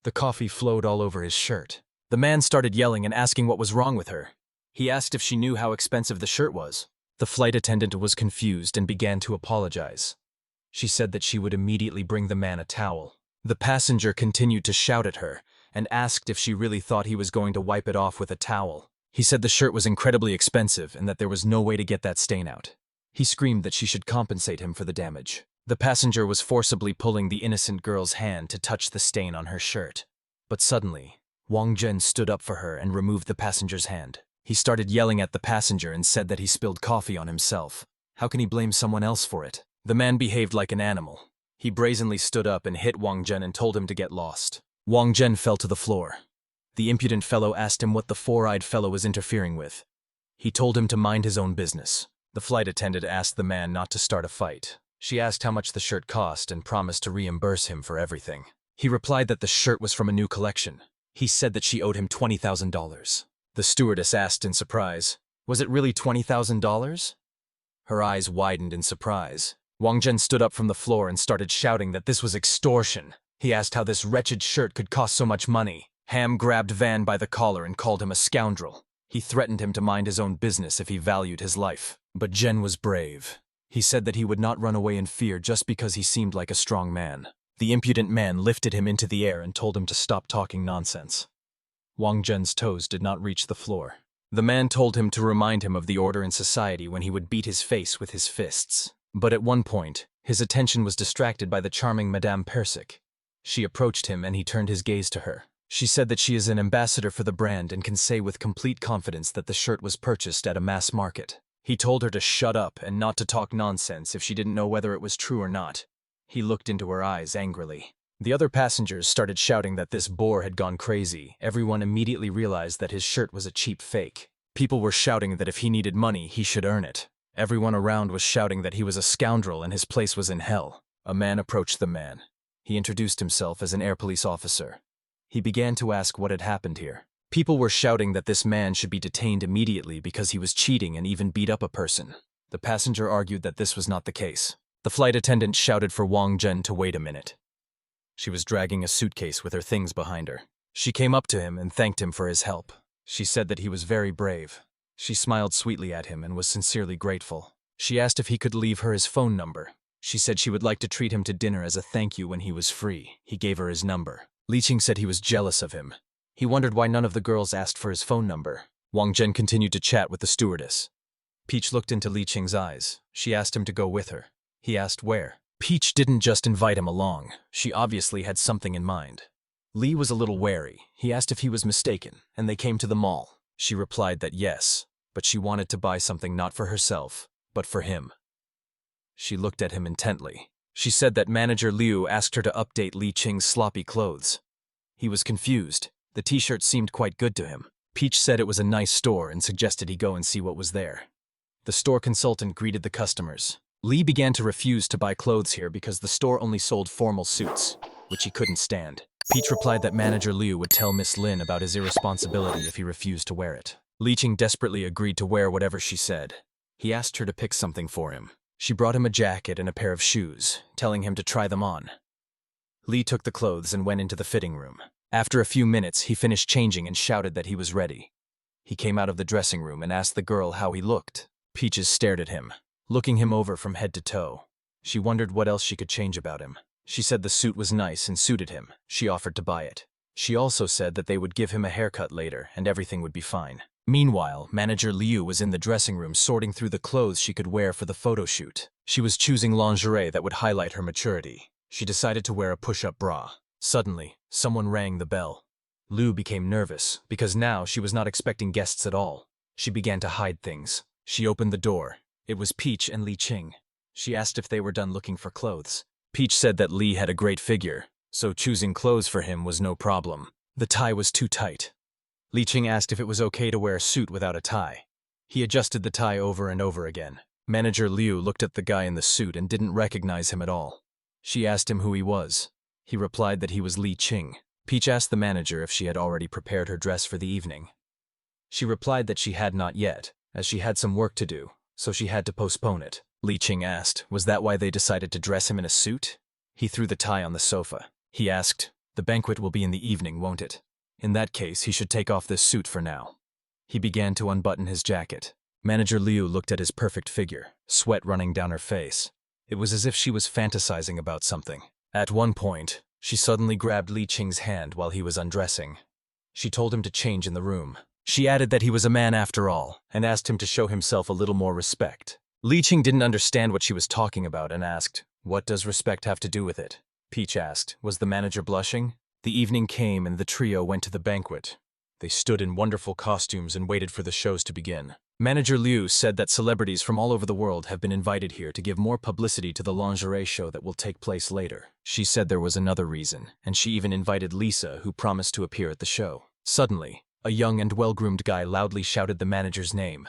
The coffee flowed all over his shirt. The man started yelling and asking what was wrong with her. He asked if she knew how expensive the shirt was. The flight attendant was confused and began to apologize. She said that she would immediately bring the man a towel. The passenger continued to shout at her and asked if she really thought he was going to wipe it off with a towel. He said the shirt was incredibly expensive and that there was no way to get that stain out. He screamed that she should compensate him for the damage. The passenger was forcibly pulling the innocent girl's hand to touch the stain on her shirt. But suddenly, Wang Zhen stood up for her and removed the passenger's hand. He started yelling at the passenger and said that he spilled coffee on himself. How can he blame someone else for it? The man behaved like an animal. He brazenly stood up and hit Wang Zhen and told him to get lost. Wang Zhen fell to the floor. The impudent fellow asked him what the four-eyed fellow was interfering with. He told him to mind his own business. The flight attendant asked the man not to start a fight. She asked how much the shirt cost and promised to reimburse him for everything. He replied that the shirt was from a new collection. He said that she owed him $20,000. The stewardess asked in surprise, "Was it really $20,000? Her eyes widened in surprise. Wang Zhen stood up from the floor and started shouting that this was extortion. He asked how this wretched shirt could cost so much money. Ham grabbed Van by the collar and called him a scoundrel. He threatened him to mind his own business if he valued his life. But Zhen was brave. He said that he would not run away in fear just because he seemed like a strong man. The impudent man lifted him into the air and told him to stop talking nonsense. Wang Zhen's toes did not reach the floor. The man told him to remind him of the order in society when he would beat his face with his fists. But at one point, his attention was distracted by the charming Madame Persic. She approached him and he turned his gaze to her. She said that she is an ambassador for the brand and can say with complete confidence that the shirt was purchased at a mass market. He told her to shut up and not to talk nonsense if she didn't know whether it was true or not. He looked into her eyes angrily. The other passengers started shouting that this boor had gone crazy. Everyone immediately realized that his shirt was a cheap fake. People were shouting that if he needed money, he should earn it. Everyone around was shouting that he was a scoundrel and his place was in hell. A man approached the man. He introduced himself as an air police officer. He began to ask what had happened here. People were shouting that this man should be detained immediately because he was cheating and even beat up a person. The passenger argued that this was not the case. The flight attendant shouted for Wang Zhen to wait a minute. She was dragging a suitcase with her things behind her. She came up to him and thanked him for his help. She said that he was very brave. She smiled sweetly at him and was sincerely grateful. She asked if he could leave her his phone number. She said she would like to treat him to dinner as a thank you when he was free. He gave her his number. Ching said he was jealous of him. He wondered why none of the girls asked for his phone number. Wang Zhen continued to chat with the stewardess. Peach looked into Ching's eyes. She asked him to go with her. He asked where. Peach didn't just invite him along. She obviously had something in mind. Lee was a little wary. He asked if he was mistaken, and they came to the mall. She replied that yes, but she wanted to buy something not for herself, but for him. She looked at him intently. She said that manager Liu asked her to update Ching's sloppy clothes. He was confused. The t-shirt seemed quite good to him. Peach said it was a nice store and suggested he go and see what was there. The store consultant greeted the customers. Lee began to refuse to buy clothes here because the store only sold formal suits, which he couldn't stand. Peach replied that manager Liu would tell Miss Lin about his irresponsibility if he refused to wear it. Ching desperately agreed to wear whatever she said. He asked her to pick something for him. She brought him a jacket and a pair of shoes, telling him to try them on. Lee took the clothes and went into the fitting room. After a few minutes, he finished changing and shouted that he was ready. He came out of the dressing room and asked the girl how he looked. Peaches stared at him, looking him over from head to toe. She wondered what else she could change about him. She said the suit was nice and suited him. She offered to buy it. She also said that they would give him a haircut later and everything would be fine. Meanwhile, manager Liu was in the dressing room sorting through the clothes she could wear for the photo shoot. She was choosing lingerie that would highlight her maturity. She decided to wear a push-up bra. Suddenly, someone rang the bell. Liu became nervous because now she was not expecting guests at all. She began to hide things. She opened the door. It was Peach and Ching. She asked if they were done looking for clothes. Peach said that Lee had a great figure, so choosing clothes for him was no problem. The tie was too tight. Ching asked if it was okay to wear a suit without a tie. He adjusted the tie over and over again. Manager Liu looked at the guy in the suit and didn't recognize him at all. She asked him who he was. He replied that he was Ching. Peach asked the manager if she had already prepared her dress for the evening. She replied that she had not yet, as she had some work to do, so she had to postpone it. Ching asked, was that why they decided to dress him in a suit? He threw the tie on the sofa. He asked, the banquet will be in the evening, won't it? In that case, he should take off this suit for now. He began to unbutton his jacket. Manager Liu looked at his perfect figure, sweat running down her face. It was as if she was fantasizing about something. At one point, she suddenly grabbed Ching's hand while he was undressing. She told him to change in the room. She added that he was a man after all, and asked him to show himself a little more respect. Ching didn't understand what she was talking about and asked, what does respect have to do with it? Peach asked, was the manager blushing? The evening came and the trio went to the banquet. They stood in wonderful costumes and waited for the shows to begin. Manager Liu said that celebrities from all over the world have been invited here to give more publicity to the lingerie show that will take place later. She said there was another reason, and she even invited Lisa, who promised to appear at the show. Suddenly, a young and well-groomed guy loudly shouted the manager's name.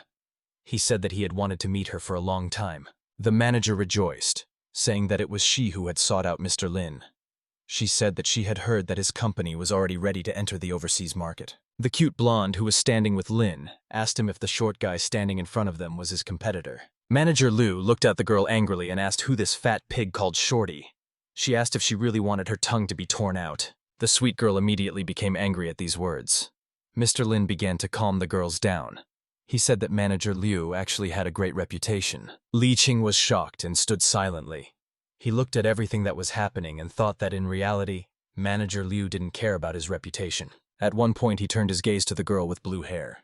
He said that he had wanted to meet her for a long time. The manager rejoiced, saying that it was she who had sought out Mr. Lin. She said that she had heard that his company was already ready to enter the overseas market. The cute blonde who was standing with Lin asked him if the short guy standing in front of them was his competitor. Manager Liu looked at the girl angrily and asked who this fat pig called Shorty. She asked if she really wanted her tongue to be torn out. The sweet girl immediately became angry at these words. Mr. Lin began to calm the girls down. He said that Manager Liu actually had a great reputation. Ching was shocked and stood silently. He looked at everything that was happening and thought that in reality, Manager Liu didn't care about his reputation. At one point, he turned his gaze to the girl with blue hair.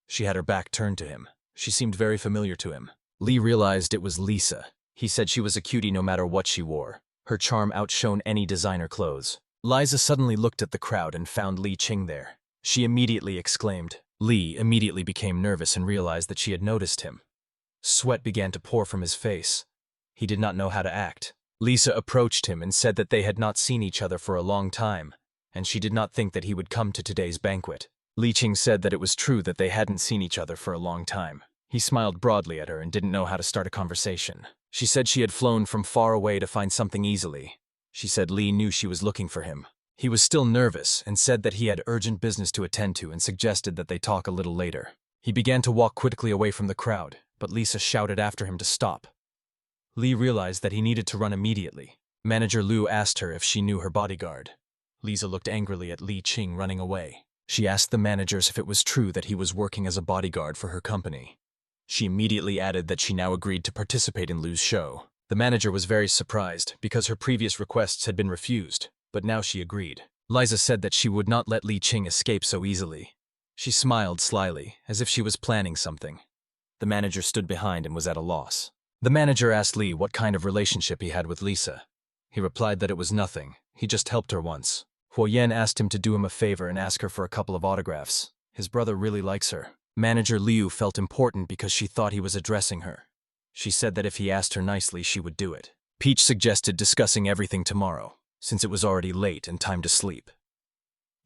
She had her back turned to him. She seemed very familiar to him. Lee realized it was Lisa. He said she was a cutie no matter what she wore. Her charm outshone any designer clothes. Liza suddenly looked at the crowd and found Ching there. She immediately exclaimed. Lee immediately became nervous and realized that she had noticed him. Sweat began to pour from his face. He did not know how to act. Lisa approached him and said that they had not seen each other for a long time, and she did not think that he would come to today's banquet. Ching said that it was true that they hadn't seen each other for a long time. He smiled broadly at her and didn't know how to start a conversation. She said she had flown from far away to find something easily. She said Lee knew she was looking for him. He was still nervous and said that he had urgent business to attend to and suggested that they talk a little later. He began to walk quickly away from the crowd, but Lisa shouted after him to stop. Lee realized that he needed to run immediately. Manager Liu asked her if she knew her bodyguard. Lisa looked angrily at Ching running away. She asked the managers if it was true that he was working as a bodyguard for her company. She immediately added that she now agreed to participate in Liu's show. The manager was very surprised because her previous requests had been refused, but now she agreed. Liza said that she would not let Ching escape so easily. She smiled slyly, as if she was planning something. The manager stood behind and was at a loss. The manager asked Lee what kind of relationship he had with Lisa. He replied that it was nothing. He just helped her once. Huo Yan asked him to do him a favor and ask her for a couple of autographs. His brother really likes her. Manager Liu felt important because she thought he was addressing her. She said that if he asked her nicely, she would do it. Peach suggested discussing everything tomorrow, since it was already late and time to sleep.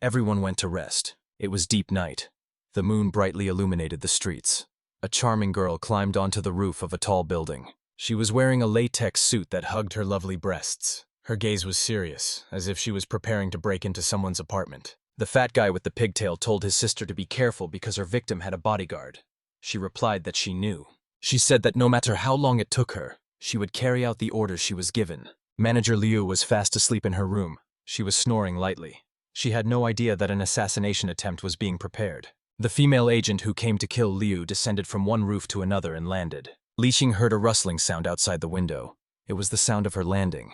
Everyone went to rest. It was deep night. The moon brightly illuminated the streets. A charming girl climbed onto the roof of a tall building. She was wearing a latex suit that hugged her lovely breasts. Her gaze was serious, as if she was preparing to break into someone's apartment. The fat guy with the pigtail told his sister to be careful because her victim had a bodyguard. She replied that she knew. She said that no matter how long it took her, she would carry out the orders she was given. Manager Liu was fast asleep in her room. She was snoring lightly. She had no idea that an assassination attempt was being prepared. The female agent who came to kill Liu descended from one roof to another and landed. Ching heard a rustling sound outside the window. It was the sound of her landing.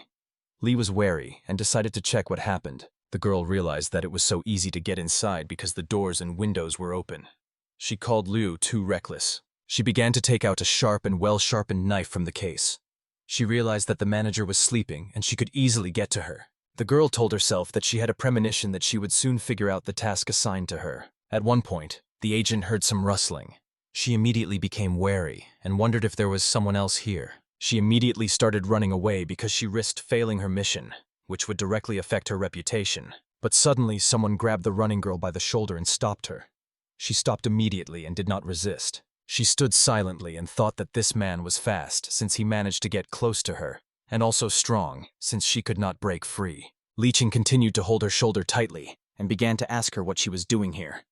Li was wary and decided to check what happened. The girl realized that it was so easy to get inside because the doors and windows were open. She called Liu too reckless. She began to take out a sharp and well-sharpened knife from the case. She realized that the manager was sleeping and she could easily get to her. The girl told herself that she had a premonition that she would soon figure out the task assigned to her. At one point, the agent heard some rustling. She immediately became wary and wondered if there was someone else here. She immediately started running away because she risked failing her mission, which would directly affect her reputation. But suddenly, someone grabbed the running girl by the shoulder and stopped her. She stopped immediately and did not resist. She stood silently and thought that this man was fast since he managed to get close to her, and also strong since she could not break free. Li Ching continued to hold her shoulder tightly and began to ask her what she was doing here.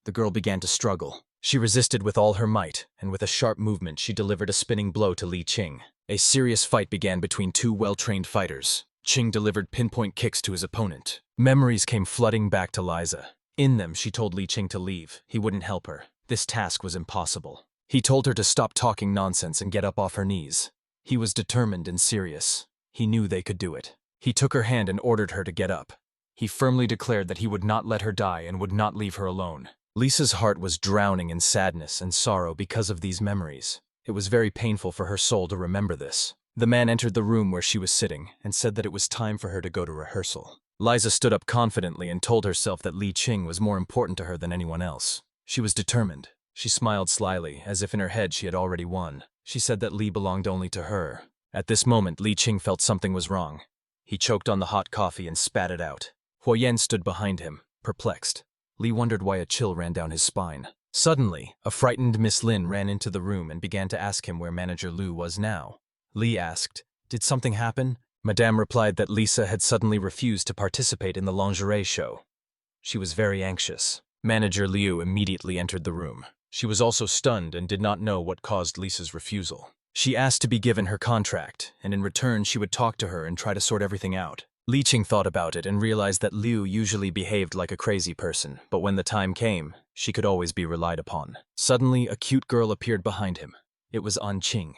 The girl began to struggle. She resisted with all her might, and with a sharp movement she delivered a spinning blow to Li Ching. A serious fight began between two well-trained fighters. Ching delivered pinpoint kicks to his opponent. Memories came flooding back to Liza. In them, she told Li Ching to leave. He wouldn't help her. This task was impossible. He told her to stop talking nonsense and get up off her knees. He was determined and serious. He knew they could do it. He took her hand and ordered her to get up. He firmly declared that he would not let her die and would not leave her alone. Lisa's heart was drowning in sadness and sorrow because of these memories. It was very painful for her soul to remember this. The man entered the room where she was sitting and said that it was time for her to go to rehearsal. Liza stood up confidently and told herself that Li Ching was more important to her than anyone else. She was determined. She smiled slyly, as if in her head she had already won. She said that Li belonged only to her. At this moment, Li Ching felt something was wrong. He choked on the hot coffee and spat it out. Huoyan stood behind him, perplexed. Li wondered why a chill ran down his spine. Suddenly, a frightened Miss Lin ran into the room and began to ask him where Manager Liu was now. Li asked, "Did something happen?" Madame replied that Lisa had suddenly refused to participate in the lingerie show. She was very anxious. Manager Liu immediately entered the room. She was also stunned and did not know what caused Lisa's refusal. She asked to be given her contract, and in return she would talk to her and try to sort everything out. Li Ching thought about it and realized that Liu usually behaved like a crazy person, but when the time came, she could always be relied upon. Suddenly, a cute girl appeared behind him. It was Ching.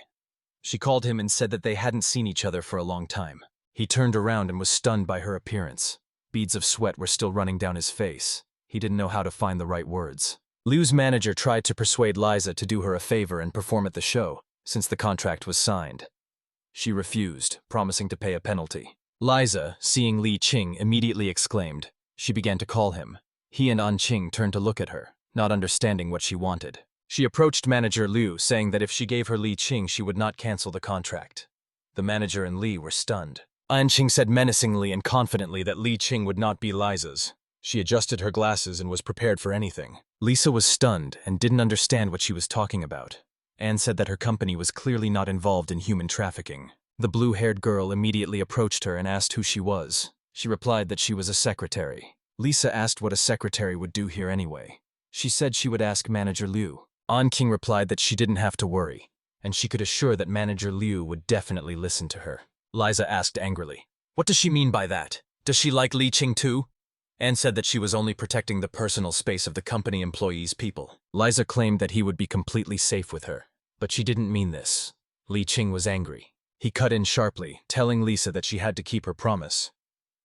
She called him and said that they hadn't seen each other for a long time. He turned around and was stunned by her appearance. Beads of sweat were still running down his face. He didn't know how to find the right words. Liu's manager tried to persuade Liza to do her a favor and perform at the show, since the contract was signed. She refused, promising to pay a penalty. Liza, seeing Li Ching, immediately exclaimed. She began to call him. He and Ching turned to look at her, not understanding what she wanted. She approached Manager Liu, saying that if she gave her Li Ching, she would not cancel the contract. The manager and Li were stunned. Ching said menacingly and confidently that Li Ching would not be Liza's. She adjusted her glasses and was prepared for anything. Lisa was stunned and didn't understand what she was talking about. Anne said that her company was clearly not involved in human trafficking. The blue-haired girl immediately approached her and asked who she was. She replied that she was a secretary. Lisa asked what a secretary would do here anyway. She said she would ask Manager Liu. Ching replied that she didn't have to worry, and she could assure that Manager Liu would definitely listen to her. Liza asked angrily, "What does she mean by that? Does she like Li Ching too?" Anne said that she was only protecting the personal space of the company employees' people. Liza claimed that he would be completely safe with her, but she didn't mean this. Li Ching was angry. He cut in sharply, telling Lisa that she had to keep her promise.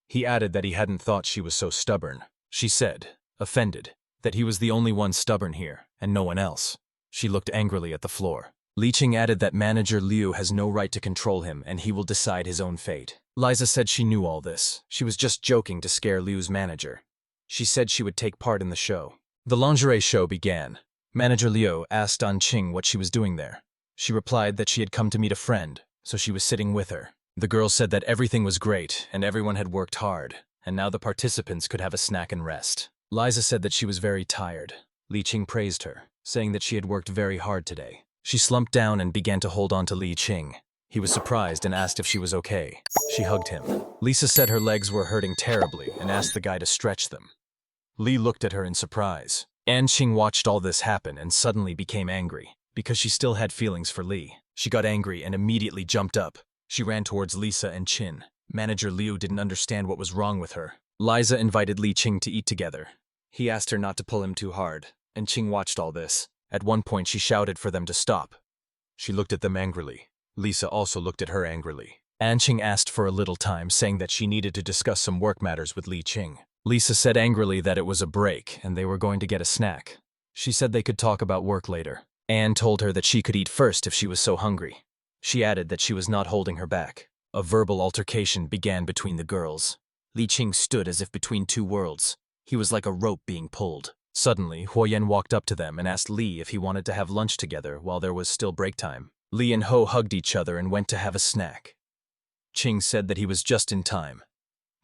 He added that he hadn't thought she was so stubborn. She said, offended, that he was the only one stubborn here, and no one else. She looked angrily at the floor. Li Ching added that Manager Liu has no right to control him and he will decide his own fate. Liza said she knew all this. She was just joking to scare Liu's manager. She said she would take part in the show. The lingerie show began. Manager Liu asked Ching what she was doing there. She replied that she had come to meet a friend, so she was sitting with her. The girl said that everything was great and everyone had worked hard, and now the participants could have a snack and rest. Liza said that she was very tired. Li Ching praised her, saying that she had worked very hard today. She slumped down and began to hold on to Li Ching. He was surprised and asked if she was okay. She hugged him. Lisa said her legs were hurting terribly and asked the guy to stretch them. Li looked at her in surprise. Ching watched all this happen and suddenly became angry, because she still had feelings for Li. She got angry and immediately jumped up. She ran towards Lisa and Chin. Manager Liu didn't understand what was wrong with her. Liza invited Li Ching to eat together. He asked her not to pull him too hard, and Ching watched all this. At one point she shouted for them to stop. She looked at them angrily. Lisa also looked at her angrily. Ching asked for a little time, saying that she needed to discuss some work matters with Li Ching. Lisa said angrily that it was a break and they were going to get a snack. She said they could talk about work later. Anne told her that she could eat first if she was so hungry. She added that she was not holding her back. A verbal altercation began between the girls. Li Ching stood as if between two worlds. He was like a rope being pulled. Suddenly, Huoyan walked up to them and asked Li if he wanted to have lunch together while there was still break time. Li and Ho hugged each other and went to have a snack. Ching said that he was just in time.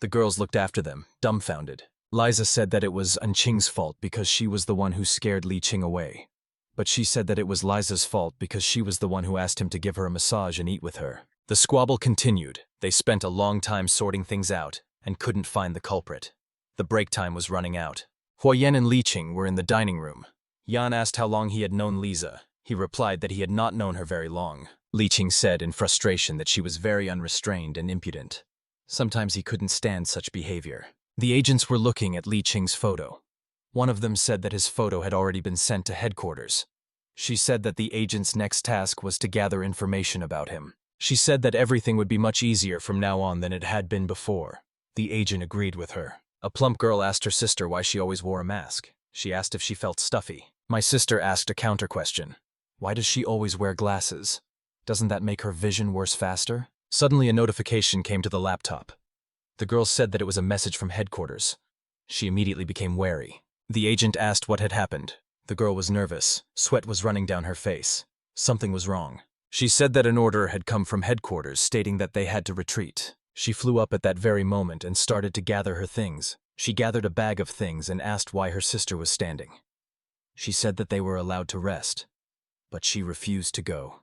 The girls looked after them, dumbfounded. Liza said that it was Ching's fault because she was the one who scared Li Ching away. But she said that it was Liza's fault because she was the one who asked him to give her a massage and eat with her. The squabble continued. They spent a long time sorting things out, and couldn't find the culprit. The break time was running out. Huoyan and Ching were in the dining room. Yan asked how long he had known Lisa. He replied that he had not known her very long. Ching said in frustration that she was very unrestrained and impudent. Sometimes he couldn't stand such behavior. The agents were looking at Ching's photo. One of them said that his photo had already been sent to headquarters. She said that the agent's next task was to gather information about him. She said that everything would be much easier from now on than it had been before. The agent agreed with her. A plump girl asked her sister why she always wore a mask. She asked if she felt stuffy. My sister asked a counter question. Why does she always wear glasses? Doesn't that make her vision worse faster? Suddenly a notification came to the laptop. The girl said that it was a message from headquarters. She immediately became wary. The agent asked what had happened. The girl was nervous. Sweat was running down her face. Something was wrong. She said that an order had come from headquarters stating that they had to retreat. She flew up at that very moment and started to gather her things. She gathered a bag of things and asked why her sister was standing. She said that they were allowed to rest, but she refused to go.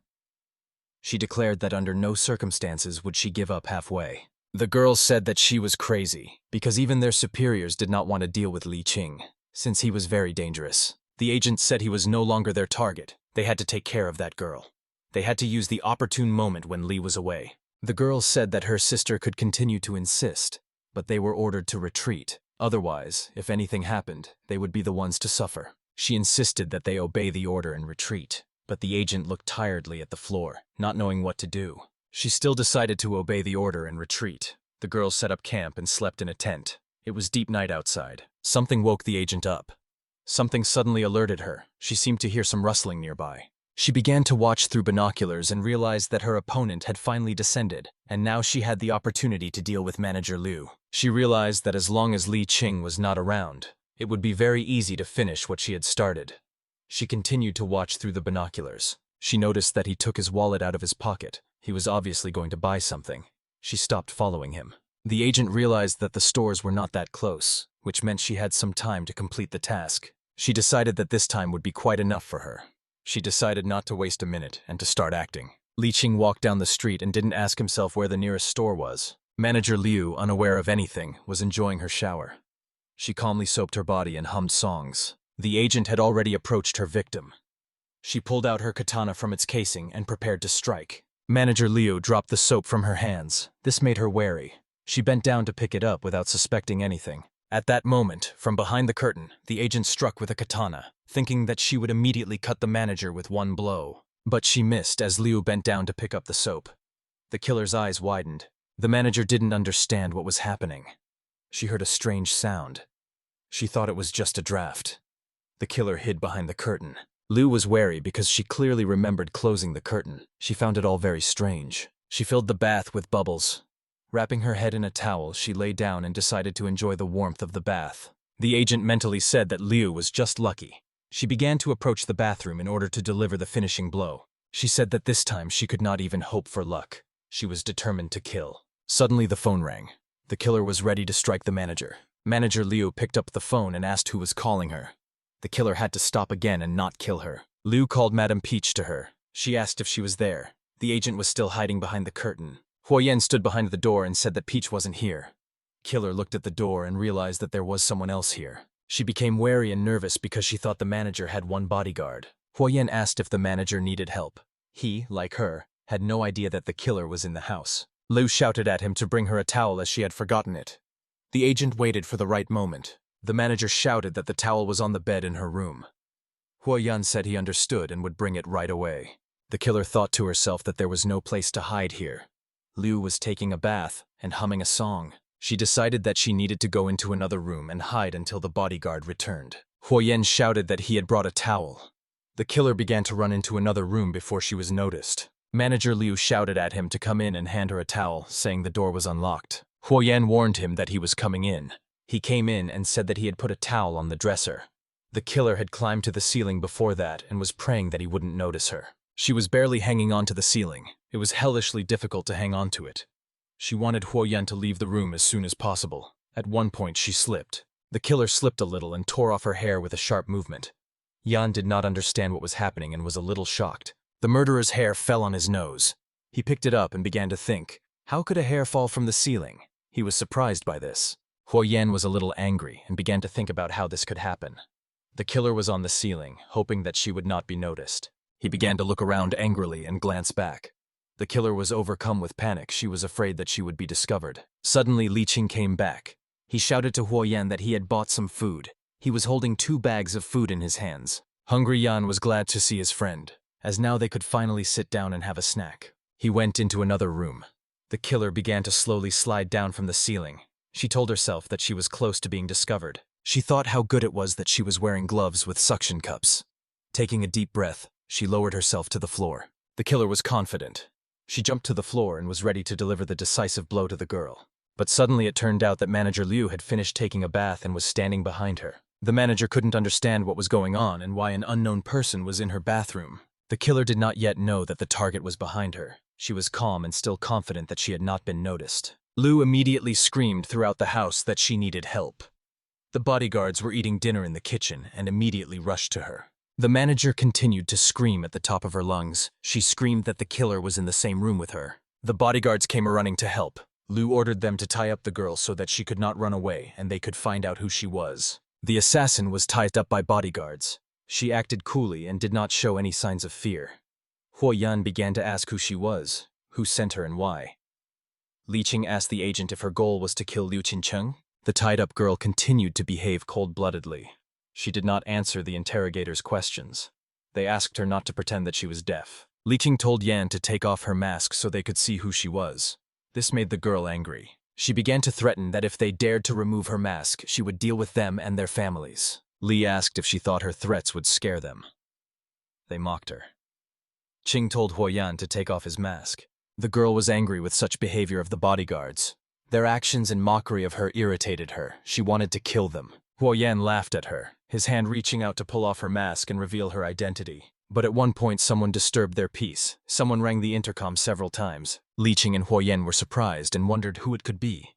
She declared that under no circumstances would she give up halfway. The girls said that she was crazy, because even their superiors did not want to deal with Ching, since he was very dangerous. The agent said he was no longer their target. They had to take care of that girl. They had to use the opportune moment when Lee was away. The girls said that her sister could continue to insist, but they were ordered to retreat. Otherwise, if anything happened, they would be the ones to suffer. She insisted that they obey the order and retreat, but the agent looked tiredly at the floor, not knowing what to do. She still decided to obey the order and retreat. The girls set up camp and slept in a tent. It was deep night outside. Something woke the agent up. Something suddenly alerted her. She seemed to hear some rustling nearby. She began to watch through binoculars and realized that her opponent had finally descended, and now she had the opportunity to deal with Manager Liu. She realized that as long as Ching was not around, it would be very easy to finish what she had started. She continued to watch through the binoculars. She noticed that he took his wallet out of his pocket. He was obviously going to buy something. She stopped following him. The agent realized that the stores were not that close, which meant she had some time to complete the task. She decided that this time would be quite enough for her. She decided not to waste a minute and to start acting. Ching walked down the street and didn't ask himself where the nearest store was. Manager Liu, unaware of anything, was enjoying her shower. She calmly soaped her body and hummed songs. The agent had already approached her victim. She pulled out her katana from its casing and prepared to strike. Manager Liu dropped the soap from her hands. This made her wary. She bent down to pick it up without suspecting anything. At that moment, from behind the curtain, the agent struck with a katana, thinking that she would immediately cut the manager with one blow. But she missed as Liu bent down to pick up the soap. The killer's eyes widened. The manager didn't understand what was happening. She heard a strange sound. She thought it was just a draft. The killer hid behind the curtain. Liu was wary because she clearly remembered closing the curtain. She found it all very strange. She filled the bath with bubbles. Wrapping her head in a towel, she lay down and decided to enjoy the warmth of the bath. The agent mentally said that Liu was just lucky. She began to approach the bathroom in order to deliver the finishing blow. She said that this time she could not even hope for luck. She was determined to kill. Suddenly the phone rang. The killer was ready to strike the manager. Manager Liu picked up the phone and asked who was calling her. The killer had to stop again and not kill her. Liu called Madame Peach to her. She asked if she was there. The agent was still hiding behind the curtain. Huoyan stood behind the door and said that Peach wasn't here. Killer looked at the door and realized that there was someone else here. She became wary and nervous because she thought the manager had one bodyguard. Huoyan asked if the manager needed help. He, like her, had no idea that the killer was in the house. Liu shouted at him to bring her a towel as she had forgotten it. The agent waited for the right moment. The manager shouted that the towel was on the bed in her room. Huoyan said he understood and would bring it right away. The killer thought to herself that there was no place to hide here. Liu was taking a bath and humming a song. She decided that she needed to go into another room and hide until the bodyguard returned. Huoyan shouted that he had brought a towel. The killer began to run into another room before she was noticed. Manager Liu shouted at him to come in and hand her a towel, saying the door was unlocked. Huoyan warned him that he was coming in. He came in and said that he had put a towel on the dresser. The killer had climbed to the ceiling before that and was praying that he wouldn't notice her. She was barely hanging on to the ceiling. It was hellishly difficult to hang on to it. She wanted Huoyan to leave the room as soon as possible. At one point she slipped. The killer slipped a little and tore off her hair with a sharp movement. Yan did not understand what was happening and was a little shocked. The murderer's hair fell on his nose. He picked it up and began to think, how could a hair fall from the ceiling? He was surprised by this. Huo Yan was a little angry and began to think about how this could happen. The killer was on the ceiling, hoping that she would not be noticed. He began to look around angrily and glance back. The killer was overcome with panic. She was afraid that she would be discovered. Suddenly, Li Ching came back. He shouted to Huo Yan that he had bought some food. He was holding 2 bags of food in his hands. Hungry Yan was glad to see his friend, as now they could finally sit down and have a snack. He went into another room. The killer began to slowly slide down from the ceiling. She told herself that she was close to being discovered. She thought how good it was that she was wearing gloves with suction cups. Taking a deep breath, she lowered herself to the floor. The killer was confident. She jumped to the floor and was ready to deliver the decisive blow to the girl. But suddenly it turned out that Manager Liu had finished taking a bath and was standing behind her. The manager couldn't understand what was going on and why an unknown person was in her bathroom. The killer did not yet know that the target was behind her. She was calm and still confident that she had not been noticed. Liu immediately screamed throughout the house that she needed help. The bodyguards were eating dinner in the kitchen and immediately rushed to her. The manager continued to scream at the top of her lungs. She screamed that the killer was in the same room with her. The bodyguards came running to help. Liu ordered them to tie up the girl so that she could not run away and they could find out who she was. The assassin was tied up by bodyguards. She acted coolly and did not show any signs of fear. Huo Yan began to ask who she was, who sent her and why. Li Ching asked the agent if her goal was to kill Liu Qincheng. The tied-up girl continued to behave cold-bloodedly. She did not answer the interrogators' questions. They asked her not to pretend that she was deaf. Li Ching told Yan to take off her mask so they could see who she was. This made the girl angry. She began to threaten that if they dared to remove her mask, she would deal with them and their families. Li asked if she thought her threats would scare them. They mocked her. Ching told Huo Yan to take off his mask. The girl was angry with such behavior of the bodyguards. Their actions and mockery of her irritated her. She wanted to kill them. Huo Yan laughed at her, his hand reaching out to pull off her mask and reveal her identity. But at one point someone disturbed their peace. Someone rang the intercom several times. Li Ching and Huo Yan were surprised and wondered who it could be.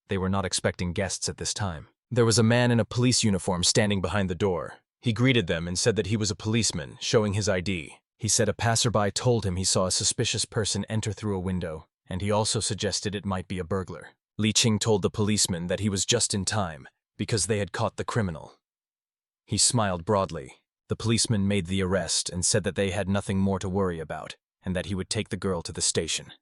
They were not expecting guests at this time. There was a man in a police uniform standing behind the door. He greeted them and said that he was a policeman, showing his ID. He said a passerby told him he saw a suspicious person enter through a window, and he also suggested it might be a burglar. Li Ching told the policeman that he was just in time, because they had caught the criminal. He smiled broadly. The policeman made the arrest and said that they had nothing more to worry about, and that he would take the girl to the station.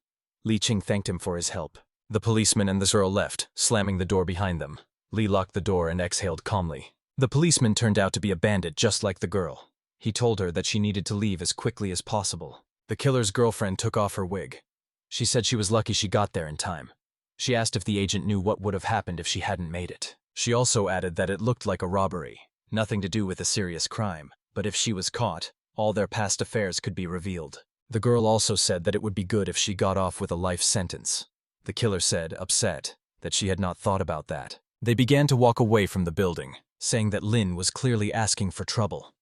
Li Ching thanked him for his help. The policeman and the girl left, slamming the door behind them. Li locked the door and exhaled calmly. The policeman turned out to be a bandit just like the girl. He told her that she needed to leave as quickly as possible. The killer's girlfriend took off her wig. She said she was lucky she got there in time. She asked if the agent knew what would have happened if she hadn't made it. She also added that it looked like a robbery, nothing to do with a serious crime, but if she was caught, all their past affairs could be revealed. The girl also said that it would be good if she got off with a life sentence. The killer said, upset, that she had not thought about that. They began to walk away from the building, saying that Lin was clearly asking for trouble.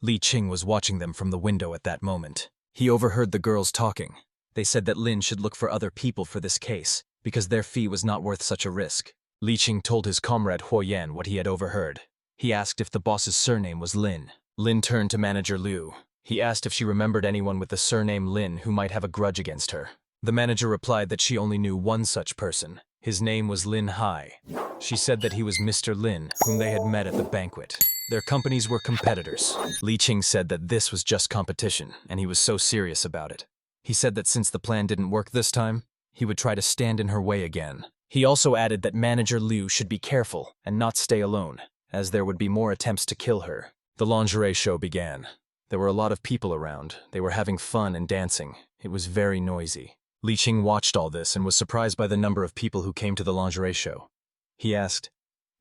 Li Ching was watching them from the window at that moment. He overheard the girls talking. They said that Lin should look for other people for this case, because their fee was not worth such a risk. Li Ching told his comrade Huo Yan what he had overheard. He asked if the boss's surname was Lin. Lin turned to Manager Liu. He asked if she remembered anyone with the surname Lin who might have a grudge against her. The manager replied that she only knew one such person. His name was Lin Hai. She said that he was Mr. Lin, whom they had met at the banquet. Their companies were competitors. Li Ching said that this was just competition, and he was so serious about it. He said that since the plan didn't work this time, he would try to stand in her way again. He also added that Manager Liu should be careful and not stay alone, as there would be more attempts to kill her. The lingerie show began. There were a lot of people around. They were having fun and dancing. It was very noisy. Li Ching watched all this and was surprised by the number of people who came to the lingerie show. He asked,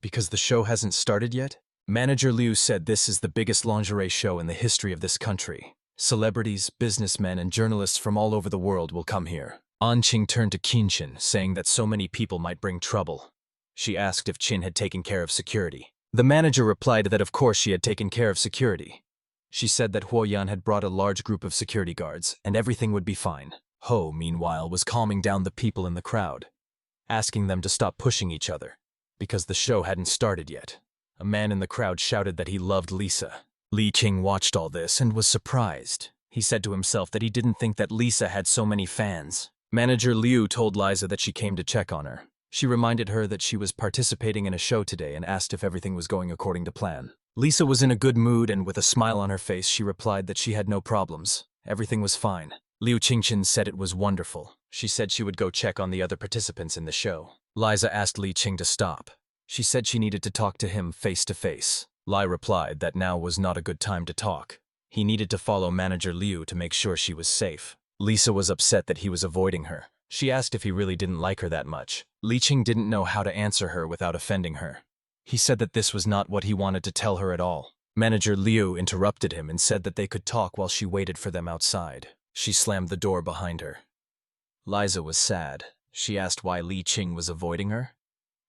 "Because the show hasn't started yet?" Manager Liu said this is the biggest lingerie show in the history of this country. Celebrities, businessmen, and journalists from all over the world will come here. Ching turned to Qinshin, saying that so many people might bring trouble. She asked if Qin had taken care of security. The manager replied that of course she had taken care of security. She said that Huo Yan had brought a large group of security guards, and everything would be fine. Ho, meanwhile, was calming down the people in the crowd, asking them to stop pushing each other, because the show hadn't started yet. A man in the crowd shouted that he loved Lisa. Li Ching watched all this and was surprised. He said to himself that he didn't think that Lisa had so many fans. Manager Liu told Liza that she came to check on her. She reminded her that she was participating in a show today and asked if everything was going according to plan. Lisa was in a good mood and with a smile on her face she replied that she had no problems. Everything was fine. Liu Qingchen said it was wonderful. She said she would go check on the other participants in the show. Liza asked Li Qing to stop. She said she needed to talk to him face to face. Lai replied that now was not a good time to talk. He needed to follow manager Liu to make sure she was safe. Lisa was upset that he was avoiding her. She asked if he really didn't like her that much. Li Qing didn't know how to answer her without offending her. He said that this was not what he wanted to tell her at all. Manager Liu interrupted him and said that they could talk while she waited for them outside. She slammed the door behind her. Liza was sad. She asked why Li Qing was avoiding her.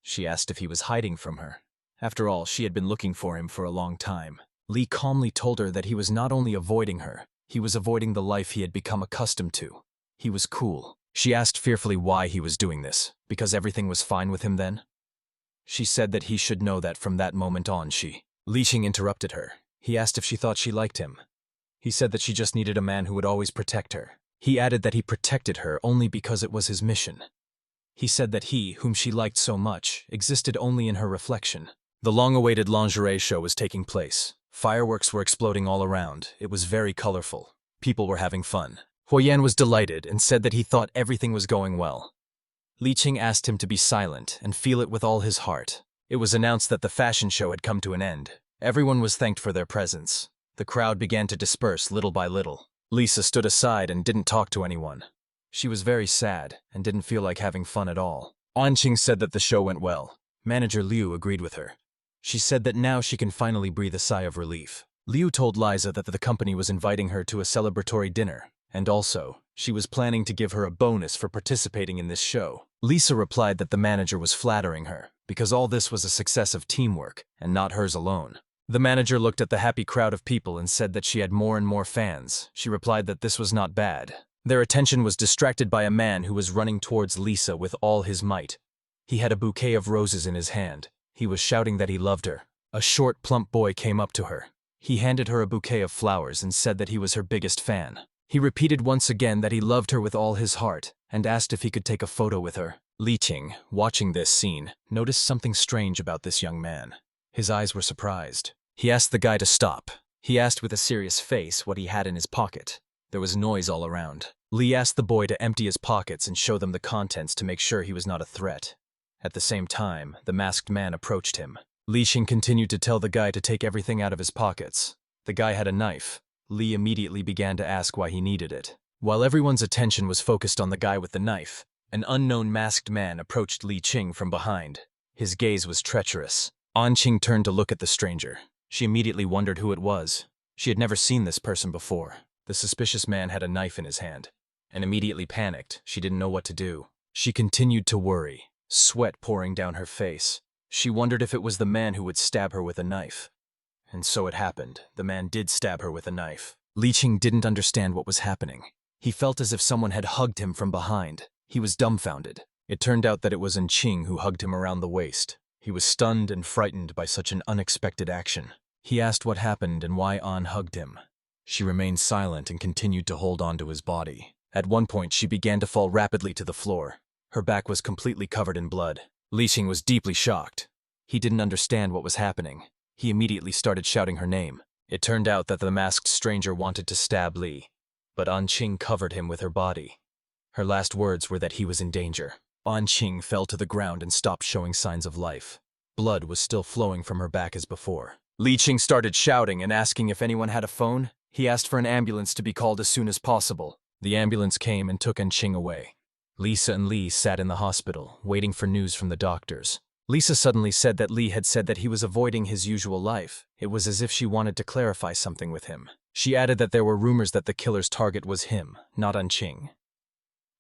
She asked if he was hiding from her. After all, she had been looking for him for a long time. Li calmly told her that he was not only avoiding her, he was avoiding the life he had become accustomed to. He was cool. She asked fearfully why he was doing this, because everything was fine with him then? She said that he should know that from that moment on Li Qing interrupted her. He asked if she thought she liked him. He said that she just needed a man who would always protect her. He added that he protected her only because it was his mission. He said that he, whom she liked so much, existed only in her reflection. The long-awaited lingerie show was taking place. Fireworks were exploding all around. It was very colorful. People were having fun. Huoyan was delighted and said that he thought everything was going well. Li Qing asked him to be silent and feel it with all his heart. It was announced that the fashion show had come to an end. Everyone was thanked for their presence. The crowd began to disperse little by little. Lisa stood aside and didn't talk to anyone. She was very sad and didn't feel like having fun at all. Qing said that the show went well. Manager Liu agreed with her. She said that now she can finally breathe a sigh of relief. Liu told Liza that the company was inviting her to a celebratory dinner, and also, she was planning to give her a bonus for participating in this show. Lisa replied that the manager was flattering her, because all this was a success of teamwork, and not hers alone. The manager looked at the happy crowd of people and said that she had more and more fans. She replied that this was not bad. Their attention was distracted by a man who was running towards Lisa with all his might. He had a bouquet of roses in his hand. He was shouting that he loved her. A short, plump boy came up to her. He handed her a bouquet of flowers and said that he was her biggest fan. He repeated once again that he loved her with all his heart and asked if he could take a photo with her. Li Qing, watching this scene, noticed something strange about this young man. His eyes were surprised. He asked the guy to stop. He asked with a serious face what he had in his pocket. There was noise all around. Li asked the boy to empty his pockets and show them the contents to make sure he was not a threat. At the same time, the masked man approached him. Li Qing continued to tell the guy to take everything out of his pockets. The guy had a knife. Li immediately began to ask why he needed it. While everyone's attention was focused on the guy with the knife, an unknown masked man approached Li Qing from behind. His gaze was treacherous. Qing turned to look at the stranger. She immediately wondered who it was. She had never seen this person before. The suspicious man had a knife in his hand, and immediately panicked. She didn't know what to do. She continued to worry, sweat pouring down her face. She wondered if it was the man who would stab her with a knife. And so it happened. The man did stab her with a knife. Li Qing didn't understand what was happening. He felt as if someone had hugged him from behind. He was dumbfounded. It turned out that it was Ching who hugged him around the waist. He was stunned and frightened by such an unexpected action. He asked what happened and why An hugged him. She remained silent and continued to hold on to his body. At one point, she began to fall rapidly to the floor. Her back was completely covered in blood. Li Qing was deeply shocked. He didn't understand what was happening. He immediately started shouting her name. It turned out that the masked stranger wanted to stab Li, but Qing covered him with her body. Her last words were that he was in danger. Qing fell to the ground and stopped showing signs of life. Blood was still flowing from her back as before. Li Qing started shouting and asking if anyone had a phone. He asked for an ambulance to be called as soon as possible. The ambulance came and took Qing away. Lisa and Li sat in the hospital, waiting for news from the doctors. Lisa suddenly said that Li had said that he was avoiding his usual life. It was as if she wanted to clarify something with him. She added that there were rumors that the killer's target was him, not Qing.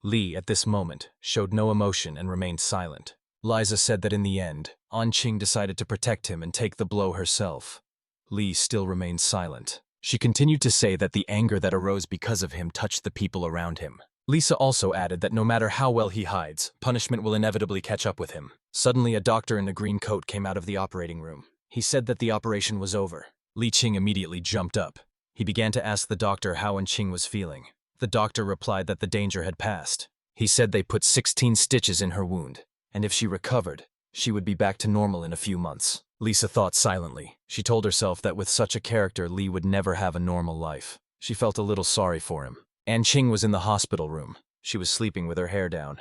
Li, at this moment, showed no emotion and remained silent. Liza said that in the end, Qing decided to protect him and take the blow herself. Li still remained silent. She continued to say that the anger that arose because of him touched the people around him. Lisa also added that no matter how well he hides, punishment will inevitably catch up with him. Suddenly, a doctor in a green coat came out of the operating room. He said that the operation was over. Li Qing immediately jumped up. He began to ask the doctor how Qing was feeling. The doctor replied that the danger had passed. He said they put 16 stitches in her wound, and if she recovered, she would be back to normal in a few months. Lisa thought silently. She told herself that with such a character, Lee would never have a normal life. She felt a little sorry for him. And Ching was in the hospital room. She was sleeping with her hair down.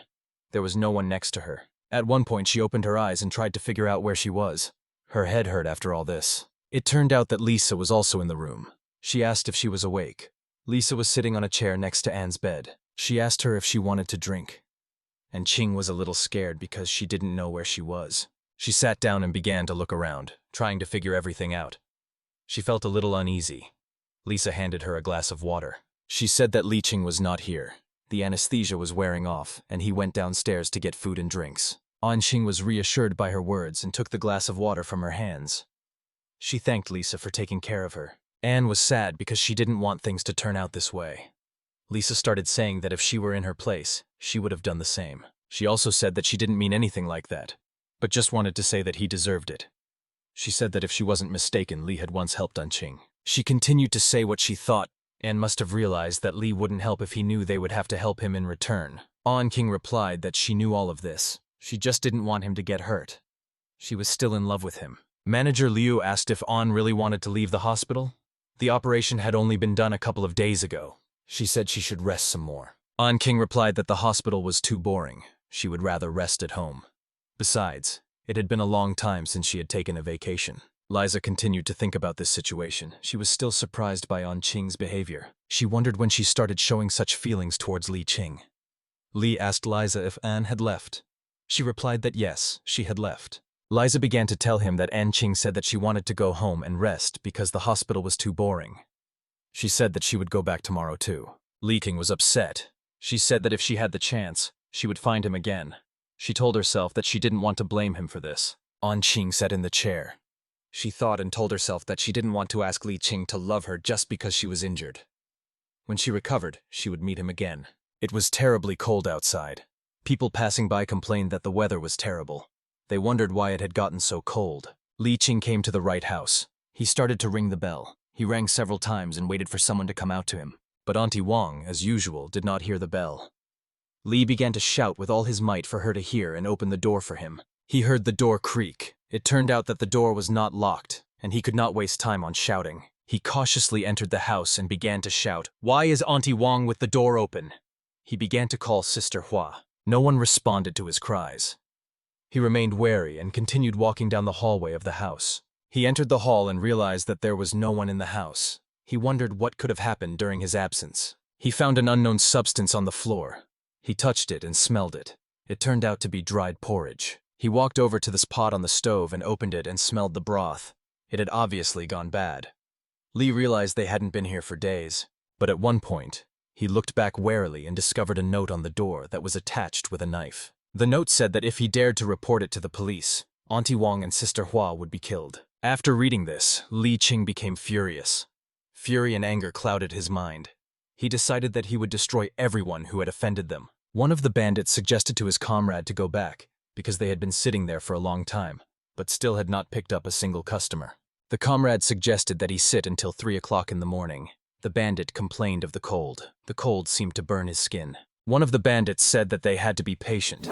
There was no one next to her. At one point, she opened her eyes and tried to figure out where she was. Her head hurt after all this. It turned out that Lisa was also in the room. She asked if she was awake. Lisa was sitting on a chair next to Anne's bed. She asked her if she wanted to drink. And Ching was a little scared because she didn't know where she was. She sat down and began to look around, trying to figure everything out. She felt a little uneasy. Lisa handed her a glass of water. She said that Li Ching was not here. The anesthesia was wearing off, and he went downstairs to get food and drinks. An Ching was reassured by her words and took the glass of water from her hands. She thanked Lisa for taking care of her. Anne was sad because she didn't want things to turn out this way. Lisa started saying that if she were in her place, she would have done the same. She also said that she didn't mean anything like that, but just wanted to say that he deserved it. She said that if she wasn't mistaken, Lee had once helped An Ching. She continued to say what she thought. Anne must have realized that Lee wouldn't help if he knew they would have to help him in return. An Ching replied that she knew all of this. She just didn't want him to get hurt. She was still in love with him. Manager Liu asked if An really wanted to leave the hospital. The operation had only been done a couple of days ago. She said she should rest some more. An Ching replied that the hospital was too boring. She would rather rest at home. Besides, it had been a long time since she had taken a vacation. Liza continued to think about this situation. She was still surprised by An Ching's behavior. She wondered when she started showing such feelings towards Li Ching. Lee asked Liza if Anne had left. She replied that yes, she had left. Liza began to tell him that An Ching said that she wanted to go home and rest because the hospital was too boring. She said that she would go back tomorrow too. Li Ching was upset. She said that if she had the chance, she would find him again. She told herself that she didn't want to blame him for this. An Ching sat in the chair. She thought and told herself that she didn't want to ask Li Ching to love her just because she was injured. When she recovered, she would meet him again. It was terribly cold outside. People passing by complained that the weather was terrible. They wondered why it had gotten so cold. Li Ching came to the right house. He started to ring the bell. He rang several times and waited for someone to come out to him. But Auntie Wang, as usual, did not hear the bell. Li began to shout with all his might for her to hear and open the door for him. He heard the door creak. It turned out that the door was not locked, and he could not waste time on shouting. He cautiously entered the house and began to shout, "Why is Auntie Wang with the door open?" He began to call Sister Hua. No one responded to his cries. He remained wary and continued walking down the hallway of the house. He entered the hall and realized that there was no one in the house. He wondered what could have happened during his absence. He found an unknown substance on the floor. He touched it and smelled it. It turned out to be dried porridge. He walked over to this pot on the stove and opened it and smelled the broth. It had obviously gone bad. Lee realized they hadn't been here for days, but at one point, he looked back warily and discovered a note on the door that was attached with a knife. The note said that if he dared to report it to the police, Auntie Wang and Sister Hua would be killed. After reading this, Li Ching became furious. Fury and anger clouded his mind. He decided that he would destroy everyone who had offended them. One of the bandits suggested to his comrade to go back, because they had been sitting there for a long time, but still had not picked up a single customer. The comrade suggested that he sit until 3 o'clock in the morning. The bandit complained of the cold. The cold seemed to burn his skin. One of the bandits said that they had to be patient,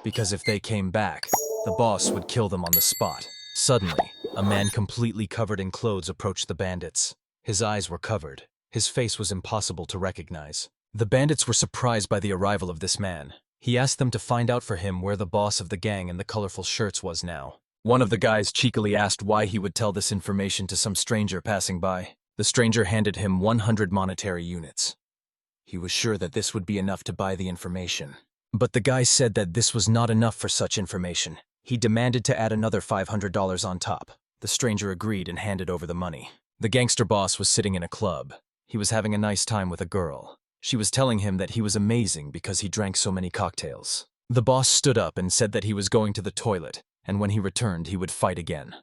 because if they came back, the boss would kill them on the spot. Suddenly, a man completely covered in clothes approached the bandits. His eyes were covered. His face was impossible to recognize. The bandits were surprised by the arrival of this man. He asked them to find out for him where the boss of the gang in the colorful shirts was now. One of the guys cheekily asked why he would tell this information to some stranger passing by. The stranger handed him 100 monetary units. He was sure that this would be enough to buy the information. But the guy said that this was not enough for such information. He demanded to add another $500 on top. The stranger agreed and handed over the money. The gangster boss was sitting in a club. He was having a nice time with a girl. She was telling him that he was amazing because he drank so many cocktails. The boss stood up and said that he was going to the toilet, and when he returned, he would fight again.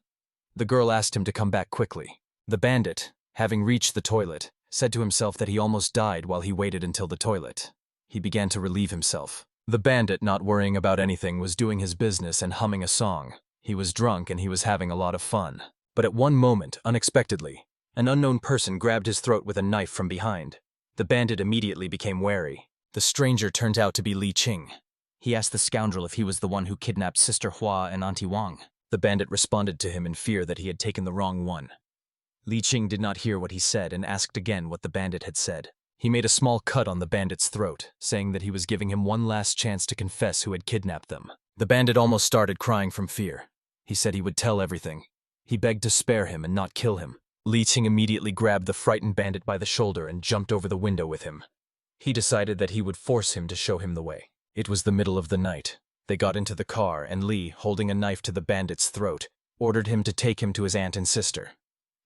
The girl asked him to come back quickly. The bandit, having reached the toilet, said to himself that he almost died while he waited until the toilet. He began to relieve himself. The bandit, not worrying about anything, was doing his business and humming a song. He was drunk and he was having a lot of fun. But at one moment, unexpectedly, an unknown person grabbed his throat with a knife from behind. The bandit immediately became wary. The stranger turned out to be Li Ching. He asked the scoundrel if he was the one who kidnapped Sister Hua and Auntie Wang. The bandit responded to him in fear that he had taken the wrong one. Li Ching did not hear what he said and asked again what the bandit had said. He made a small cut on the bandit's throat, saying that he was giving him one last chance to confess who had kidnapped them. The bandit almost started crying from fear. He said he would tell everything. He begged to spare him and not kill him. Li Ching immediately grabbed the frightened bandit by the shoulder and jumped over the window with him. He decided that he would force him to show him the way. It was the middle of the night. They got into the car and Li, holding a knife to the bandit's throat, ordered him to take him to his aunt and sister.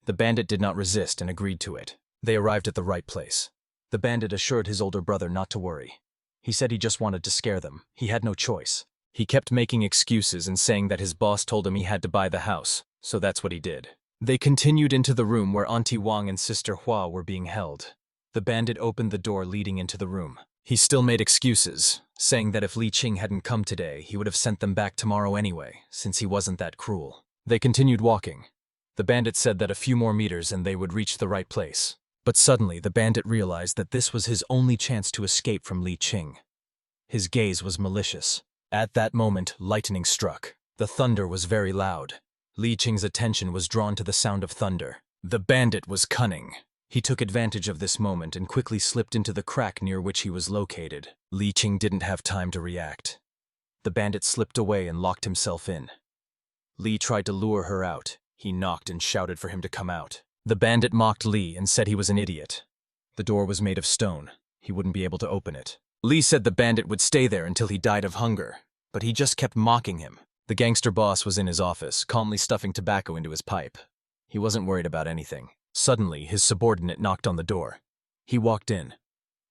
The bandit did not resist and agreed to it. They arrived at the right place. The bandit assured his older brother not to worry. He said he just wanted to scare them. He had no choice. He kept making excuses and saying that his boss told him he had to buy the house, so that's what he did. They continued into the room where Auntie Wang and Sister Hua were being held. The bandit opened the door leading into the room. He still made excuses, saying that if Li Ching hadn't come today, he would have sent them back tomorrow anyway, since he wasn't that cruel. They continued walking. The bandit said that a few more meters and they would reach the right place. But suddenly, the bandit realized that this was his only chance to escape from Li Ching. His gaze was malicious. At that moment, lightning struck. The thunder was very loud. Li Ching's attention was drawn to the sound of thunder. The bandit was cunning. He took advantage of this moment and quickly slipped into the crack near which he was located. Li Ching didn't have time to react. The bandit slipped away and locked himself in. Li tried to lure her out. He knocked and shouted for him to come out. The bandit mocked Li and said he was an idiot. The door was made of stone. He wouldn't be able to open it. Li said the bandit would stay there until he died of hunger, but he just kept mocking him. The gangster boss was in his office, calmly stuffing tobacco into his pipe. He wasn't worried about anything. Suddenly, his subordinate knocked on the door. He walked in.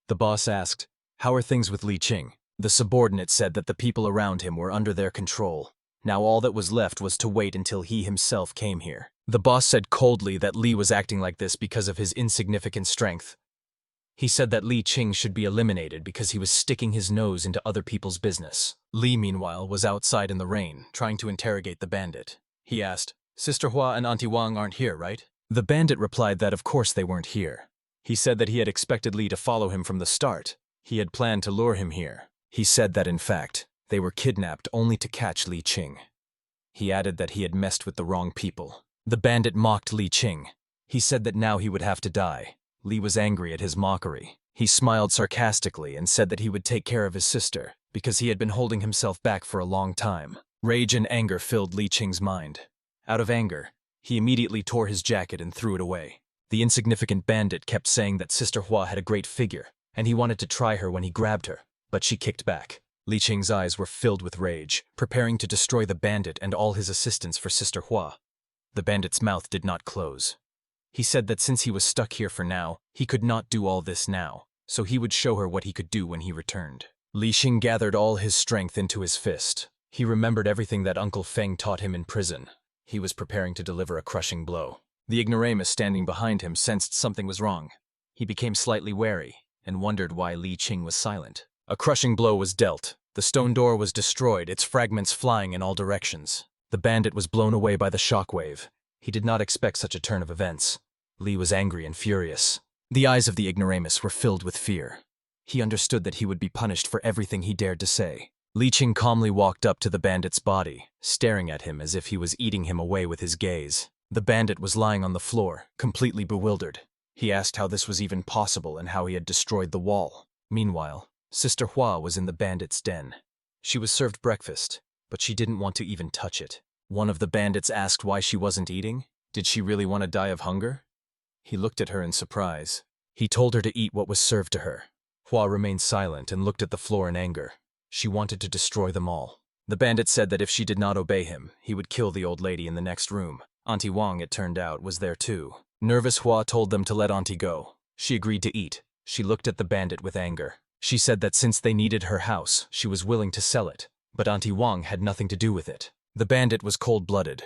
The boss asked, "How are things with Li Ching?" The subordinate said that the people around him were under their control. Now all that was left was to wait until he himself came here. The boss said coldly that Li was acting like this because of his insignificant strength. He said that Li Ching should be eliminated because he was sticking his nose into other people's business. Li, meanwhile, was outside in the rain, trying to interrogate the bandit. He asked, "Sister Hua and Auntie Wang aren't here, right?" The bandit replied that of course they weren't here. He said that he had expected Li to follow him from the start. He had planned to lure him here. He said that, in fact, they were kidnapped only to catch Li Ching. He added that he had messed with the wrong people. The bandit mocked Li Ching. He said that now he would have to die. Li was angry at his mockery. He smiled sarcastically and said that he would take care of his sister, because he had been holding himself back for a long time. Rage and anger filled Li Ching's mind. Out of anger, he immediately tore his jacket and threw it away. The insignificant bandit kept saying that Sister Hua had a great figure, and he wanted to try her when he grabbed her, but she kicked back. Li Ching's eyes were filled with rage, preparing to destroy the bandit and all his assistants for Sister Hua. The bandit's mouth did not close. He said that since he was stuck here for now, he could not do all this now, so he would show her what he could do when he returned. Li Ching gathered all his strength into his fist. He remembered everything that Uncle Feng taught him in prison. He was preparing to deliver a crushing blow. The ignoramus standing behind him sensed something was wrong. He became slightly wary and wondered why Li Ching was silent. A crushing blow was dealt. The stone door was destroyed, its fragments flying in all directions. The bandit was blown away by the shockwave. He did not expect such a turn of events. Li was angry and furious. The eyes of the ignoramus were filled with fear. He understood that he would be punished for everything he dared to say. Li Ching calmly walked up to the bandit's body, staring at him as if he was eating him away with his gaze. The bandit was lying on the floor, completely bewildered. He asked how this was even possible and how he had destroyed the wall. Meanwhile, Sister Hua was in the bandit's den. She was served breakfast, but she didn't want to even touch it. One of the bandits asked why she wasn't eating. Did she really want to die of hunger? He looked at her in surprise. He told her to eat what was served to her. Hua remained silent and looked at the floor in anger. She wanted to destroy them all. The bandit said that if she did not obey him, he would kill the old lady in the next room. Auntie Wang, it turned out, was there too. Nervous Hua told them to let Auntie go. She agreed to eat. She looked at the bandit with anger. She said that since they needed her house, she was willing to sell it, but Auntie Wang had nothing to do with it. The bandit was cold-blooded.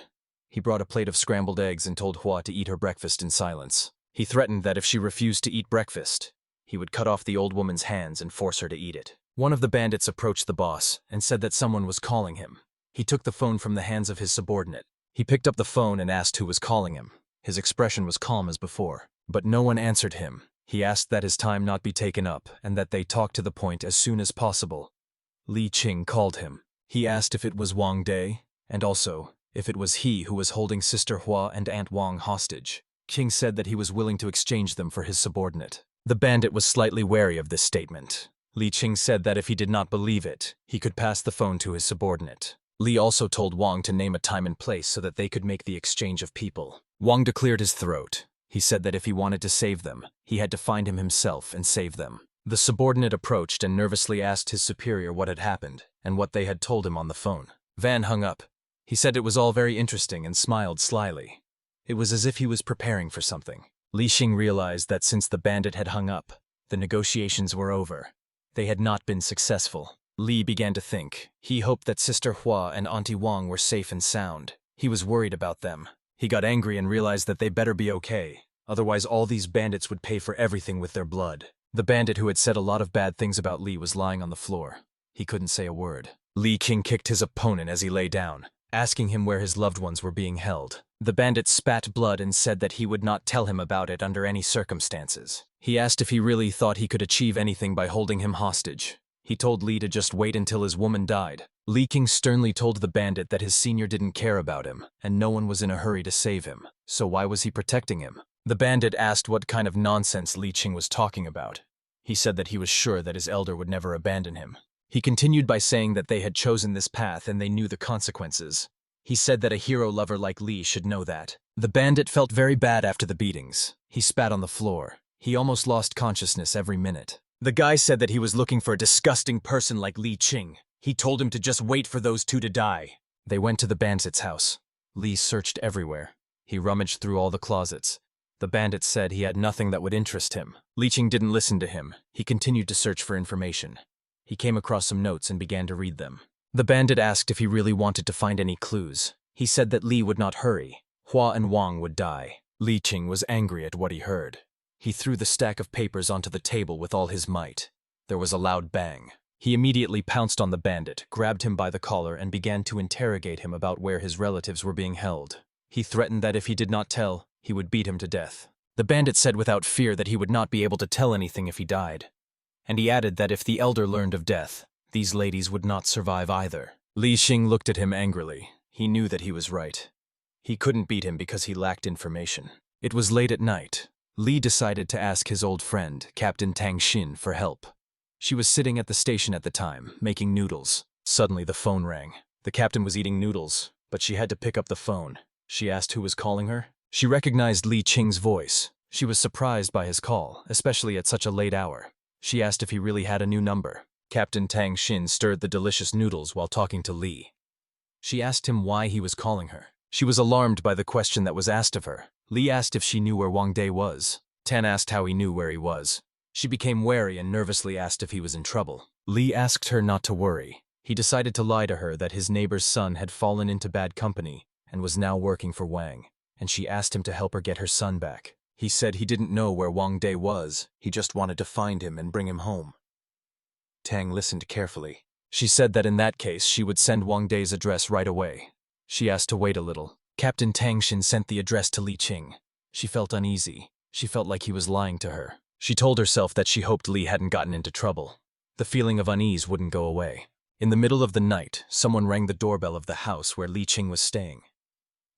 He brought a plate of scrambled eggs and told Hua to eat her breakfast in silence. He threatened that if she refused to eat breakfast, he would cut off the old woman's hands and force her to eat it. One of the bandits approached the boss and said that someone was calling him. He took the phone from the hands of his subordinate. He picked up the phone and asked who was calling him. His expression was calm as before, but no one answered him. He asked that his time not be taken up and that they talk to the point as soon as possible. Li Ching called him. He asked if it was Wang Day, and also if it was he who was holding Sister Hua and Aunt Wang hostage. Ching said that he was willing to exchange them for his subordinate. The bandit was slightly wary of this statement. Li Ching said that if he did not believe it, he could pass the phone to his subordinate. Li also told Wang to name a time and place so that they could make the exchange of people. Wang cleared his throat. He said that if he wanted to save them, he had to find him himself and save them. The subordinate approached and nervously asked his superior what had happened and what they had told him on the phone. Van hung up. He said it was all very interesting and smiled slyly. It was as if he was preparing for something. Li Ching realized that since the bandit had hung up, the negotiations were over. They had not been successful. Li began to think. He hoped that Sister Hua and Auntie Wang were safe and sound. He was worried about them. He got angry and realized that they better be okay. Otherwise all these bandits would pay for everything with their blood. The bandit who had said a lot of bad things about Li was lying on the floor. He couldn't say a word. Li Ching kicked his opponent as he lay down, asking him where his loved ones were being held. The bandit spat blood and said that he would not tell him about it under any circumstances. He asked if he really thought he could achieve anything by holding him hostage. He told Li to just wait until his woman died. Li Ching sternly told the bandit that his senior didn't care about him, and no one was in a hurry to save him. So why was he protecting him? The bandit asked what kind of nonsense Li Ching was talking about. He said that he was sure that his elder would never abandon him. He continued by saying that they had chosen this path and they knew the consequences. He said that a hero lover like Li should know that. The bandit felt very bad after the beatings. He spat on the floor. He almost lost consciousness every minute. The guy said that he was looking for a disgusting person like Li Ching. He told him to just wait for those two to die. They went to the bandit's house. Li searched everywhere. He rummaged through all the closets. The bandit said he had nothing that would interest him. Li Ching didn't listen to him. He continued to search for information. He came across some notes and began to read them. The bandit asked if he really wanted to find any clues. He said that Li would not hurry. Hua and Wang would die. Li Ching was angry at what he heard. He threw the stack of papers onto the table with all his might. There was a loud bang. He immediately pounced on the bandit, grabbed him by the collar, and began to interrogate him about where his relatives were being held. He threatened that if he did not tell, he would beat him to death. The bandit said without fear that he would not be able to tell anything if he died. And he added that if the elder learned of death, these ladies would not survive either. Li Ching looked at him angrily. He knew that he was right. He couldn't beat him because he lacked information. It was late at night. Li decided to ask his old friend, Captain Tang Xin, for help. She was sitting at the station at the time, making noodles. Suddenly the phone rang. The captain was eating noodles, but she had to pick up the phone. She asked who was calling her. She recognized Li Ching's voice. She was surprised by his call, especially at such a late hour. She asked if he really had a new number. Captain Tang Xin stirred the delicious noodles while talking to Li. She asked him why he was calling her. She was alarmed by the question that was asked of her. Li asked if she knew where Wang Day was. Tan asked how he knew where he was. She became wary and nervously asked if he was in trouble. Li asked her not to worry. He decided to lie to her that his neighbor's son had fallen into bad company and was now working for Wang, and she asked him to help her get her son back. He said he didn't know where Wang Day was. He just wanted to find him and bring him home. Tang listened carefully. She said that in that case she would send Wang Day's address right away. She asked to wait a little. Captain Tang Xin sent the address to Li Ching. She felt uneasy. She felt like he was lying to her. She told herself that she hoped Li hadn't gotten into trouble. The feeling of unease wouldn't go away. In the middle of the night, someone rang the doorbell of the house where Li Ching was staying.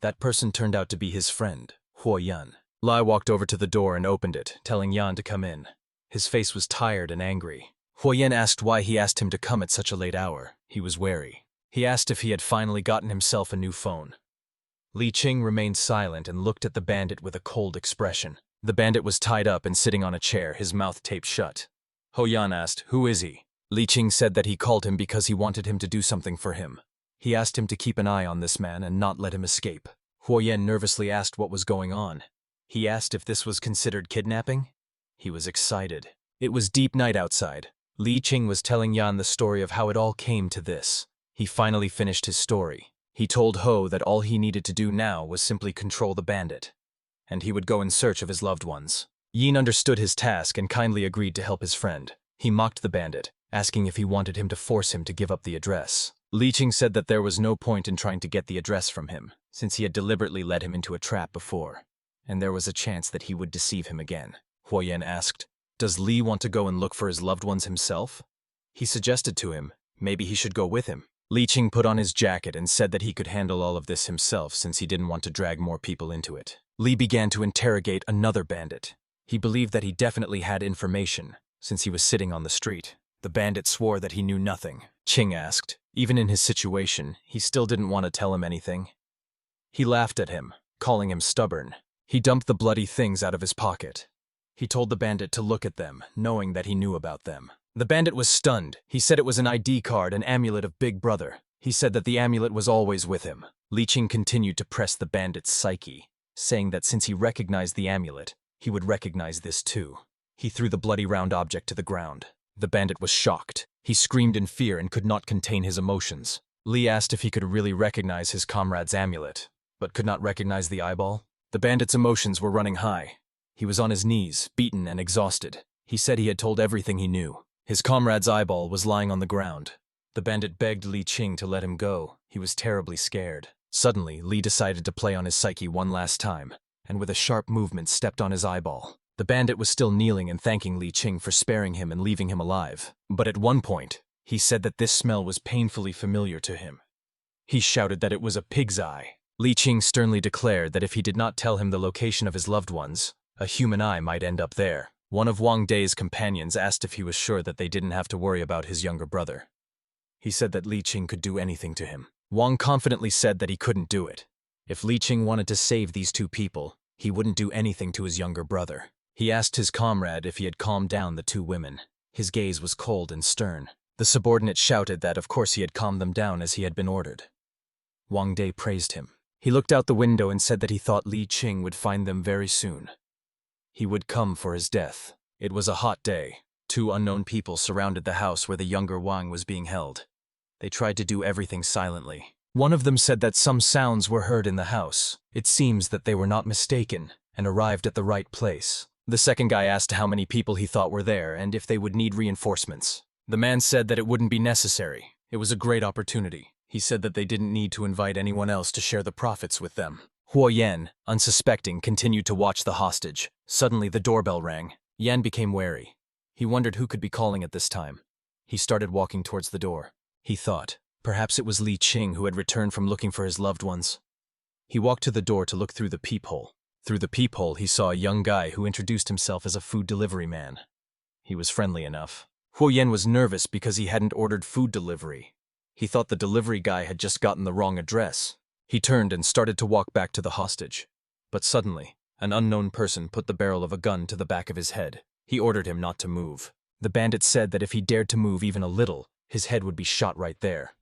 That person turned out to be his friend, Huo Yan. Lai walked over to the door and opened it, telling Yan to come in. His face was tired and angry. Huo Yan asked why he asked him to come at such a late hour. He was wary. He asked if he had finally gotten himself a new phone. Li Ching remained silent and looked at the bandit with a cold expression. The bandit was tied up and sitting on a chair, his mouth taped shut. Huo Yan asked, "Who is he?" Li Ching said that he called him because he wanted him to do something for him. He asked him to keep an eye on this man and not let him escape. Huo Yan nervously asked what was going on. He asked if this was considered kidnapping. He was excited. It was deep night outside. Li Ching was telling Yan the story of how it all came to this. He finally finished his story. He told Ho that all he needed to do now was simply control the bandit, and he would go in search of his loved ones. Yin understood his task and kindly agreed to help his friend. He mocked the bandit, asking if he wanted him to force him to give up the address. Li Ching said that there was no point in trying to get the address from him, since he had deliberately led him into a trap before, and there was a chance that he would deceive him again. Huo Yan asked, "Does Li want to go and look for his loved ones himself?" He suggested to him, Maybe he should go with him. Li Ching put on his jacket and said that he could handle all of this himself since he didn't want to drag more people into it. Li began to interrogate another bandit. He believed that he definitely had information, since he was sitting on the street. The bandit swore that he knew nothing. Ching asked. Even in his situation, he still didn't want to tell him anything. He laughed at him, calling him stubborn. He dumped the bloody things out of his pocket. He told the bandit to look at them, knowing that he knew about them. The bandit was stunned. He said it was an ID card, an amulet of Big Brother. He said that the amulet was always with him. Li Ching continued to press the bandit's psyche, saying that since he recognized the amulet, he would recognize this too. He threw the bloody round object to the ground. The bandit was shocked. He screamed in fear and could not contain his emotions. Li asked if he could really recognize his comrade's amulet, but could not recognize the eyeball. The bandit's emotions were running high. He was on his knees, beaten and exhausted. He said he had told everything he knew. His comrade's eyeball was lying on the ground. The bandit begged Li Ching to let him go. He was terribly scared. Suddenly, Li decided to play on his psyche one last time, and with a sharp movement stepped on his eyeball. The bandit was still kneeling and thanking Li Ching for sparing him and leaving him alive. But at one point, he said that this smell was painfully familiar to him. He shouted that it was a pig's eye. Li Ching sternly declared that if he did not tell him the location of his loved ones, a human eye might end up there. One of Wang Day's companions asked if he was sure that they didn't have to worry about his younger brother. He said that Li Ching could do anything to him. Wang confidently said that he couldn't do it. If Li Ching wanted to save these two people, he wouldn't do anything to his younger brother. He asked his comrade if he had calmed down the two women. His gaze was cold and stern. The subordinate shouted that of course he had calmed them down as he had been ordered. Wang Day praised him. He looked out the window and said that he thought Li Ching would find them very soon. He would come for his death. It was a hot day. Two unknown people surrounded the house where the younger Wang was being held. They tried to do everything silently. One of them said that some sounds were heard in the house. It seems that they were not mistaken and arrived at the right place. The second guy asked how many people he thought were there and if they would need reinforcements. The man said that it wouldn't be necessary. It was a great opportunity. He said that they didn't need to invite anyone else to share the profits with them. Huo Yan, unsuspecting, continued to watch the hostage. Suddenly the doorbell rang. Yan became wary. He wondered who could be calling at this time. He started walking towards the door. He thought, perhaps it was Li Ching who had returned from looking for his loved ones. He walked to the door to look through the peephole. Through the peephole he saw a young guy who introduced himself as a food delivery man. He was friendly enough. Huo Yan was nervous because he hadn't ordered food delivery. He thought the delivery guy had just gotten the wrong address. He turned and started to walk back to the hostage. But suddenly, an unknown person put the barrel of a gun to the back of his head. He ordered him not to move. The bandit said that if he dared to move even a little, his head would be shot right there.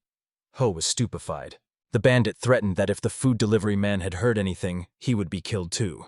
Ho was stupefied. The bandit threatened that if the food delivery man had heard anything, he would be killed too.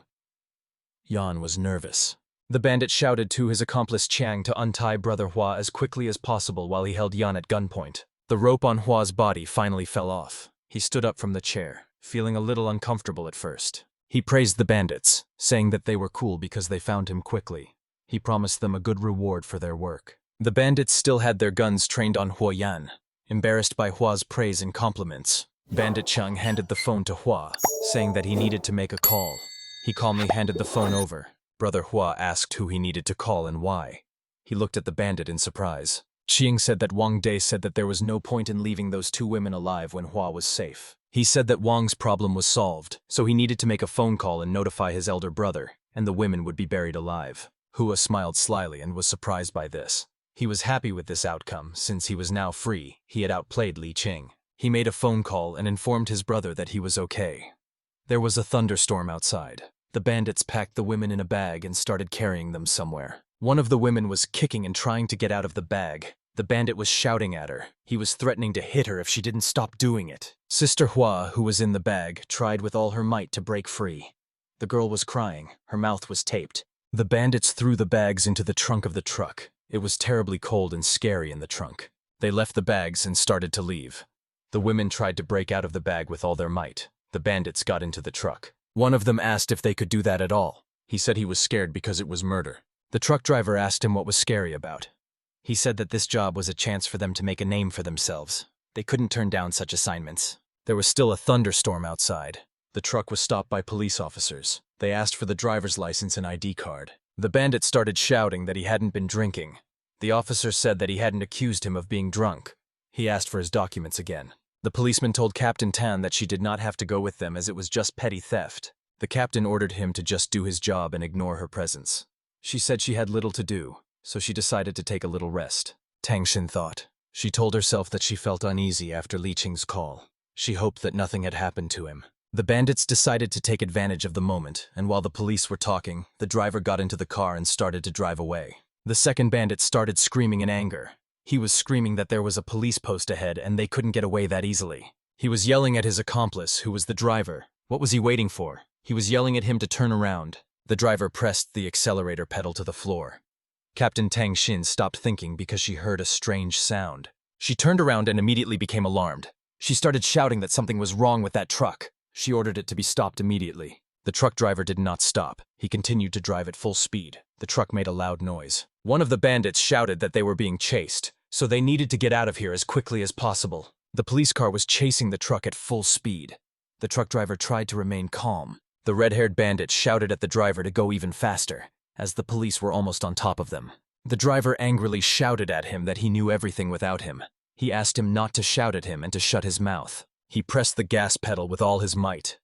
Yan was nervous. The bandit shouted to his accomplice Chang to untie Brother Hua as quickly as possible while he held Yan at gunpoint. The rope on Hua's body finally fell off. He stood up from the chair, feeling a little uncomfortable at first. He praised the bandits, saying that they were cool because they found him quickly. He promised them a good reward for their work. The bandits still had their guns trained on Huo Yan. Embarrassed by Hua's praise and compliments, Bandit Cheng handed the phone to Hua, saying that he needed to make a call. He calmly handed the phone over. Brother Hua asked who he needed to call and why. He looked at the bandit in surprise. Ching said that Wang Day said that there was no point in leaving those two women alive when Hua was safe. He said that Wang's problem was solved, so he needed to make a phone call and notify his elder brother, and the women would be buried alive. Hua smiled slyly and was surprised by this. He was happy with this outcome, since he was now free. He had outplayed Li Ching. He made a phone call and informed his brother that he was okay. There was a thunderstorm outside. The bandits packed the women in a bag and started carrying them somewhere. One of the women was kicking and trying to get out of the bag. The bandit was shouting at her. He was threatening to hit her if she didn't stop doing it. Sister Hua, who was in the bag, tried with all her might to break free. The girl was crying. Her mouth was taped. The bandits threw the bags into the trunk of the truck. It was terribly cold and scary in the trunk. They left the bags and started to leave. The women tried to break out of the bag with all their might. The bandits got into the truck. One of them asked if they could do that at all. He said he was scared because it was murder. The truck driver asked him what was scary about. He said that this job was a chance for them to make a name for themselves. They couldn't turn down such assignments. There was still a thunderstorm outside. The truck was stopped by police officers. They asked for the driver's license and ID card. The bandit started shouting that he hadn't been drinking. The officer said that he hadn't accused him of being drunk. He asked for his documents again. The policeman told Captain Tan that she did not have to go with them as it was just petty theft. The captain ordered him to just do his job and ignore her presence. She said she had little to do, so she decided to take a little rest. Tang Xin thought. She told herself that she felt uneasy after Li Qing's call. She hoped that nothing had happened to him. The bandits decided to take advantage of the moment, and while the police were talking, the driver got into the car and started to drive away. The second bandit started screaming in anger. He was screaming that there was a police post ahead and they couldn't get away that easily. He was yelling at his accomplice, who was the driver. What was he waiting for? He was yelling at him to turn around. The driver pressed the accelerator pedal to the floor. Captain Tang Xin stopped thinking because she heard a strange sound. She turned around and immediately became alarmed. She started shouting that something was wrong with that truck. She ordered it to be stopped immediately. The truck driver did not stop. He continued to drive at full speed. The truck made a loud noise. One of the bandits shouted that they were being chased, so they needed to get out of here as quickly as possible. The police car was chasing the truck at full speed. The truck driver tried to remain calm. The red-haired bandit shouted at the driver to go even faster, as the police were almost on top of them. The driver angrily shouted at him that he knew everything without him. He asked him not to shout at him and to shut his mouth. He pressed the gas pedal with all his might.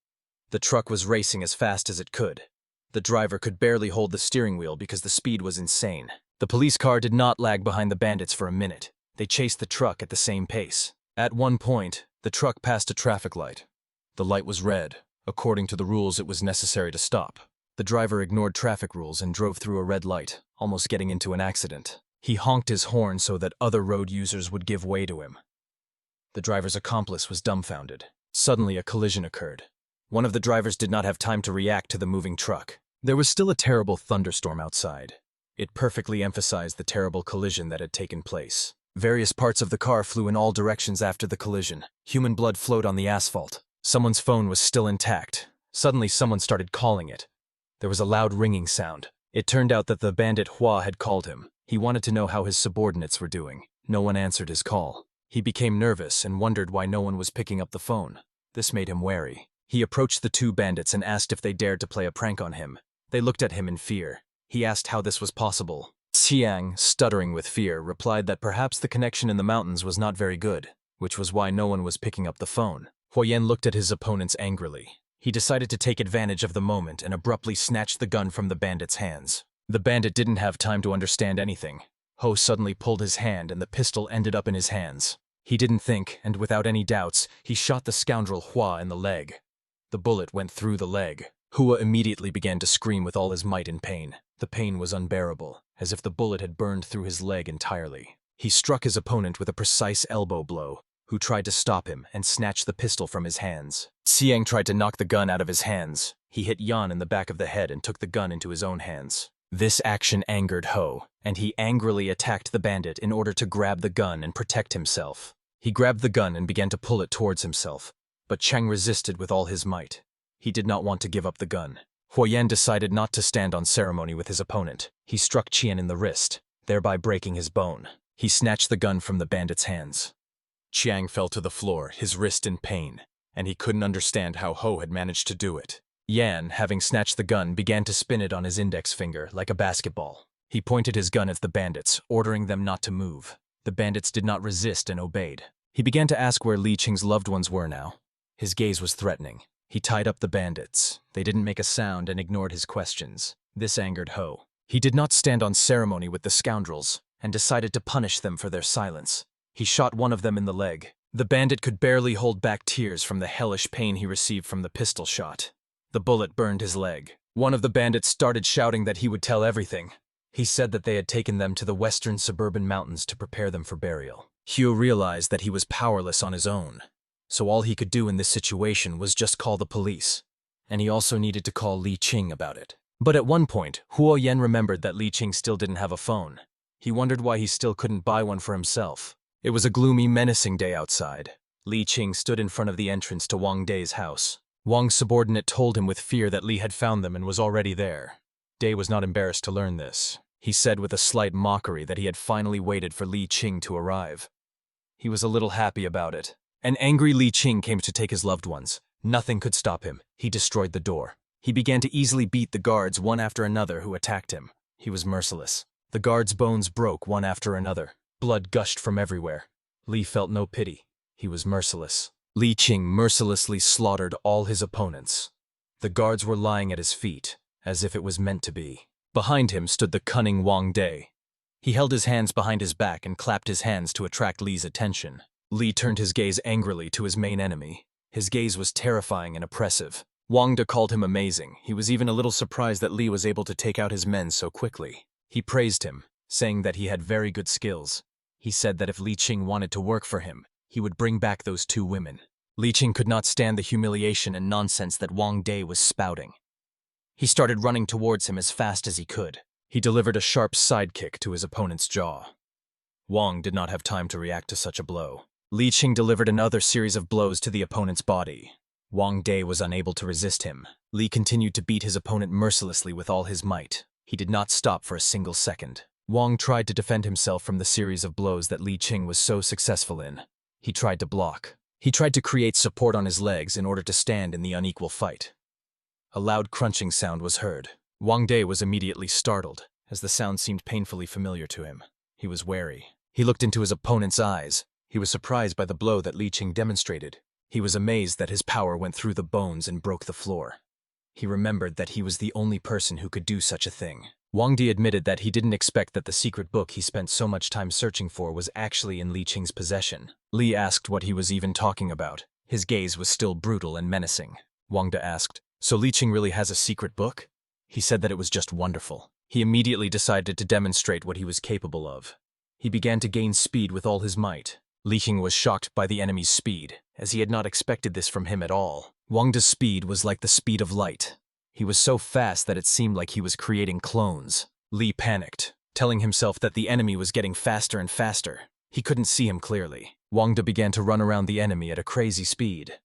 The truck was racing as fast as it could. The driver could barely hold the steering wheel because the speed was insane. The police car did not lag behind the bandits for a minute. They chased the truck at the same pace. At one point, the truck passed a traffic light. The light was red. According to the rules, it was necessary to stop. The driver ignored traffic rules and drove through a red light, almost getting into an accident. He honked his horn so that other road users would give way to him. The driver's accomplice was dumbfounded. Suddenly, a collision occurred. One of the drivers did not have time to react to the moving truck. There was still a terrible thunderstorm outside. It perfectly emphasized the terrible collision that had taken place. Various parts of the car flew in all directions after the collision. Human blood flowed on the asphalt. Someone's phone was still intact. Suddenly, someone started calling it. There was a loud ringing sound. It turned out that the bandit Hua had called him. He wanted to know how his subordinates were doing. No one answered his call. He became nervous and wondered why no one was picking up the phone. This made him wary. He approached the two bandits and asked if they dared to play a prank on him. They looked at him in fear. He asked how this was possible. Xiang, stuttering with fear, replied that perhaps the connection in the mountains was not very good, which was why no one was picking up the phone. Huoyan looked at his opponents angrily. He decided to take advantage of the moment and abruptly snatched the gun from the bandit's hands. The bandit didn't have time to understand anything. Ho suddenly pulled his hand and the pistol ended up in his hands. He didn't think, and without any doubts, he shot the scoundrel Hua in the leg. The bullet went through the leg. Hua immediately began to scream with all his might in pain. The pain was unbearable, as if the bullet had burned through his leg entirely. He struck his opponent with a precise elbow blow, who tried to stop him and snatched the pistol from his hands. Xiang tried to knock the gun out of his hands. He hit Yan in the back of the head and took the gun into his own hands. This action angered Ho, and he angrily attacked the bandit in order to grab the gun and protect himself. He grabbed the gun and began to pull it towards himself, but Cheng resisted with all his might. He did not want to give up the gun. Huoyan decided not to stand on ceremony with his opponent. He struck Qian in the wrist, thereby breaking his bone. He snatched the gun from the bandit's hands. Chiang fell to the floor, his wrist in pain, and he couldn't understand how Ho had managed to do it. Yan, having snatched the gun, began to spin it on his index finger like a basketball. He pointed his gun at the bandits, ordering them not to move. The bandits did not resist and obeyed. He began to ask where Li Qing's loved ones were now. His gaze was threatening. He tied up the bandits. They didn't make a sound and ignored his questions. This angered Ho. He did not stand on ceremony with the scoundrels and decided to punish them for their silence. He shot one of them in the leg. The bandit could barely hold back tears from the hellish pain he received from the pistol shot. The bullet burned his leg. One of the bandits started shouting that he would tell everything. He said that they had taken them to the western suburban mountains to prepare them for burial. Hugh realized that he was powerless on his own, so all he could do in this situation was just call the police. And he also needed to call Li Qing about it. But at one point, Huo Yan remembered that Li Qing still didn't have a phone. He wondered why he still couldn't buy one for himself. It was a gloomy, menacing day outside. Li Qing stood in front of the entrance to Wang Day's house. Wang's subordinate told him with fear that Li had found them and was already there. Day was not embarrassed to learn this. He said with a slight mockery that he had finally waited for Li Qing to arrive. He was a little happy about it. An angry Li Qing came to take his loved ones. Nothing could stop him. He destroyed the door. He began to easily beat the guards one after another who attacked him. He was merciless. The guards' bones broke one after another. Blood gushed from everywhere. Li felt no pity. He was merciless. Ching mercilessly slaughtered all his opponents. The guards were lying at his feet, as if it was meant to be. Behind him stood the cunning Wang Day. He held his hands behind his back and clapped his hands to attract Li's attention. Li turned his gaze angrily to his main enemy. His gaze was terrifying and oppressive. Wang De called him amazing. He was even a little surprised that Li was able to take out his men so quickly. He praised him, saying that he had very good skills. He said that if Ching wanted to work for him, he would bring back those 2 women. Ching could not stand the humiliation and nonsense that Wang De was spouting. He started running towards him as fast as he could. He delivered a sharp sidekick to his opponent's jaw. Wang did not have time to react to such a blow. Ching delivered another series of blows to the opponent's body. Wang De was unable to resist him. Li continued to beat his opponent mercilessly with all his might. He did not stop for a single second. Wang tried to defend himself from the series of blows that Ching was so successful in. He tried to block. He tried to create support on his legs in order to stand in the unequal fight. A loud crunching sound was heard. Wang De was immediately startled, as the sound seemed painfully familiar to him. He was wary. He looked into his opponent's eyes. He was surprised by the blow that Ching demonstrated. He was amazed that his power went through the bones and broke the floor. He remembered that he was the only person who could do such a thing. Wang De admitted that he didn't expect that the secret book he spent so much time searching for was actually in Ching's possession. Li asked what he was even talking about. His gaze was still brutal and menacing. Wang De asked, "So Ching really has a secret book?" He said that it was just wonderful. He immediately decided to demonstrate what he was capable of. He began to gain speed with all his might. Ching was shocked by the enemy's speed, as he had not expected this from him at all. Wang De's speed was like the speed of light. He was so fast that it seemed like he was creating clones. Li panicked, telling himself that the enemy was getting faster and faster. He couldn't see him clearly. Wang De began to run around the enemy at a crazy speed.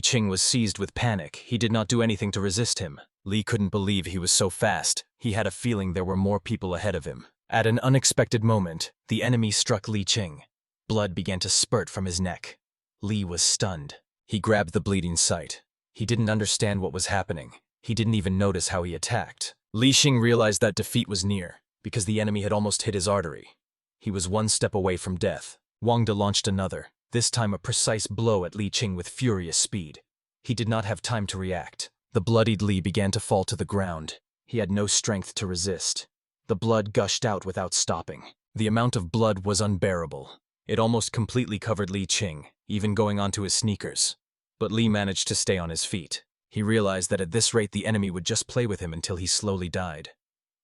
Ching was seized with panic. He did not do anything to resist him. Li couldn't believe he was so fast. He had a feeling there were more people ahead of him. At an unexpected moment, the enemy struck Ching. Blood began to spurt from his neck. Li was stunned. He grabbed the bleeding site. He didn't understand what was happening. He didn't even notice how he attacked. Ching realized that defeat was near, because the enemy had almost hit his artery. He was one step away from death. Wang De launched another, this time a precise blow at Ching with furious speed. He did not have time to react. The bloodied Li began to fall to the ground. He had no strength to resist. The blood gushed out without stopping. The amount of blood was unbearable. It almost completely covered Ching, even going onto his sneakers. But Li managed to stay on his feet. He realized that at this rate the enemy would just play with him until he slowly died.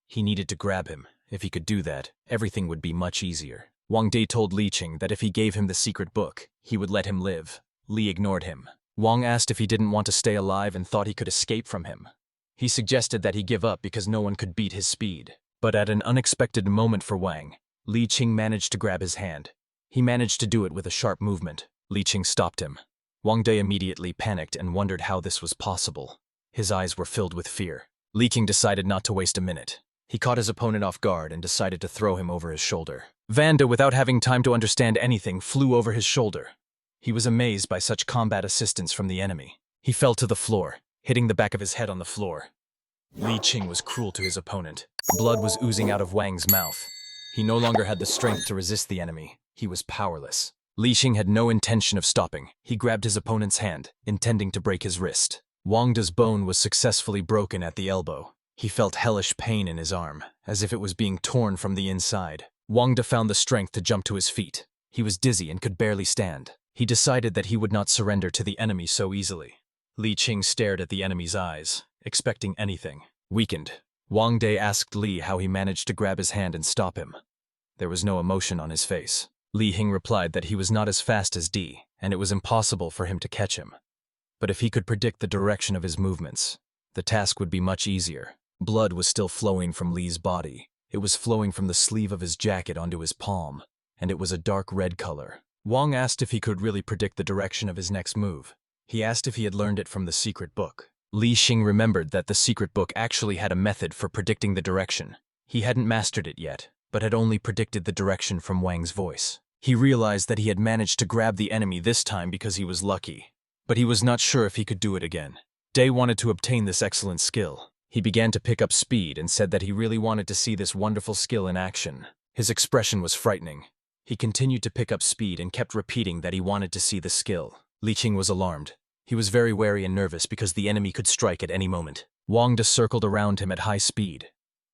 He needed to grab him. If he could do that, everything would be much easier. Wang De told Ching that if he gave him the secret book, he would let him live. Li ignored him. Wang asked if he didn't want to stay alive and thought he could escape from him. He suggested that he give up because no one could beat his speed. But at an unexpected moment for Wang, Ching managed to grab his hand. He managed to do it with a sharp movement. Ching stopped him. Wang De immediately panicked and wondered how this was possible. His eyes were filled with fear. Ching decided not to waste a minute. He caught his opponent off guard and decided to throw him over his shoulder. Vanda, without having time to understand anything, flew over his shoulder. He was amazed by such combat assistance from the enemy. He fell to the floor, hitting the back of his head on the floor. Ching was cruel to his opponent. Blood was oozing out of Wang's mouth. He no longer had the strength to resist the enemy. He was powerless. Ching had no intention of stopping. He grabbed his opponent's hand, intending to break his wrist. Wang De's bone was successfully broken at the elbow. He felt hellish pain in his arm, as if it was being torn from the inside. Wang De found the strength to jump to his feet. He was dizzy and could barely stand. He decided that he would not surrender to the enemy so easily. Ching stared at the enemy's eyes, expecting anything. Weakened, Wang De asked Li how he managed to grab his hand and stop him. There was no emotion on his face. Hing replied that he was not as fast as D, and it was impossible for him to catch him. But if he could predict the direction of his movements, the task would be much easier. Blood was still flowing from Li's body. It was flowing from the sleeve of his jacket onto his palm, and it was a dark red color. Wang asked if he could really predict the direction of his next move. He asked if he had learned it from the secret book. Ching remembered that the secret book actually had a method for predicting the direction. He hadn't mastered it yet, but had only predicted the direction from Wang's voice. He realized that he had managed to grab the enemy this time because he was lucky, but he was not sure if he could do it again. Day wanted to obtain this excellent skill. He began to pick up speed and said that he really wanted to see this wonderful skill in action. His expression was frightening. He continued to pick up speed and kept repeating that he wanted to see the skill. Li Ching was alarmed. He was very wary and nervous because the enemy could strike at any moment. Wang De circled around him at high speed.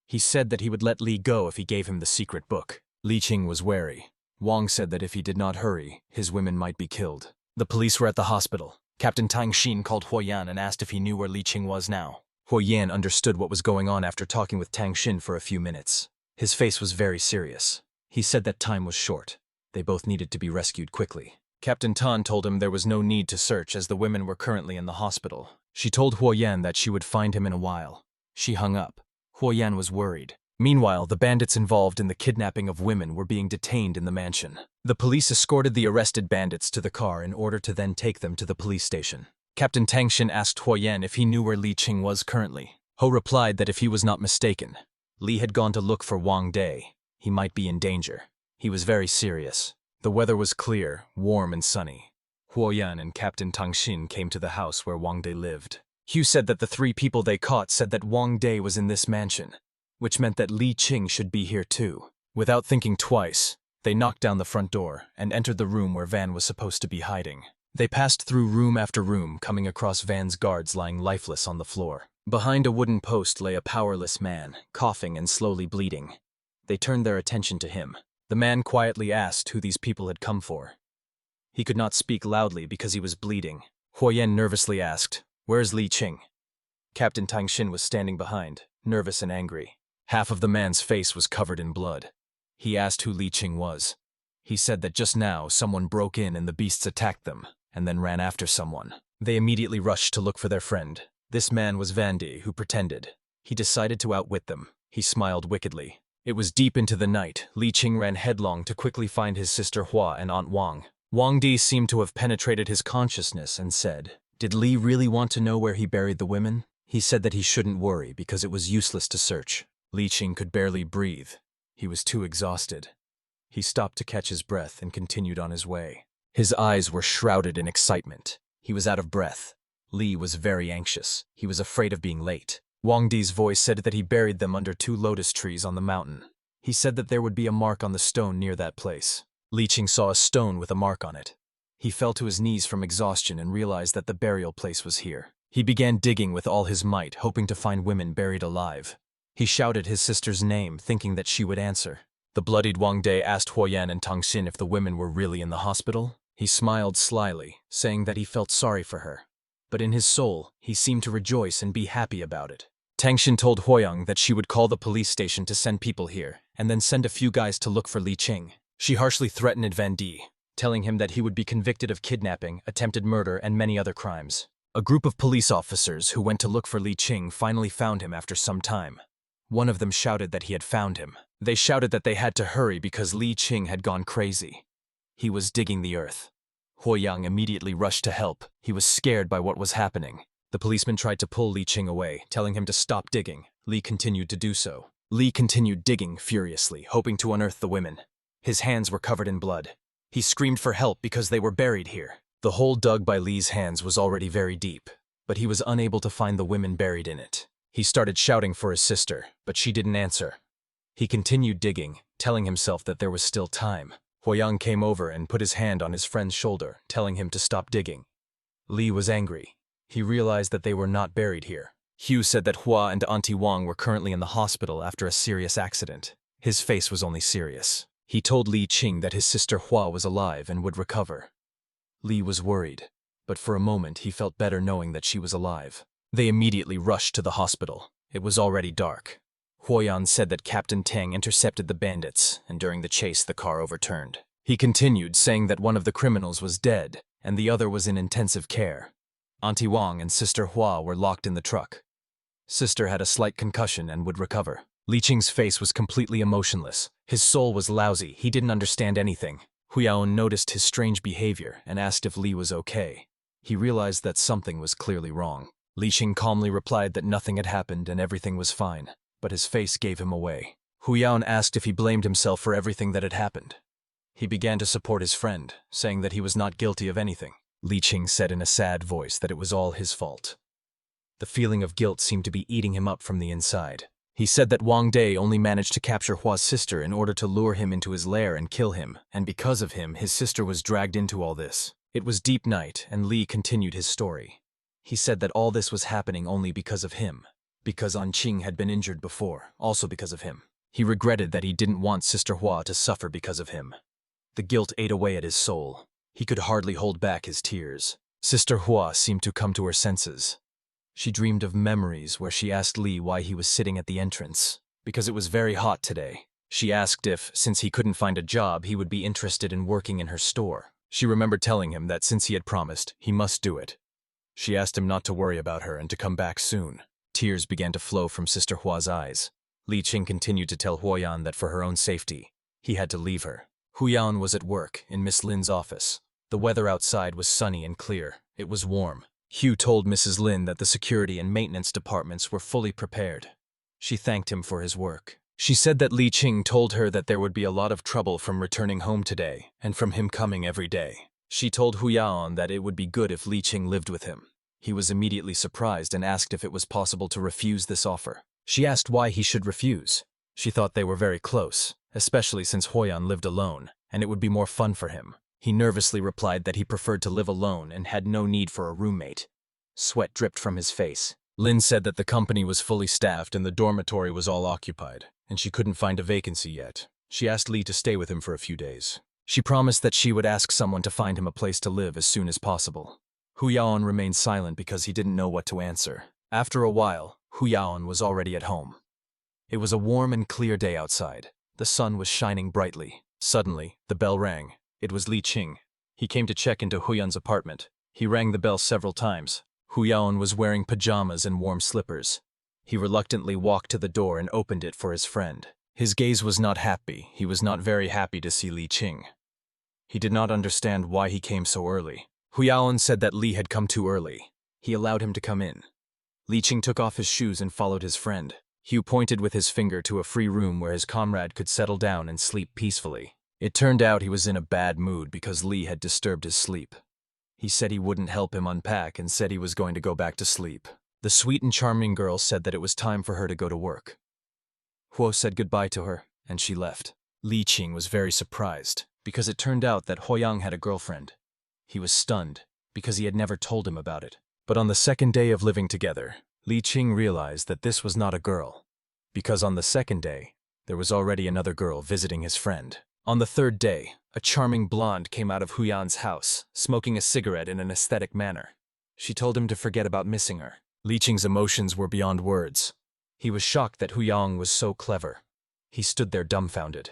He said that he would let Li go if he gave him the secret book. Li Ching was wary. Wang said that if he did not hurry, his women might be killed. The police were at the hospital. Captain Tang Xin called Huo Yan and asked if he knew where Li Ching was now. Huo Yan understood what was going on after talking with Tang Xin for a few minutes. His face was very serious. He said that time was short. They both needed to be rescued quickly. Captain Tan told him there was no need to search as the women were currently in the hospital. She told Huo Yan that she would find him in a while. She hung up. Huo Yan was worried. Meanwhile, the bandits involved in the kidnapping of women were being detained in the mansion. The police escorted the arrested bandits to the car in order to then take them to the police station. Captain Tang Xin asked Huo Yan if he knew where Li Ching was currently. Ho replied that if he was not mistaken, Li had gone to look for Wang De. He might be in danger. He was very serious. The weather was clear, warm and sunny. Huo Yan and Captain Tang Xin came to the house where Wang De lived. Hugh said that the 3 people they caught said that Wang De was in this mansion, which meant that Li Ching should be here too. Without thinking twice, they knocked down the front door and entered the room where Van was supposed to be hiding. They passed through room after room, coming across Van's guards lying lifeless on the floor. Behind a wooden post lay a powerless man, coughing and slowly bleeding. They turned their attention to him. The man quietly asked who these people had come for. He could not speak loudly because he was bleeding. Huo Yan nervously asked, "Where's Li Ching?" Captain Tang Xin was standing behind, nervous and angry. Half of the man's face was covered in blood. He asked who Li Ching was. He said that just now someone broke in and the beasts attacked them, and then ran after someone. They immediately rushed to look for their friend. This man was Vandy, who pretended. He decided to outwit them. He smiled wickedly. It was deep into the night. Li Ching ran headlong to quickly find his sister Hua and Aunt Wang. Wang Di seemed to have penetrated his consciousness and said, "Did Li really want to know where he buried the women?" He said that he shouldn't worry because it was useless to search. Li Ching could barely breathe. He was too exhausted. He stopped to catch his breath and continued on his way. His eyes were shrouded in excitement. He was out of breath. Li was very anxious. He was afraid of being late. Wang Di's voice said that he buried them under 2 lotus trees on the mountain. He said that there would be a mark on the stone near that place. Li Ching saw a stone with a mark on it. He fell to his knees from exhaustion and realized that the burial place was here. He began digging with all his might, hoping to find women buried alive. He shouted his sister's name, thinking that she would answer. The bloodied Wang De asked Huo Yan and Tang Xin if the women were really in the hospital. He smiled slyly, saying that he felt sorry for her. But in his soul, he seemed to rejoice and be happy about it. Tang Xin told Huoyang that she would call the police station to send people here, and then send a few guys to look for Li Ching. She harshly threatened Van Di, telling him that he would be convicted of kidnapping, attempted murder, and many other crimes. A group of police officers who went to look for Li Ching finally found him after some time. One of them shouted that he had found him. They shouted that they had to hurry because Li Ching had gone crazy. He was digging the earth. Huoyang immediately rushed to help. He was scared by what was happening. The policeman tried to pull Li Ching away, telling him to stop digging. Li continued to do so. Li continued digging furiously, hoping to unearth the women. His hands were covered in blood. He screamed for help because they were buried here. The hole dug by Li's hands was already very deep, but he was unable to find the women buried in it. He started shouting for his sister, but she didn't answer. He continued digging, telling himself that there was still time. Huoyang came over and put his hand on his friend's shoulder, telling him to stop digging. Li was angry. He realized that they were not buried here. Hugh said that Hua and Auntie Wang were currently in the hospital after a serious accident. His face was only serious. He told Li Ching that his sister Hua was alive and would recover. Li was worried, but for a moment he felt better knowing that she was alive. They immediately rushed to the hospital. It was already dark. Huoyan said that Captain Tang intercepted the bandits, and during the chase the car overturned. He continued, saying that one of the criminals was dead, and the other was in intensive care. Auntie Wang and Sister Hua were locked in the truck. Sister had a slight concussion and would recover. Li Ching's face was completely emotionless. His soul was lousy. He didn't understand anything. Huyaon noticed his strange behavior and asked if Li was okay. He realized that something was clearly wrong. Li Ching calmly replied that nothing had happened and everything was fine, but his face gave him away. Huyaon asked if he blamed himself for everything that had happened. He began to support his friend, saying that he was not guilty of anything. Li Ching said in a sad voice that it was all his fault. The feeling of guilt seemed to be eating him up from the inside. He said that Wang Day only managed to capture Hua's sister in order to lure him into his lair and kill him, and because of him, his sister was dragged into all this. It was deep night, and Li continued his story. He said that all this was happening only because of him, because Ching had been injured before, also because of him. He regretted that he didn't want Sister Hua to suffer because of him. The guilt ate away at his soul. He could hardly hold back his tears. Sister Hua seemed to come to her senses. She dreamed of memories where she asked Li why he was sitting at the entrance. Because it was very hot today. She asked if, since he couldn't find a job, he would be interested in working in her store. She remembered telling him that since he had promised, he must do it. She asked him not to worry about her and to come back soon. Tears began to flow from Sister Hua's eyes. Li Ching continued to tell Huoyan that for her own safety, he had to leave her. Huoyan was at work in Miss Lin's office. The weather outside was sunny and clear. It was warm. Hugh told Mrs. Lin that the security and maintenance departments were fully prepared. She thanked him for his work. She said that Li Ching told her that there would be a lot of trouble from returning home today and from him coming every day. She told Huoyan that it would be good if Li Ching lived with him. He was immediately surprised and asked if it was possible to refuse this offer. She asked why he should refuse. She thought they were very close, especially since Huoyan lived alone, and it would be more fun for him. He nervously replied that he preferred to live alone and had no need for a roommate. Sweat dripped from his face. Lin said that the company was fully staffed and the dormitory was all occupied, and she couldn't find a vacancy yet. She asked Li to stay with him for a few days. She promised that she would ask someone to find him a place to live as soon as possible. Huoyan remained silent because he didn't know what to answer. After a while, Huoyan was already at home. It was a warm and clear day outside. The sun was shining brightly. Suddenly, the bell rang. It was Li Ching. He came to check into Huoyan's apartment. He rang the bell several times. Huoyan was wearing pajamas and warm slippers. He reluctantly walked to the door and opened it for his friend. His gaze was not happy. He was not very happy to see Li Ching. He did not understand why he came so early. Huoyan said that Li had come too early. He allowed him to come in. Li Ching took off his shoes and followed his friend. Hugh pointed with his finger to a free room where his comrade could settle down and sleep peacefully. It turned out he was in a bad mood because Li had disturbed his sleep. He said he wouldn't help him unpack and said he was going to go back to sleep. The sweet and charming girl said that it was time for her to go to work. Huo said goodbye to her, and she left. Li Ching was very surprised because it turned out that Huoyan had a girlfriend. He was stunned because he had never told him about it. But on the second day of living together, Li Ching realized that this was not a girl, because on the second day, there was already another girl visiting his friend. On the third day, a charming blonde came out of Huoyan's house, smoking a cigarette in an aesthetic manner. She told him to forget about missing her. Li Ching's emotions were beyond words. He was shocked that Huoyan was so clever. He stood there dumbfounded.